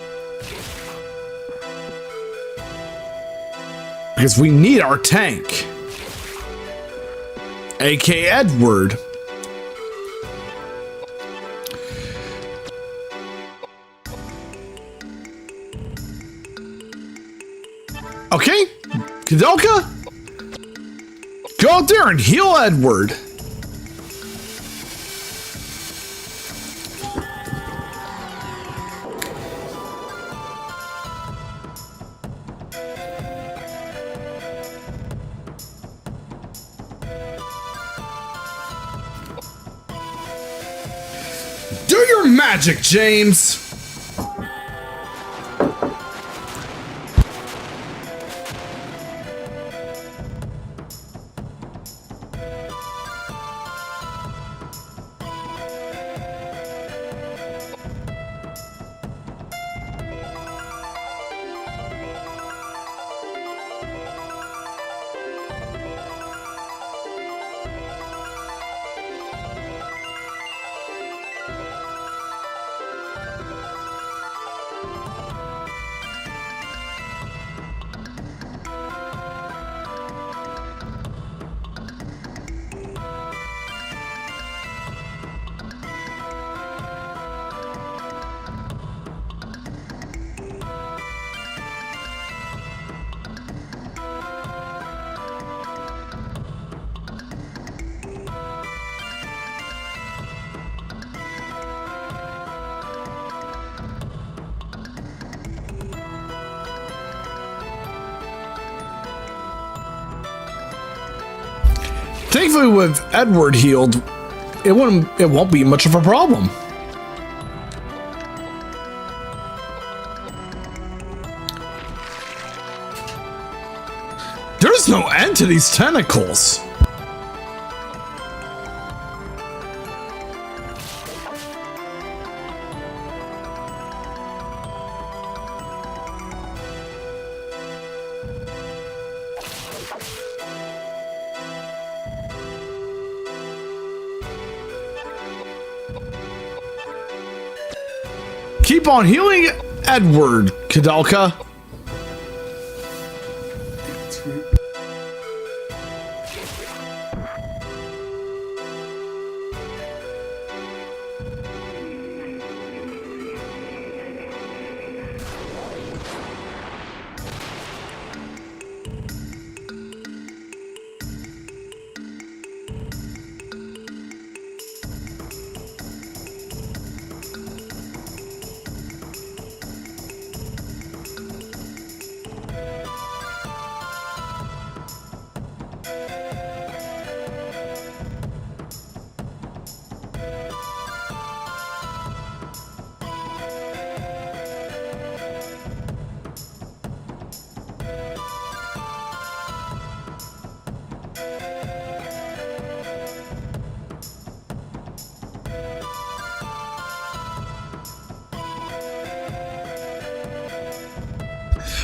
Because we need our tank. A.K. Edward. Okay, Koudelka, go out there and heal Edward. Do your magic, James. Thankfully, with Edward healed, it won't be much of a problem. There's no end to these tentacles. Keep on healing Edward, Koudelka.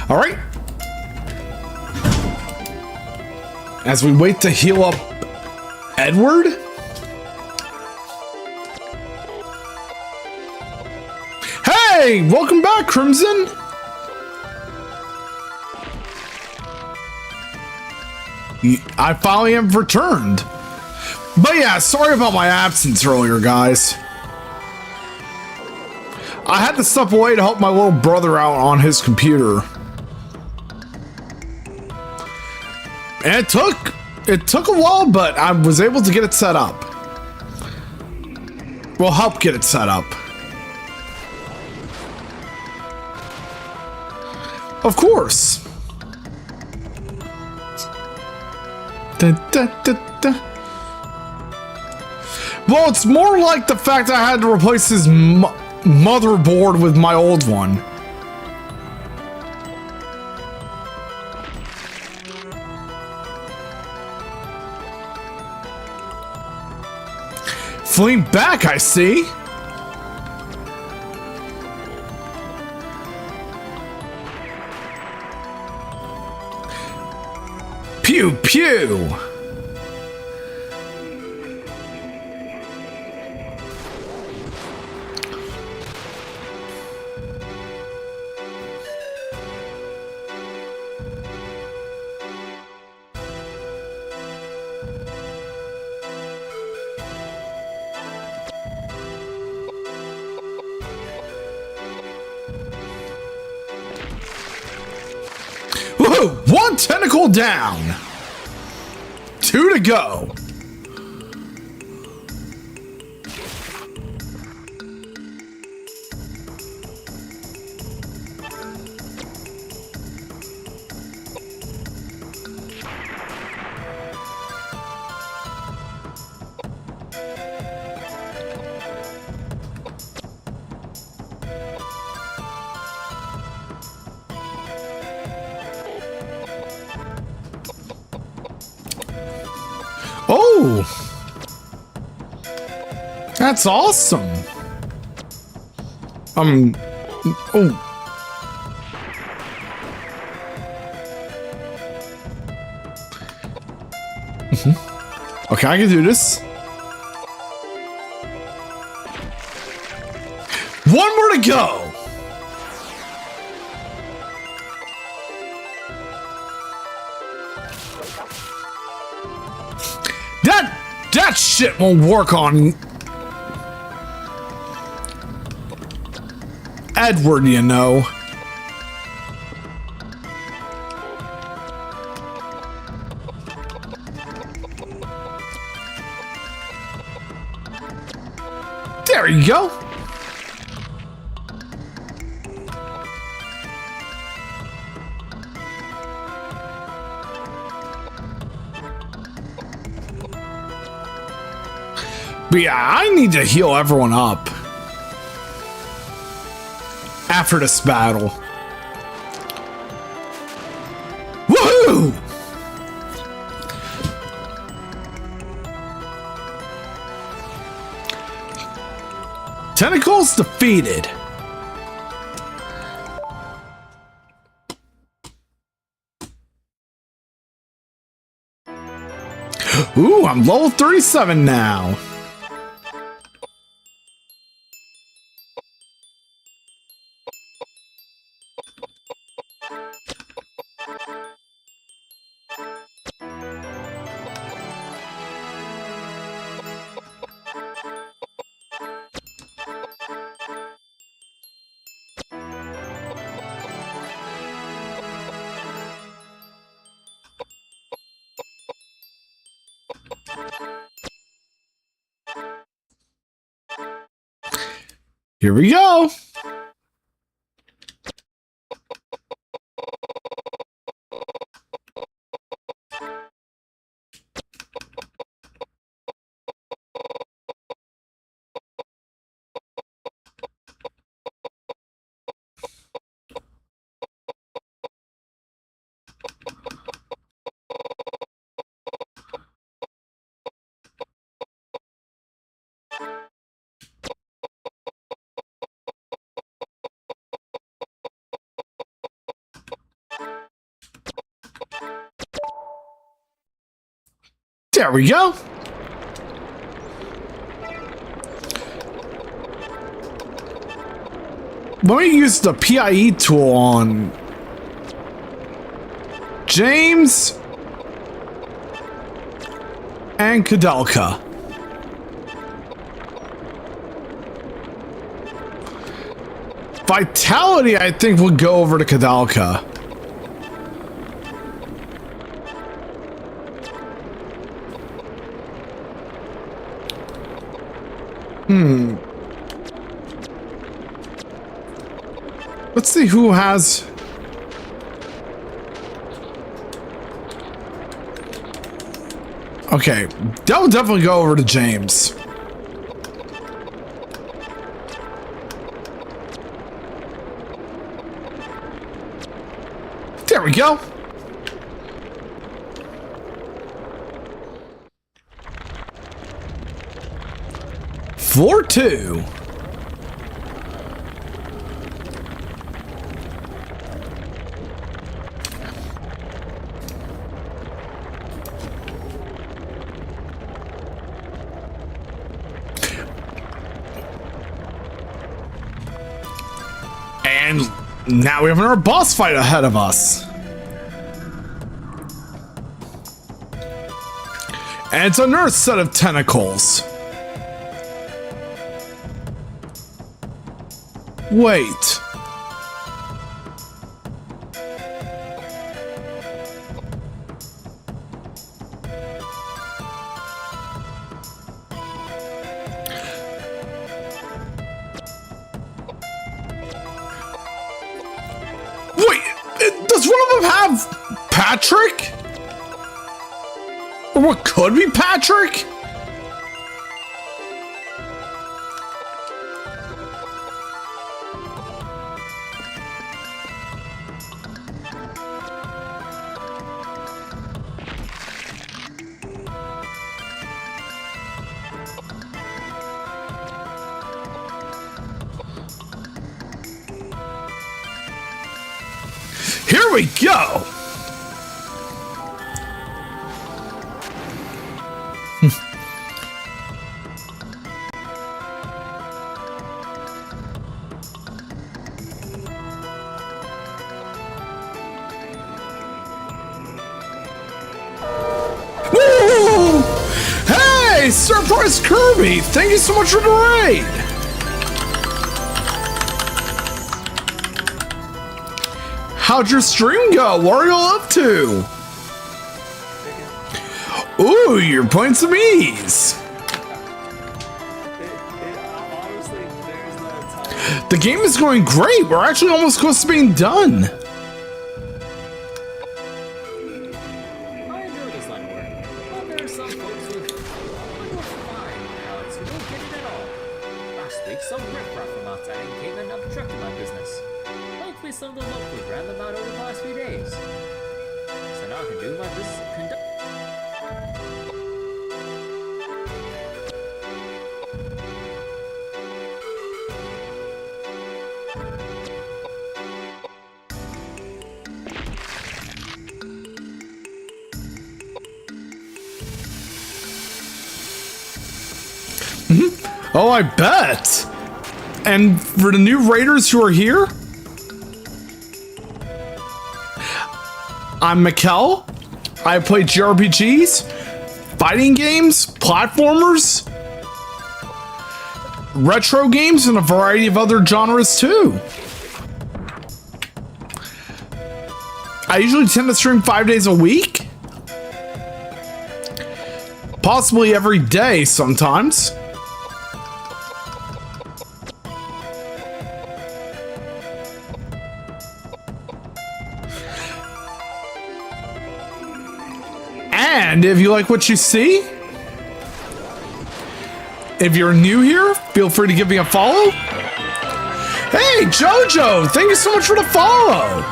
All right. As we wait to heal up Edward. Hey, welcome back, Crimson. I finally have returned. But yeah, sorry about my absence earlier, guys. I had to step away to help my little brother out on his computer. And it took a while, but I was able to get it set up. Well, help get it set up. Of course. Well, it's more like the fact I had to replace his motherboard with my old one. Fleeing back, I see. Pew pew. Woohoo! 1 tentacle down. 2 to go. Oh! That's awesome. Oh. Okay, I can do this. 1 more to go. That shit won't work on Edward, you know. There you go. But yeah, I need to heal everyone up after this battle. Woohoo! Tentacles defeated. Ooh, I'm level 37 now. Here we go. There we go. Let me use the PIE tool on James and Koudelka. Vitality, I think, will go over to Koudelka. Let's see who has... Okay, that will definitely go over to James. There we go. Floor 2. And now we have another boss fight ahead of us. And it's another set of tentacles. Wait. does one of them have Patrick? Or what could be Patrick? Here we go! Woo! Hey, Surprise Kirby! Thank you so much for the raid! How'd your stream go? What are you up to? Ooh, you're playing some ease. The game is going great. We're actually almost close to being done. I enjoy this line of work, but there are some folks with fine talents who don't get it at all. Last week, some riffraff from outside came and obstructed my business. Hopefully some of the locals ran them out over the last few days. So now I can do my business and conduct. Oh, I bet. And for the new raiders who are here, I'm Mikkel. I play jRPGs, fighting games, platformers, retro games, and a variety of other genres too. I usually tend to stream 5 days a week. Possibly every day sometimes. And if you like what you see, if you're new here, feel free to give me a follow. Hey, Jojo, thank you so much for the follow.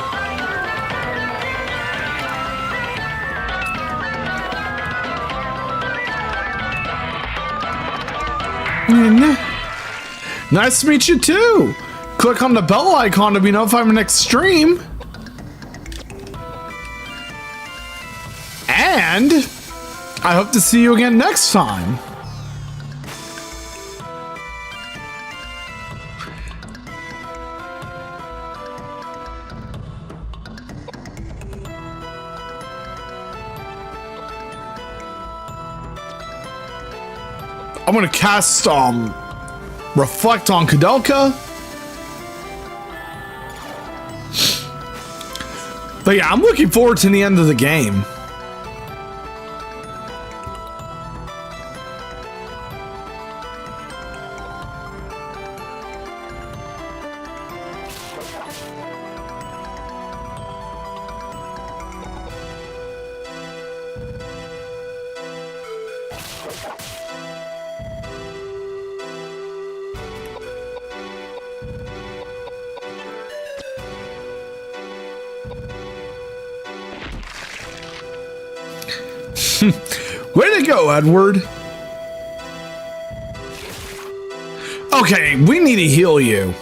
Nice to meet you too. Click on the bell icon to be notified of my next stream. And I hope to see you again next time. I'm gonna cast Reflect on Koudelka. But yeah, I'm looking forward to the end of the game. Way to go, Edward. Okay, we need to heal you.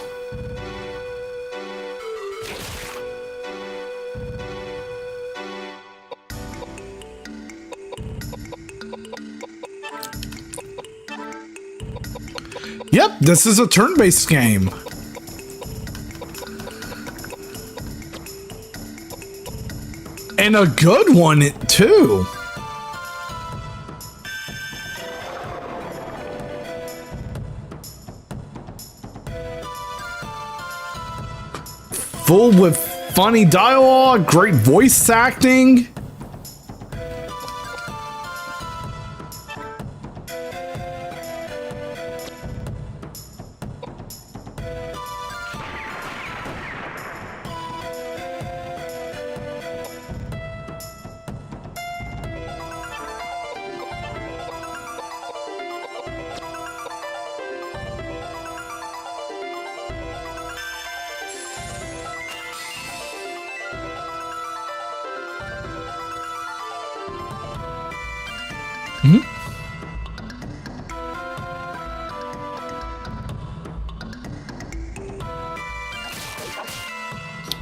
Yep, this is a turn-based game. And a good one, too. Full with funny dialogue, great voice acting.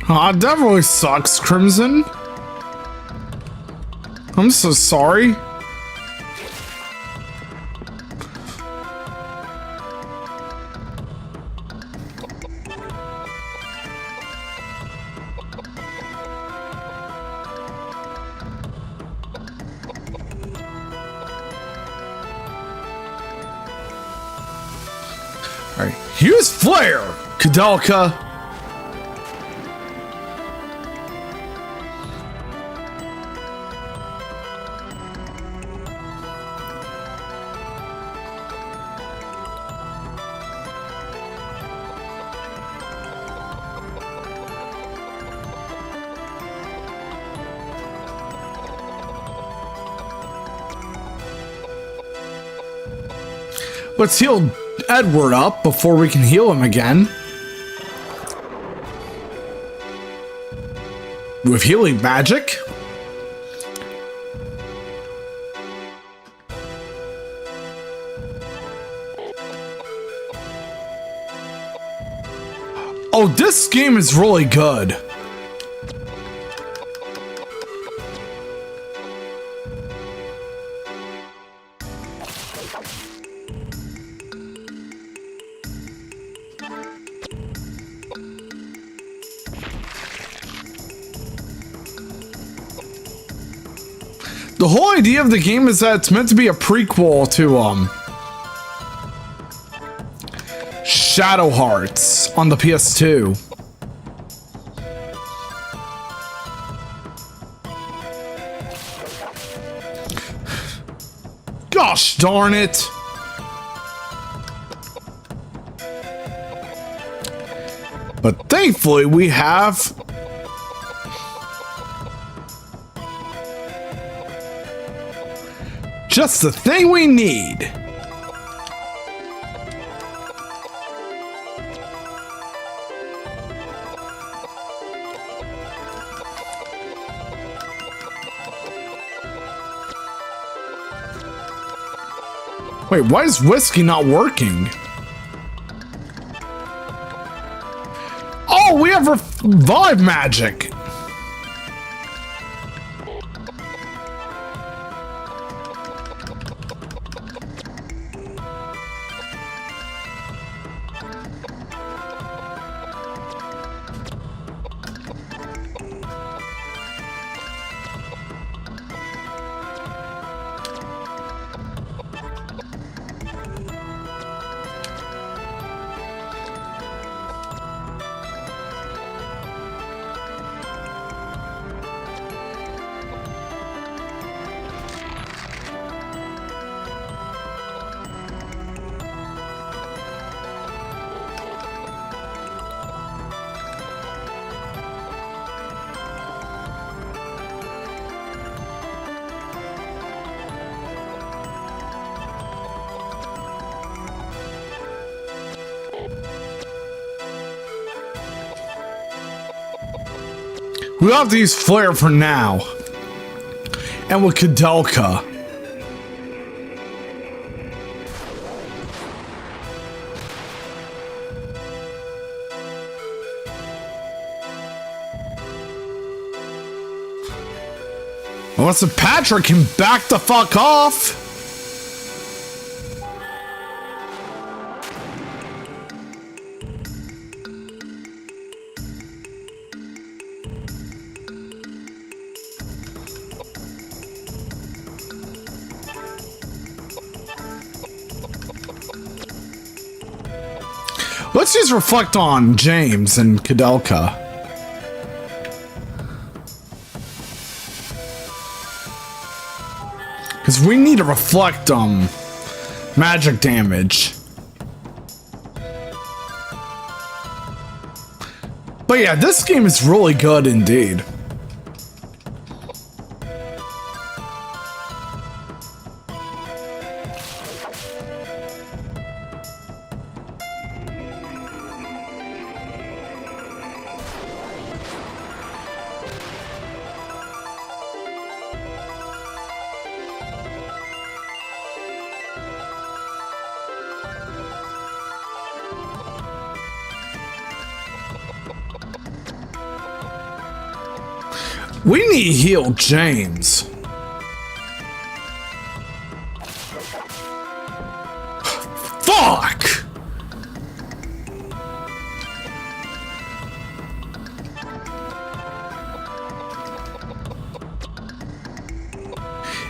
Aw, that really sucks, Crimson. I'm so sorry. Alright, use Flare, Koudelka. Let's heal Edward up before we can heal him again. With healing magic. Oh, this game is really good. The whole idea of the game is that it's meant to be a prequel to Shadow Hearts on the PS2. Gosh darn it! But thankfully we have just the thing we need. Wait, why is whiskey not working? Oh, we have revive magic. We'll have to use Flare for now. And with Koudelka. Unless if Patrick can back the fuck off. Let's just reflect on James and Koudelka. Because we need to reflect magic damage. But yeah, this game is really good indeed. We need to heal James. Fuck!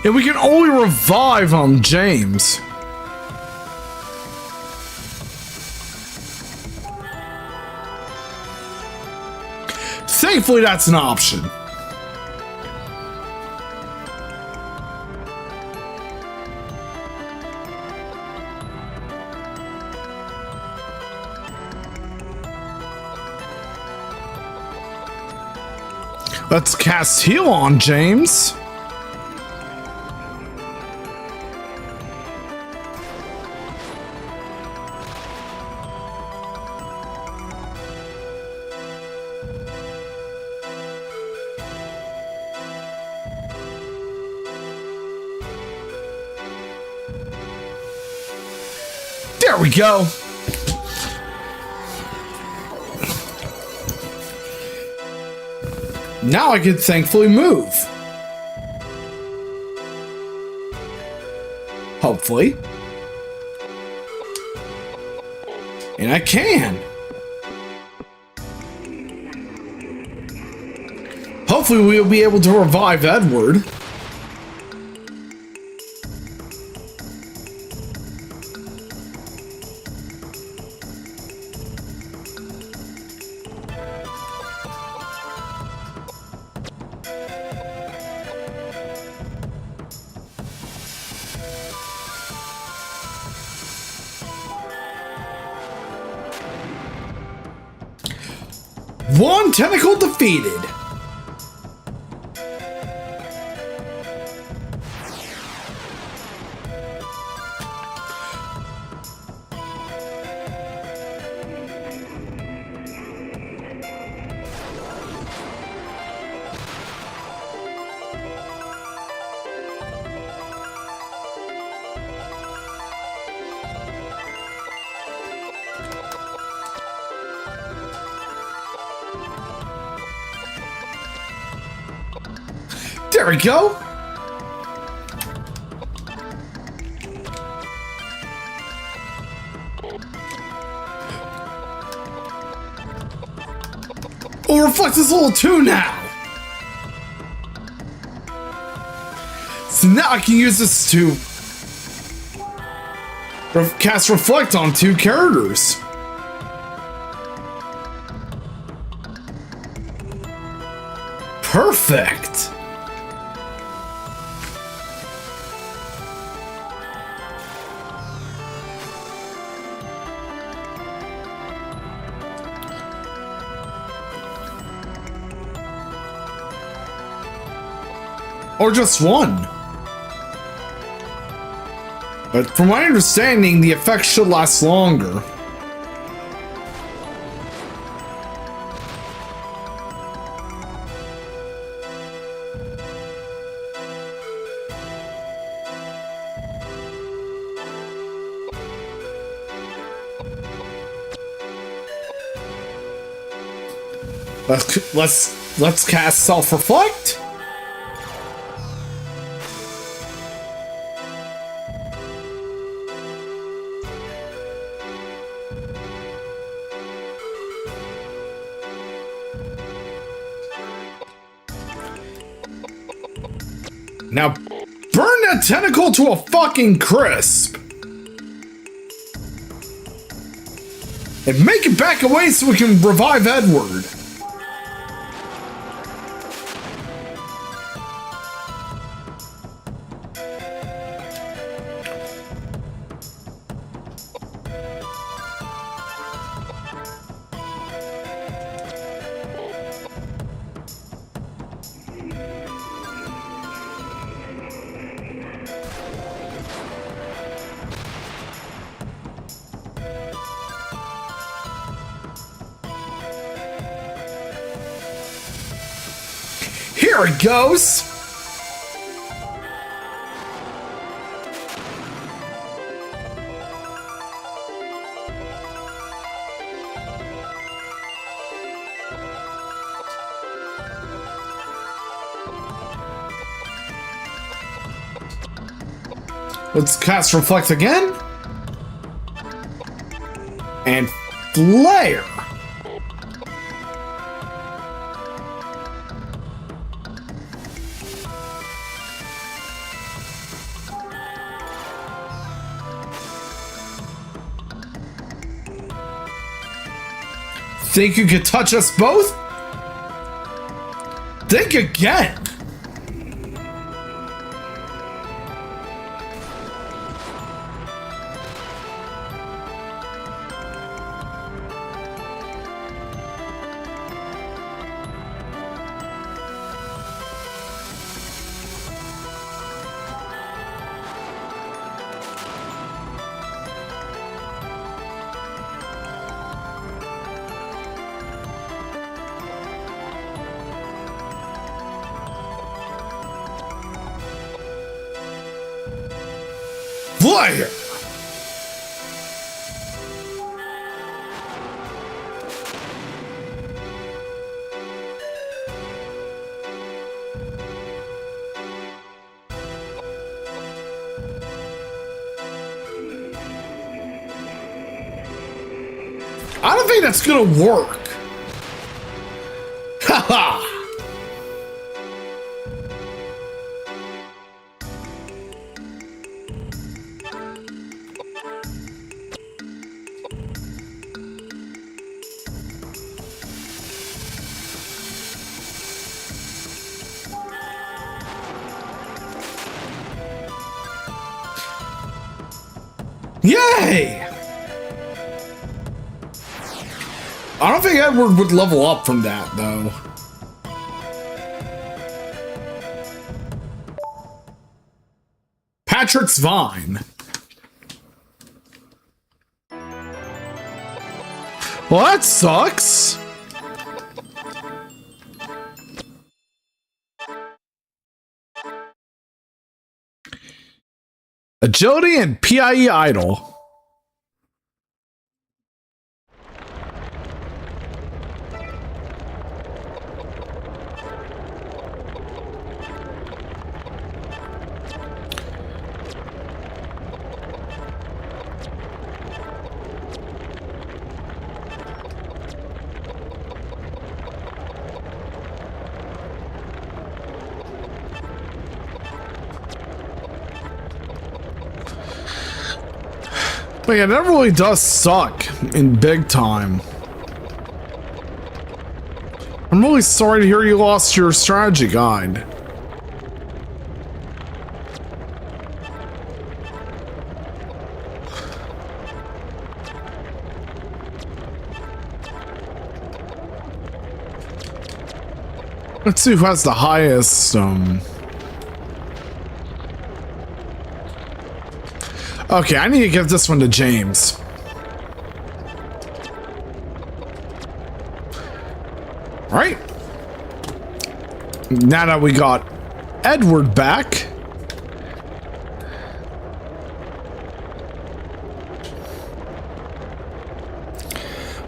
And we can only revive James. Thankfully, that's an option. Let's cast heal on James. There we go. Now I can thankfully move. Hopefully. And I can. Hopefully we'll be able to revive Edward. One tentacle defeated. There we go. Oh, reflect this level 2 now. So now I can use this to cast reflect on 2 characters. Perfect. Or just one. But from my understanding, the effect should last longer. Let's cast self-reflect. Now, burn that tentacle to a fucking crisp. And make it back away so we can revive Edward. Here it goes! Let's cast Reflect again. And Flare. Think you could touch us both? Think again. Flare! I don't think that's gonna work. Haha! Yay! I don't think Edward would level up from that, though. Patrick's Vine. Well, that sucks. Agility and PIE Idle. But yeah, that really does suck in big time. I'm really sorry to hear you lost your strategy guide. Let's see who has the highest, Okay, I need to give this one to James. Right. Now that we got Edward back.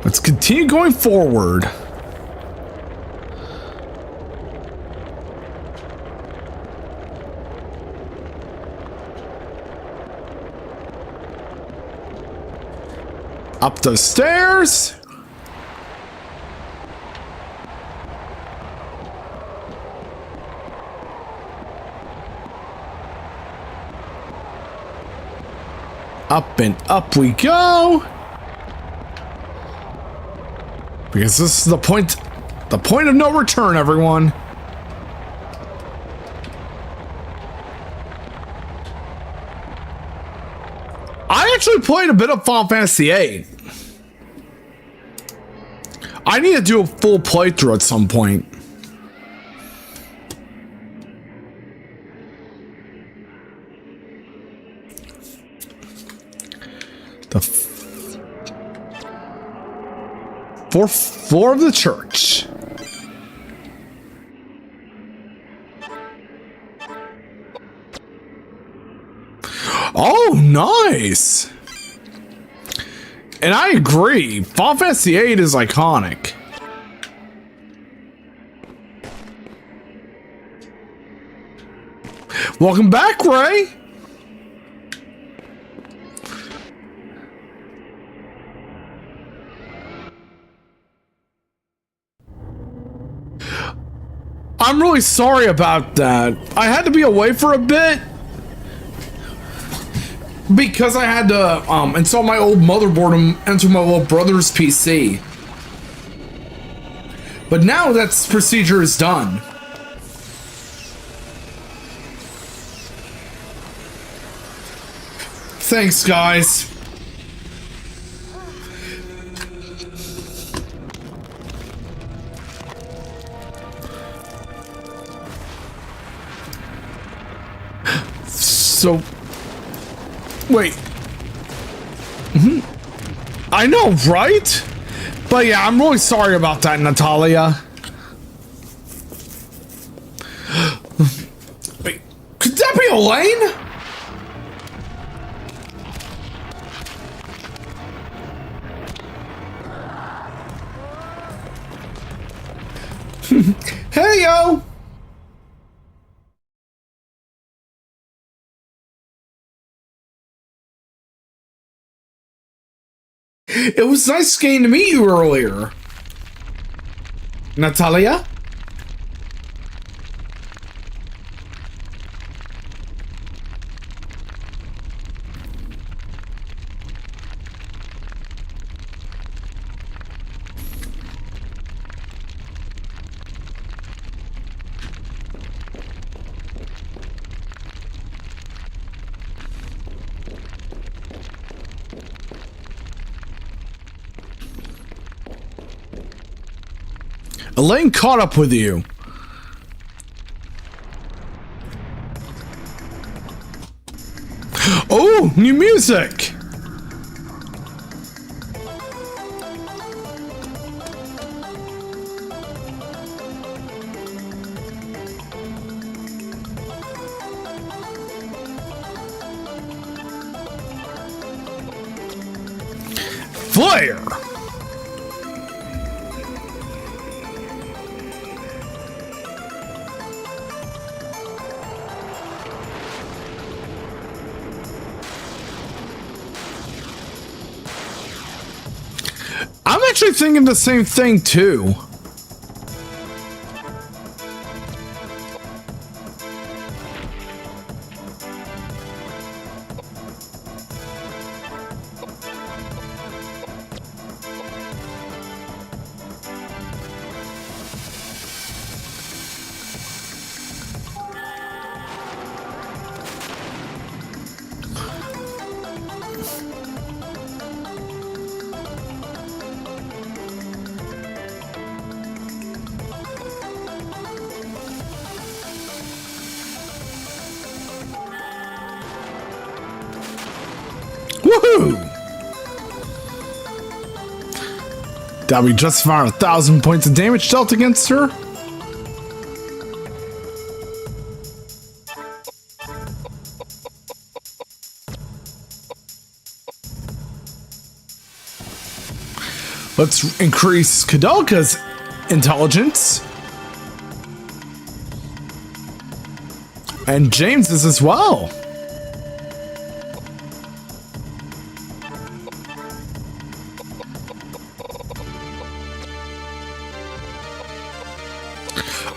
Let's continue going forward. Up the stairs. Up and up we go. Because this is the point of no return, everyone. I actually played a bit of Final Fantasy VIII. I need to do a full playthrough at some point. The fourth floor of the church. Oh, nice. And I agree. Final Fantasy VIII is iconic. Welcome back, Ray. I'm really sorry about that. I had to be away for a bit because I had to install my old motherboard into my little brother's PC. But now that procedure is done. Thanks, guys. So, wait. I know, right? But yeah, I'm really sorry about that, Natalia. Wait, could that be Elaine? Hey, yo! It was nice getting to meet you earlier. Natalia? Elaine caught up with you. Oh, new music. Fire. I'm actually thinking the same thing too. Woohoo! That we just fired 1,000 points of damage dealt against her. Let's increase Koudelka's intelligence. And James's as well.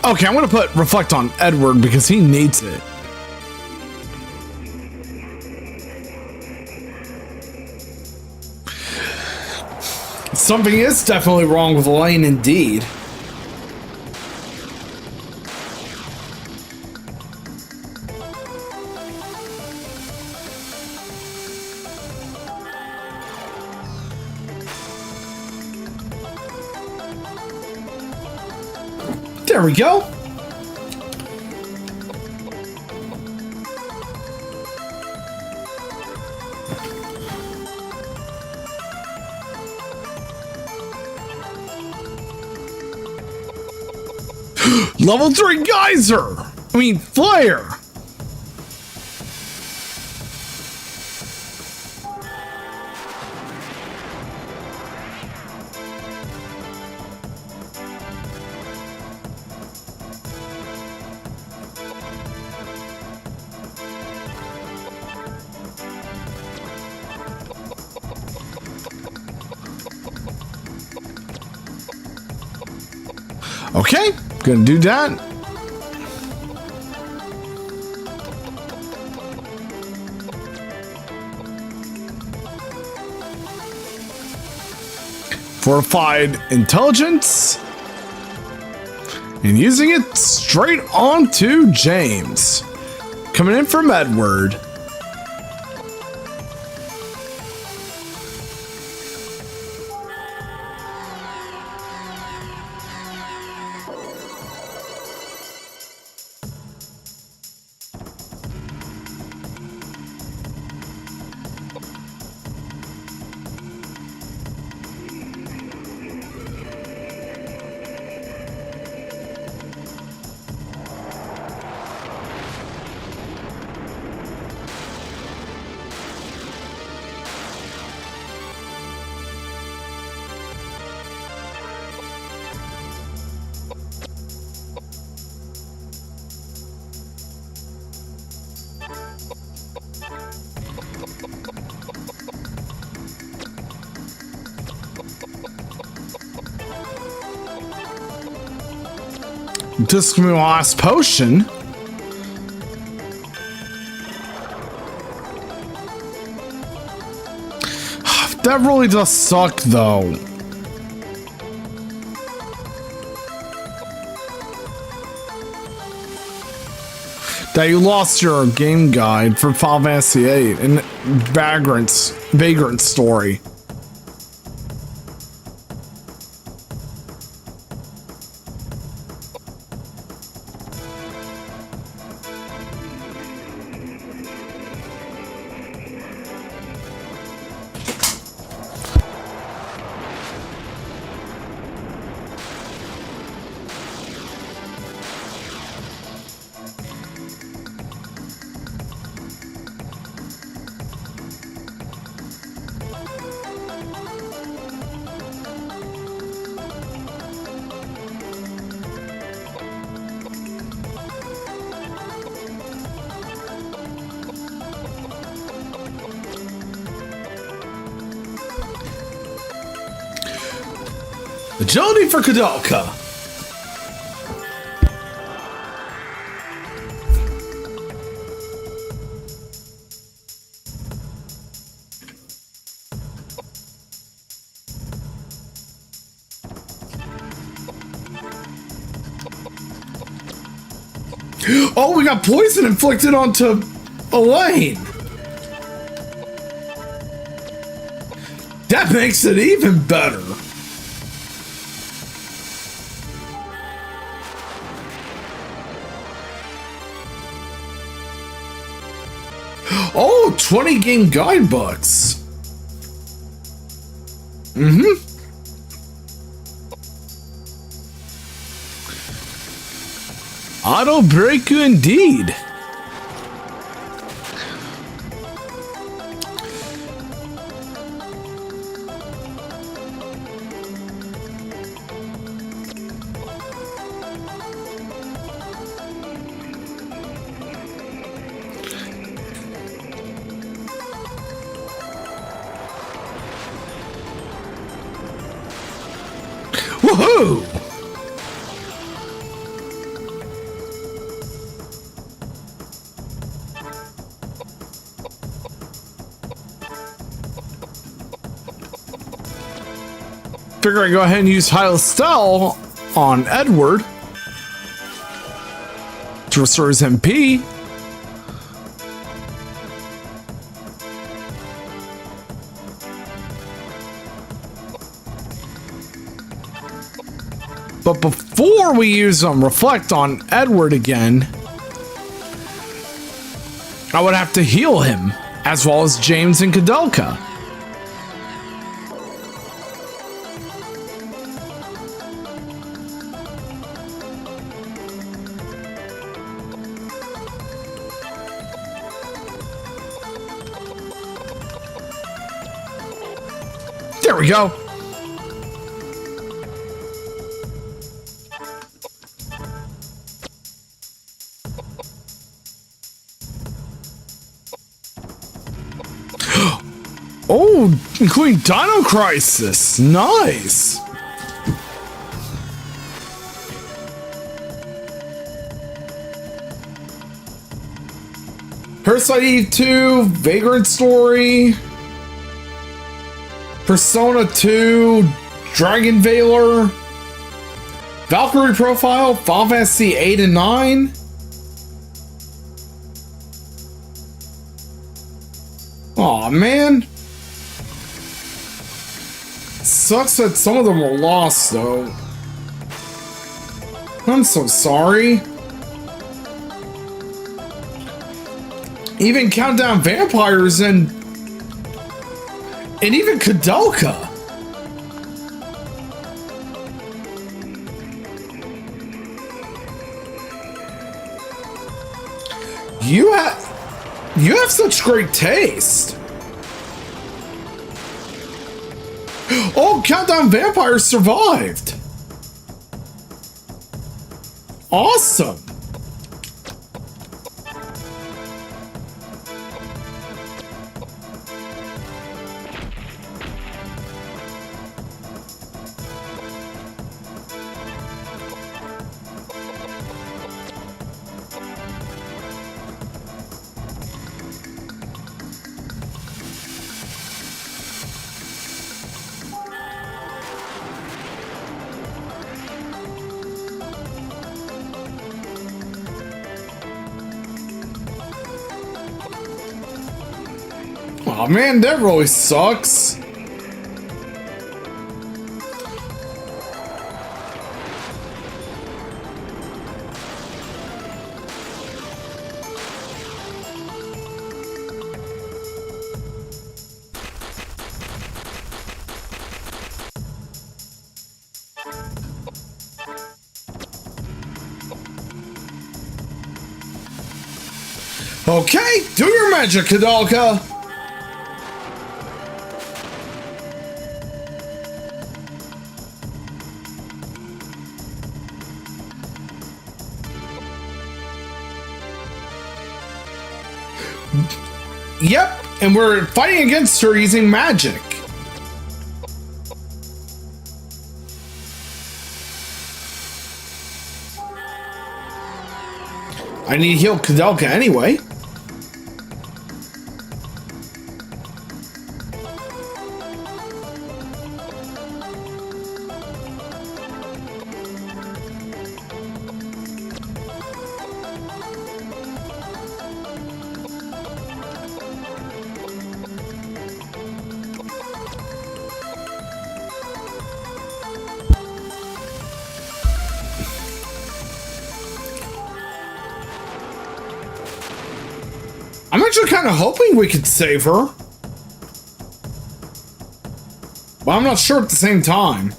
Okay, I'm gonna put reflect on Edward because he needs it. Something is definitely wrong with Elaine indeed. There we go. Level 3 geyser! I mean, flare! Okay, gonna do that. fortified intelligence, and using it straight onto James. Coming in from Edward. This is my last potion. That really does suck, though. That you lost your game guide for Final Fantasy VIII and Vagrant Story. Agility for Koudelka. Oh, we got poison inflicted onto Elaine. That makes it even better. Oh, 20 game guidebooks. Auto break you indeed. Woohoo! Figure I go ahead and use High Stell on Edward to restore his MP. But before we use Reflect on Edward again, I would have to heal him, as well as James and Koudelka. There we go. Oh, including Dino Crisis. Nice. Parasite Eve 2, Vagrant Story, Persona 2, Dragon Veiler, Valkyrie profile, Final Fantasy 8 and 9. Aw, man. Sucks that some of them were lost, though. I'm so sorry. Even Countdown Vampires and even Koudelka. You have such great taste. Oh, Countdown Vampires survived. Awesome. Oh man, that really sucks. Okay, do your magic, Koudelka. Yep, and we're fighting against her using magic. I need to heal Koudelka anyway. I'm actually kind of hoping we could save her. But I'm not sure at the same time.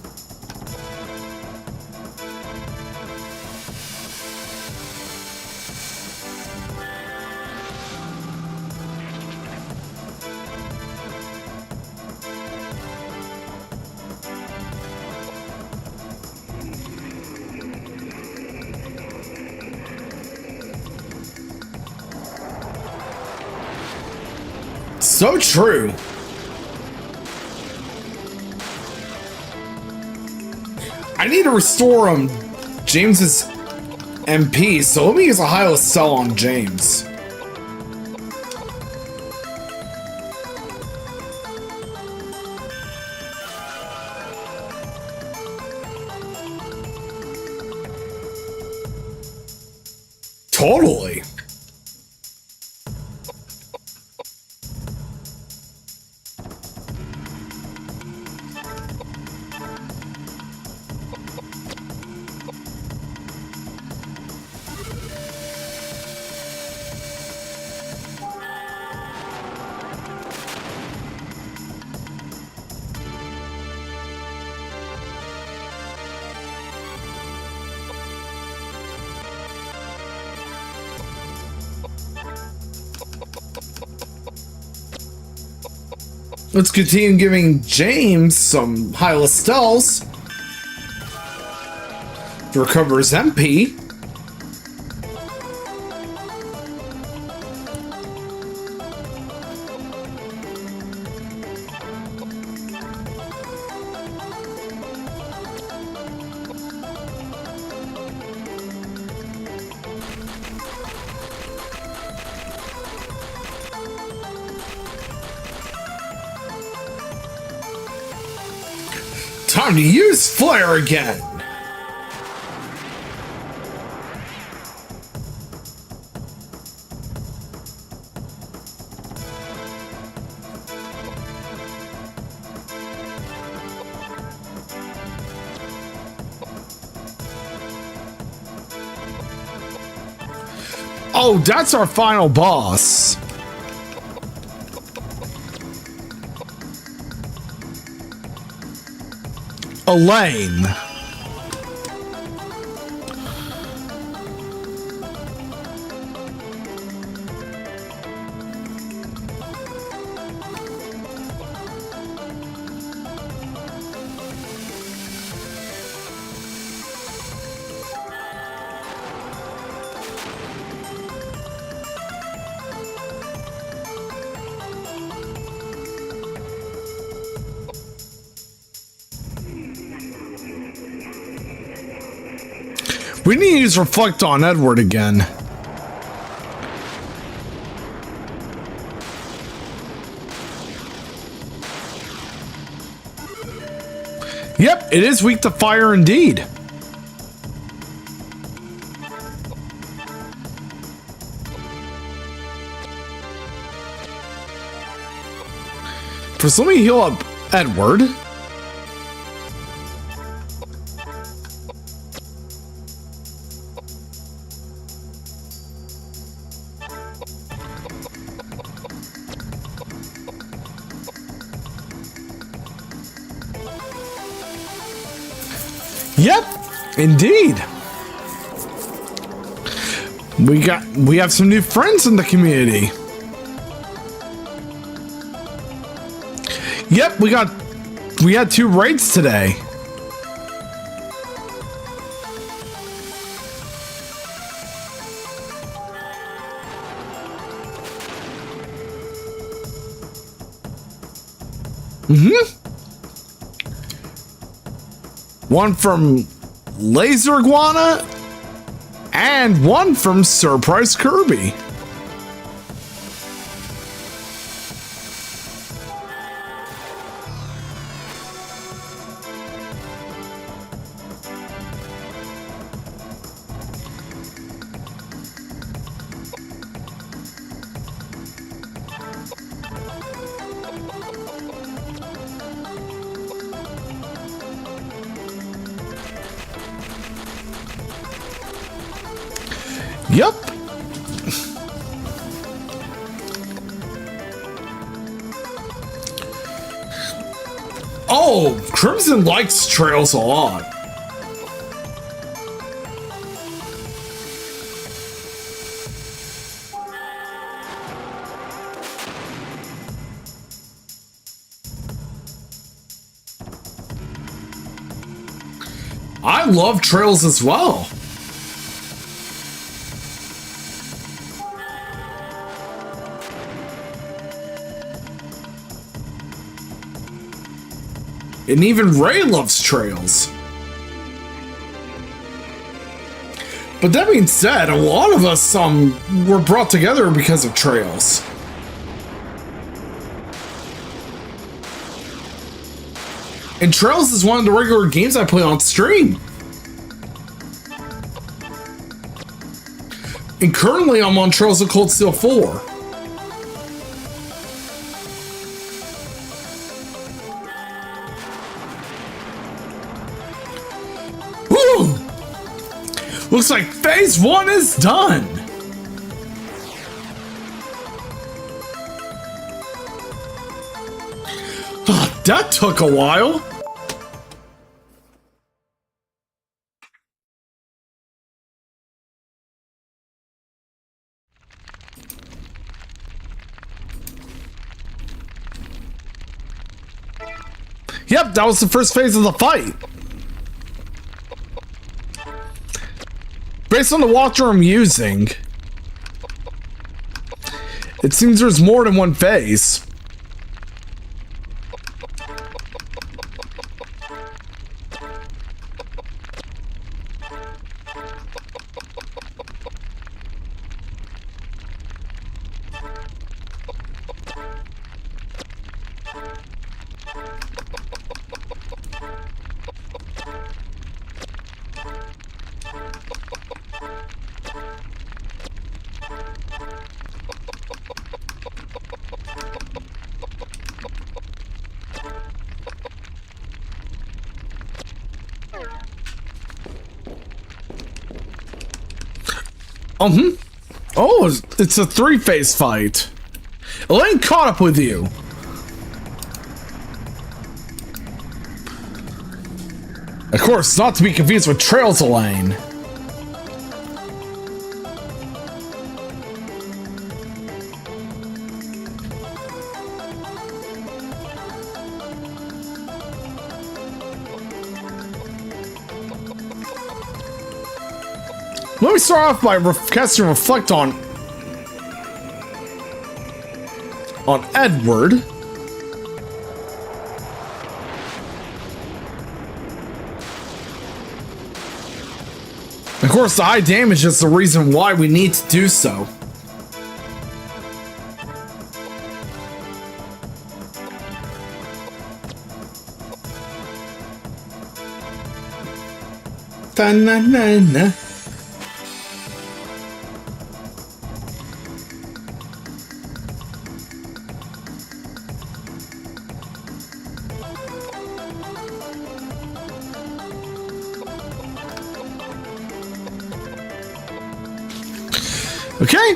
So true. I need to restore James's MP, so let me use a high cell on James. Totally. Let's continue giving James some high Lestels to recover his MP. Time to use flare again. Oh, that's our final boss. Elaine. We need to use Reflect on Edward again. Yep, it is weak to fire indeed. First, let me heal up Edward. Yep, indeed. We have some new friends in the community. Yep, we had 2 raids today. One from Laser Iguana and one from Surprise Kirby. Yep. Oh, Crimson likes Trails a lot. I love Trails as well. And even Ray loves Trails. But that being said, a lot of us were brought together because of Trails. And Trails is one of the regular games I play on stream. And currently I'm on Trails of Cold Steel 4. Looks like phase 1 is done. Oh, that took a while. Yep, that was the first phase of the fight. Based on the walkthrough I'm using, it seems there's more than one phase. Oh, it's a three-phase fight. Elaine caught up with you. Of course, not to be confused with Trails Elaine. Let me start off by casting Reflect on Edward. Of course, the high damage is the reason why we need to do so. Da-na-na-na. Okay.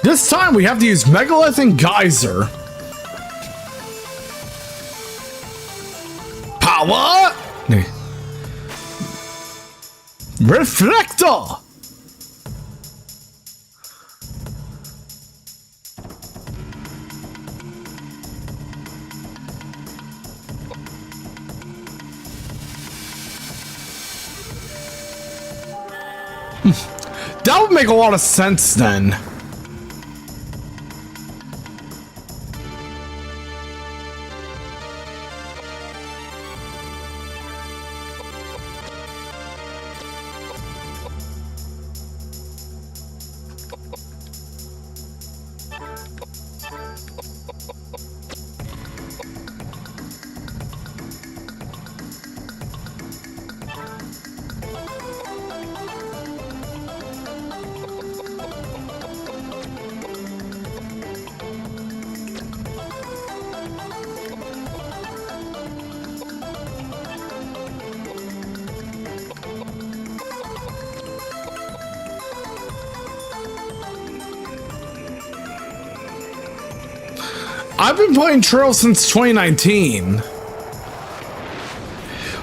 This time we have to use Megalith and Geyser. Power! Reflector! That would make a lot of sense then. I've been playing Trails since 2019.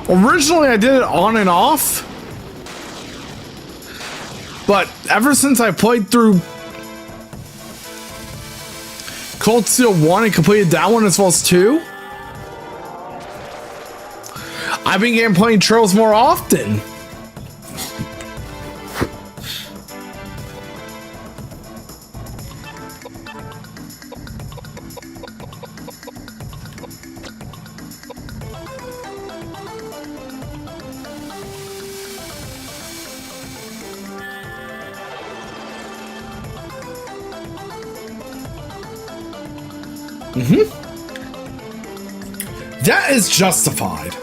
Originally, I did it on and off. But ever since I played through Cold Steel 1 and completed that one as well as 2, I began playing Trails more often. That is justified.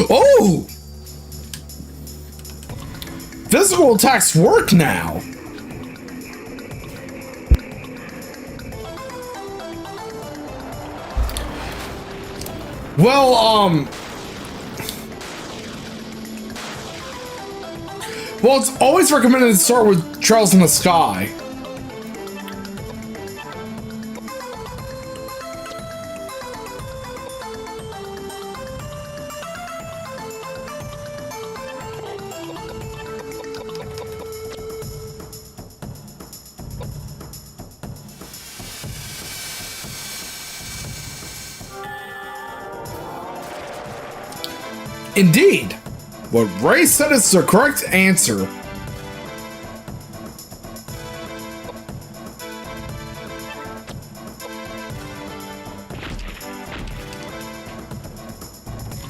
Oh! Physical attacks work now. Well, it's always recommended to start with Trails in the Sky. Indeed, what Ray said is the correct answer.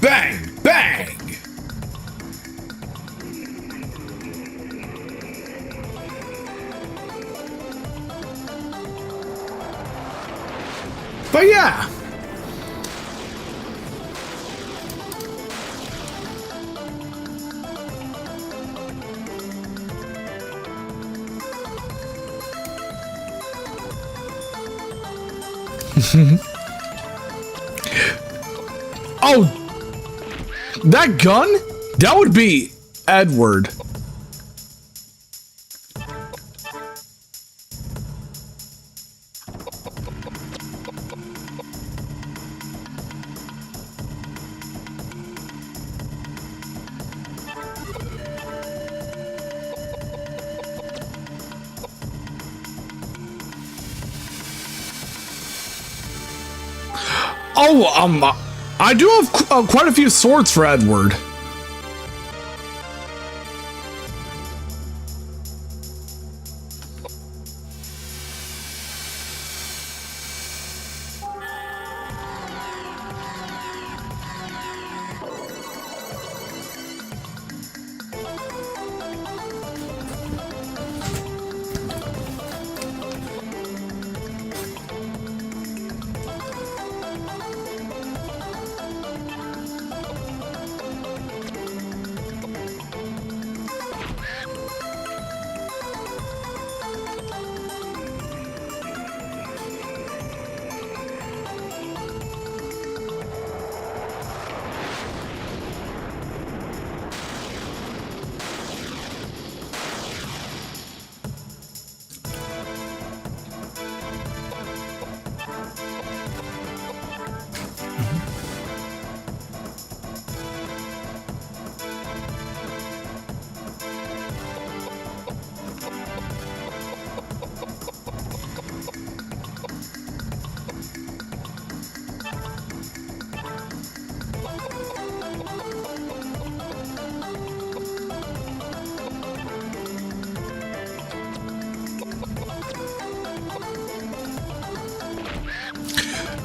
Bang! Bang! But yeah. Oh, that gun? That would be Edward. Oh, I do have quite a few swords for Edward.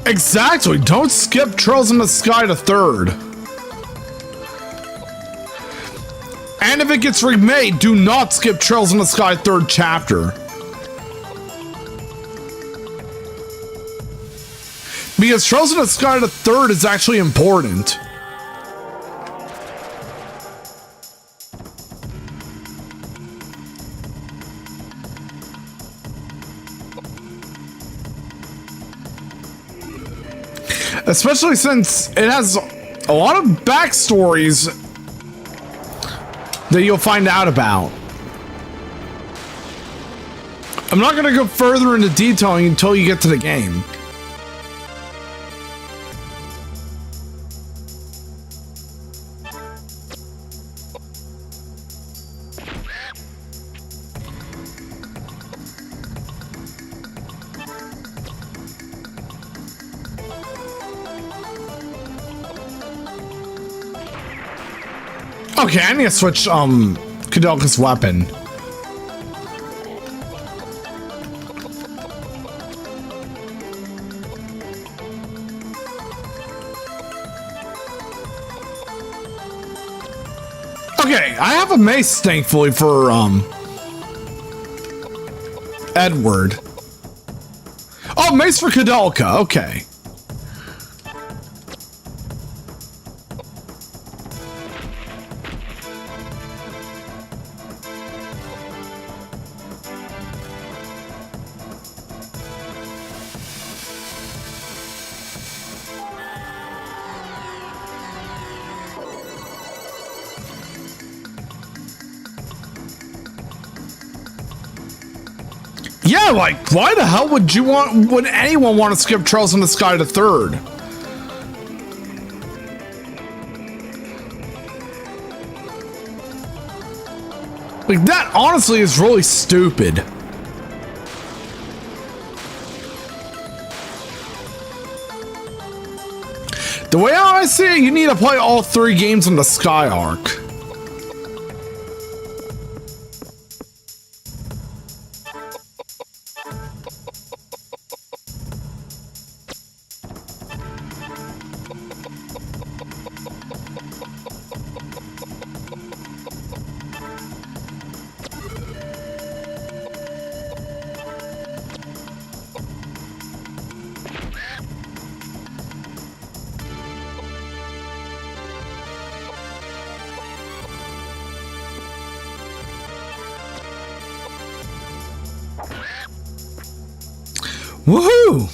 Exactly. Don't skip Trails in the Sky to 3rd. And if it gets remade, do not skip Trails in the Sky 3rd chapter. Because Trails in the Sky to 3rd is actually important. Especially since it has a lot of backstories that you'll find out about. I'm not going to go further into detailing until you get to the game. Okay, I need to switch Koudelka's weapon. Okay, I have a mace, thankfully, for Edward. Oh, mace for Koudelka, okay. Yeah, like, why the hell would anyone want to skip Trails in the Sky to 3rd? Like, that honestly is really stupid. The way I see it, you need to play all 3 games on the Sky Arc. Woohoo!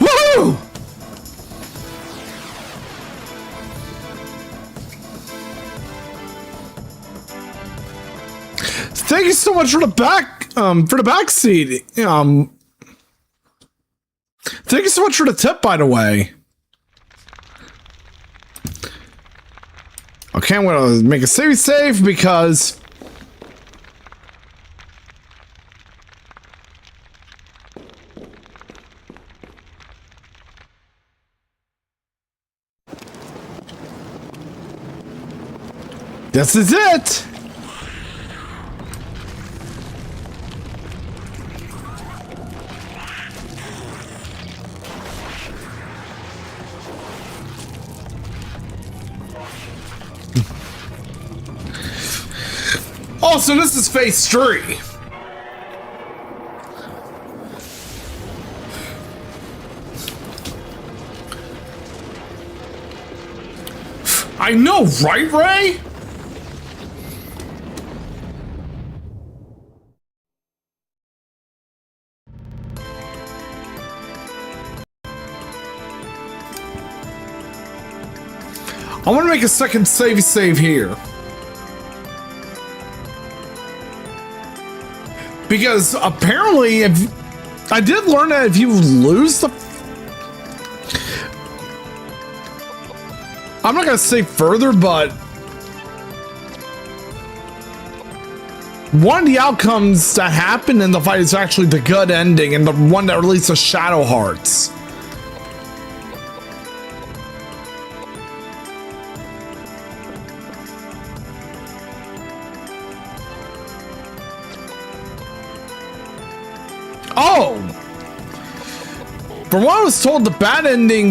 Woo! Thank you so much for the backseat. Thank you so much for the tip, by the way. Okay, I'm gonna make a save because this is it. Oh, so this is phase 3. I know, right, Ray? I want to make a second save here. Because apparently, if I did learn that if you lose the... I'm not going to say further, but one of the outcomes that happened in the fight is actually the good ending and the one that releases Shadow Hearts. Oh! From what I was told, the bad ending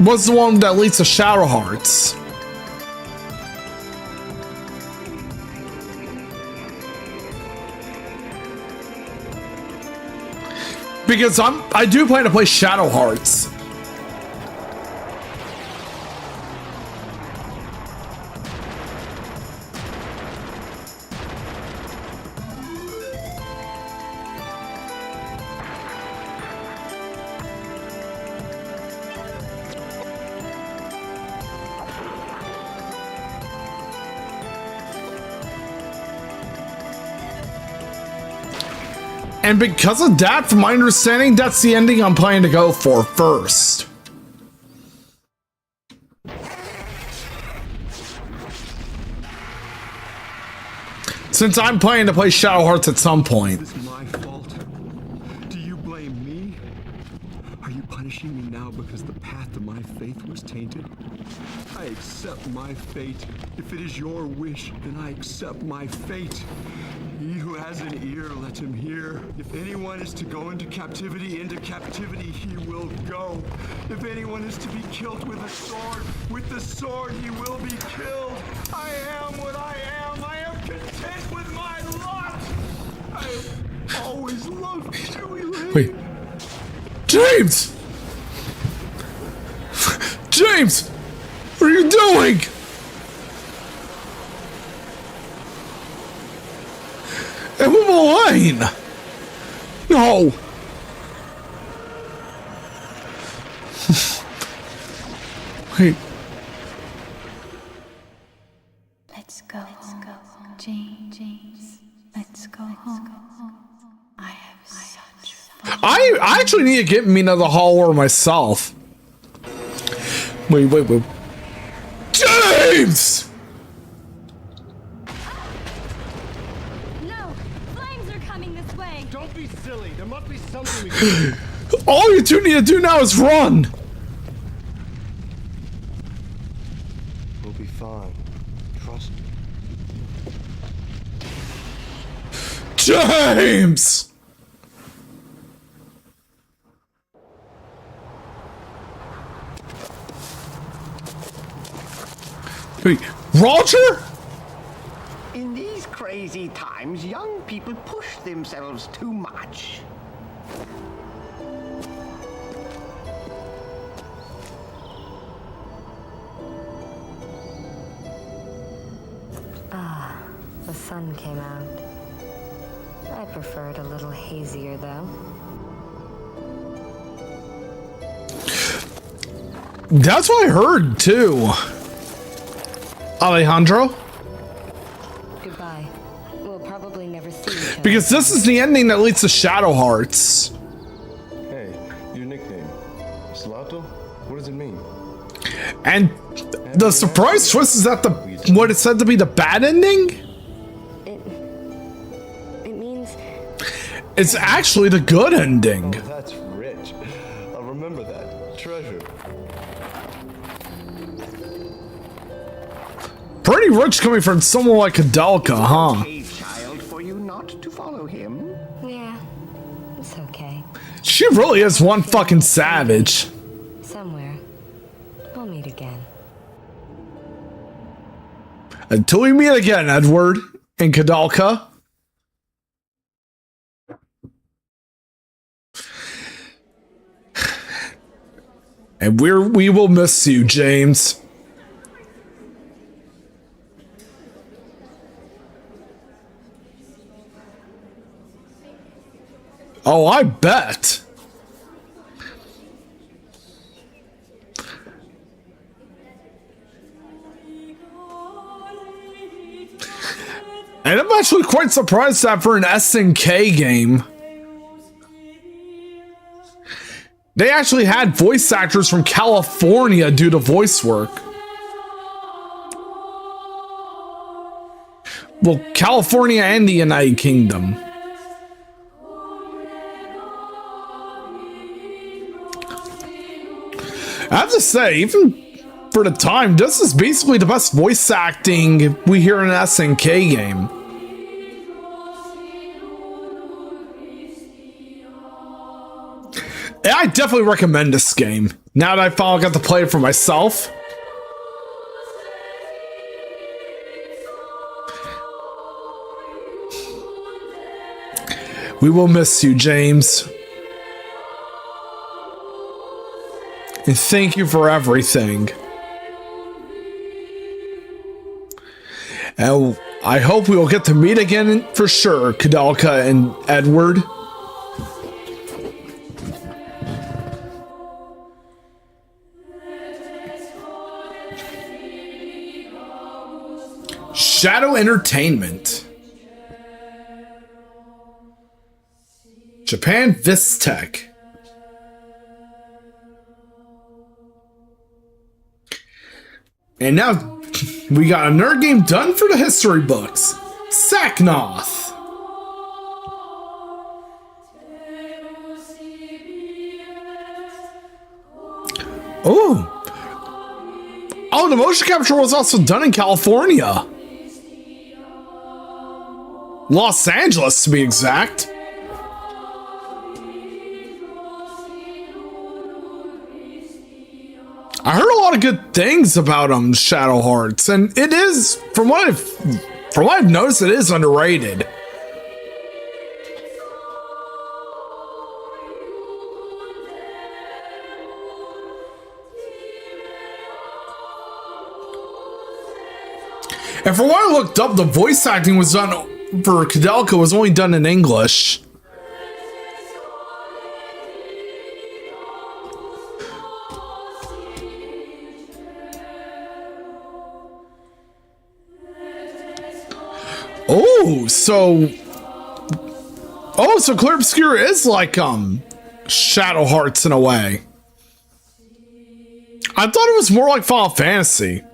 was the one that leads to Shadow Hearts. Because I do plan to play Shadow Hearts. And because of that, from my understanding, that's the ending I'm planning to go for first. Since I'm planning to play Shadow Hearts at some point. Is this my fault? Do you blame me? Are you punishing me now because the path to my faith was tainted? I accept my fate. If it is your wish, then I accept my fate. He who has an ear, let him hear. If anyone is to go into captivity he will go. If anyone is to be killed with the sword he will be killed. I am what I am. I am content with my lot. always loved Chewie. Wait. James! James! What are you doing? Emmeline! No! Wait. Let's go home, James. Let's go home. I have such fun. I actually need to get me another hauler myself. Wait. James! No, flames are coming this way. Don't be silly. There must be something we can do. All you two need to do now is run. We'll be fine. Trust me. James! Wait, Roger? In these crazy times, young people push themselves too much. The sun came out. I prefer it a little hazier, though. That's what I heard, too. Alejandro? Goodbye. We'll probably never see each other. Because this is the ending that leads to Shadow Hearts. Hey, your nickname. Subathon? What does it mean? And the surprise twist is that what it said to be the bad ending? It means It's actually the good ending. Oh, that's rich. I'll remember that. Treasure. Pretty rich coming from someone like Koudelka, huh? A child for you not to follow him. yeah, it's okay. She really is one fucking savage. Somewhere. We'll meet again. Until we meet again, Edward and Koudelka. And we will miss you, James. Oh, I bet. And I'm actually quite surprised that for an SNK game, they actually had voice actors from California do the voice work. Well, California and the United Kingdom. I have to say, even for the time, this is basically the best voice acting we hear in an SNK game. And I definitely recommend this game. Now that I finally got to play it for myself. We will miss you, James. And thank you for everything. And I hope we will get to meet again for sure, Koudelka and Edward. Shadow Entertainment. Japan Vistech. And now we got a nerd game done for the history books. Saknoth. Oh. Oh, the motion capture was also done in California. Los Angeles, to be exact. I heard a lot of good things about Shadow Hearts, and it is, from what I've noticed, it is underrated. And from what I looked up, the voice acting was done for Koudelka was only done in English. So Clear Obscure is like Shadow Hearts in a way. I thought it was more like Final Fantasy.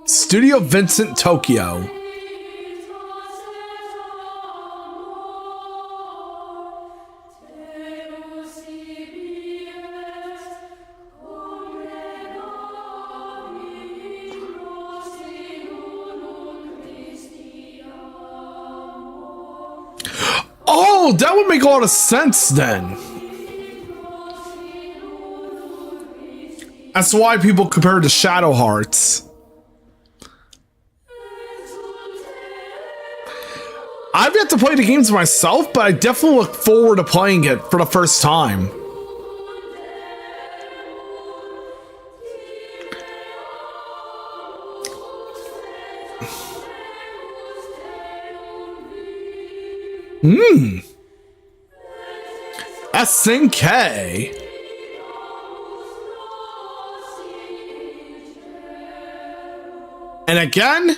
Studio Vincent Tokyo. Oh, that would make a lot of sense then. That's why people compare it to Shadow Hearts. I've yet to play the games myself, but I definitely look forward to playing it for the first time. SNK. And again,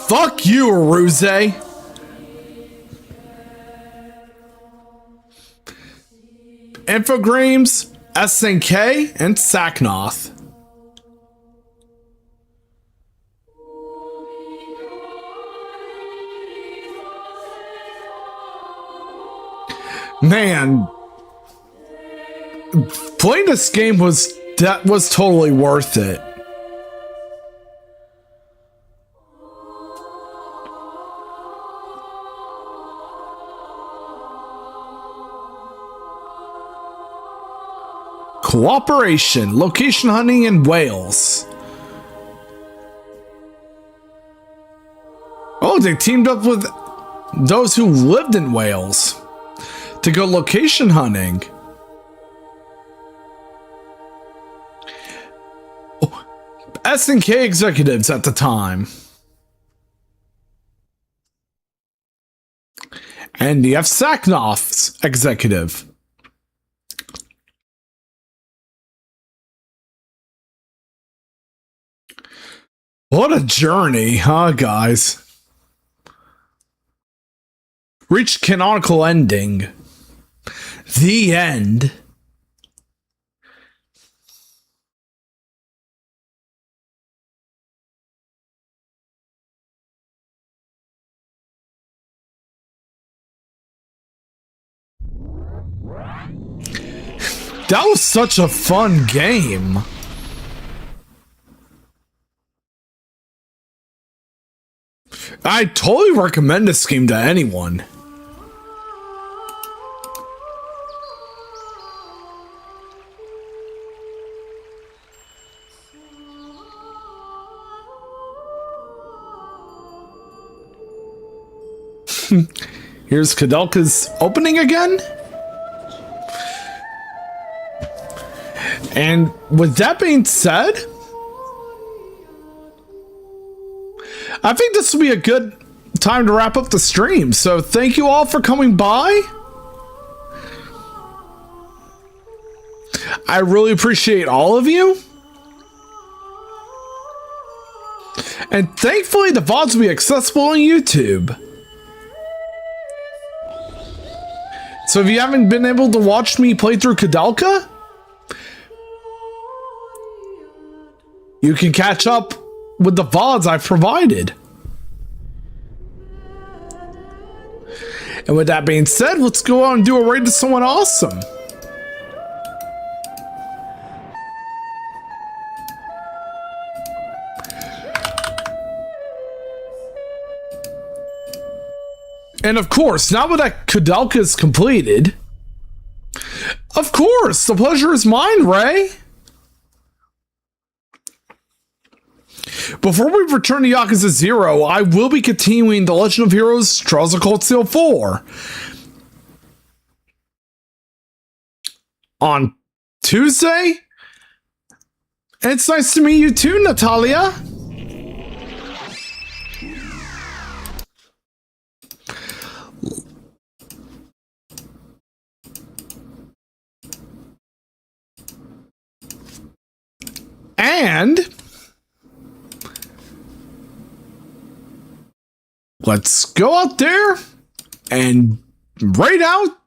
fuck you, Aruze. Infogrames, SNK, and Saknoth. Man, playing this game was totally worth it. Cooperation, location hunting in Wales. Oh, they teamed up with those who lived in Wales to go location hunting. Oh, SNK executives at the time. And the F. Saknoth's executive. What a journey, huh, guys? Reached canonical ending. The end. That was such a fun game. I totally recommend this game to anyone. Here's Koudelka's opening again. And with that being said, I think this will be a good time to wrap up the stream. So thank you all for coming by. I really appreciate all of you. And thankfully the VODs will be accessible on YouTube. So if you haven't been able to watch me play through Koudelka, you can catch up with the VODs I've provided. And with that being said, let's go on and do a raid to someone awesome. And of course, now that Koudelka is completed, of course, the pleasure is mine, Ray. Before we return to Yakuza 0, I will be continuing The Legend of Heroes Trials of Cold Steel 4. on Tuesday. And it's nice to meet you too, Natalia. And let's go out there and raid out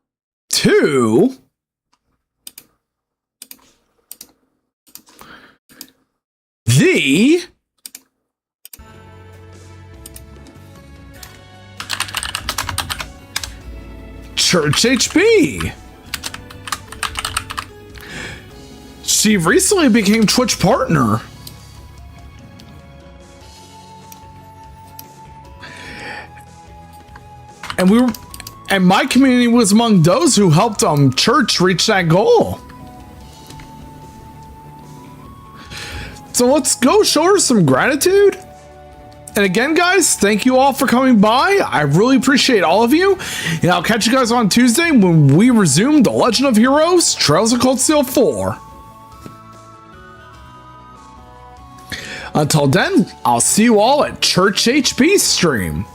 to the Church HB. She recently became Twitch partner. And my community was among those who helped Church reach that goal. So let's go show her some gratitude. And again, guys, thank you all for coming by. I really appreciate all of you. And I'll catch you guys on Tuesday when we resume The Legend of Heroes Trails of Cold Steel 4. Until then, I'll see you all at Church HB stream.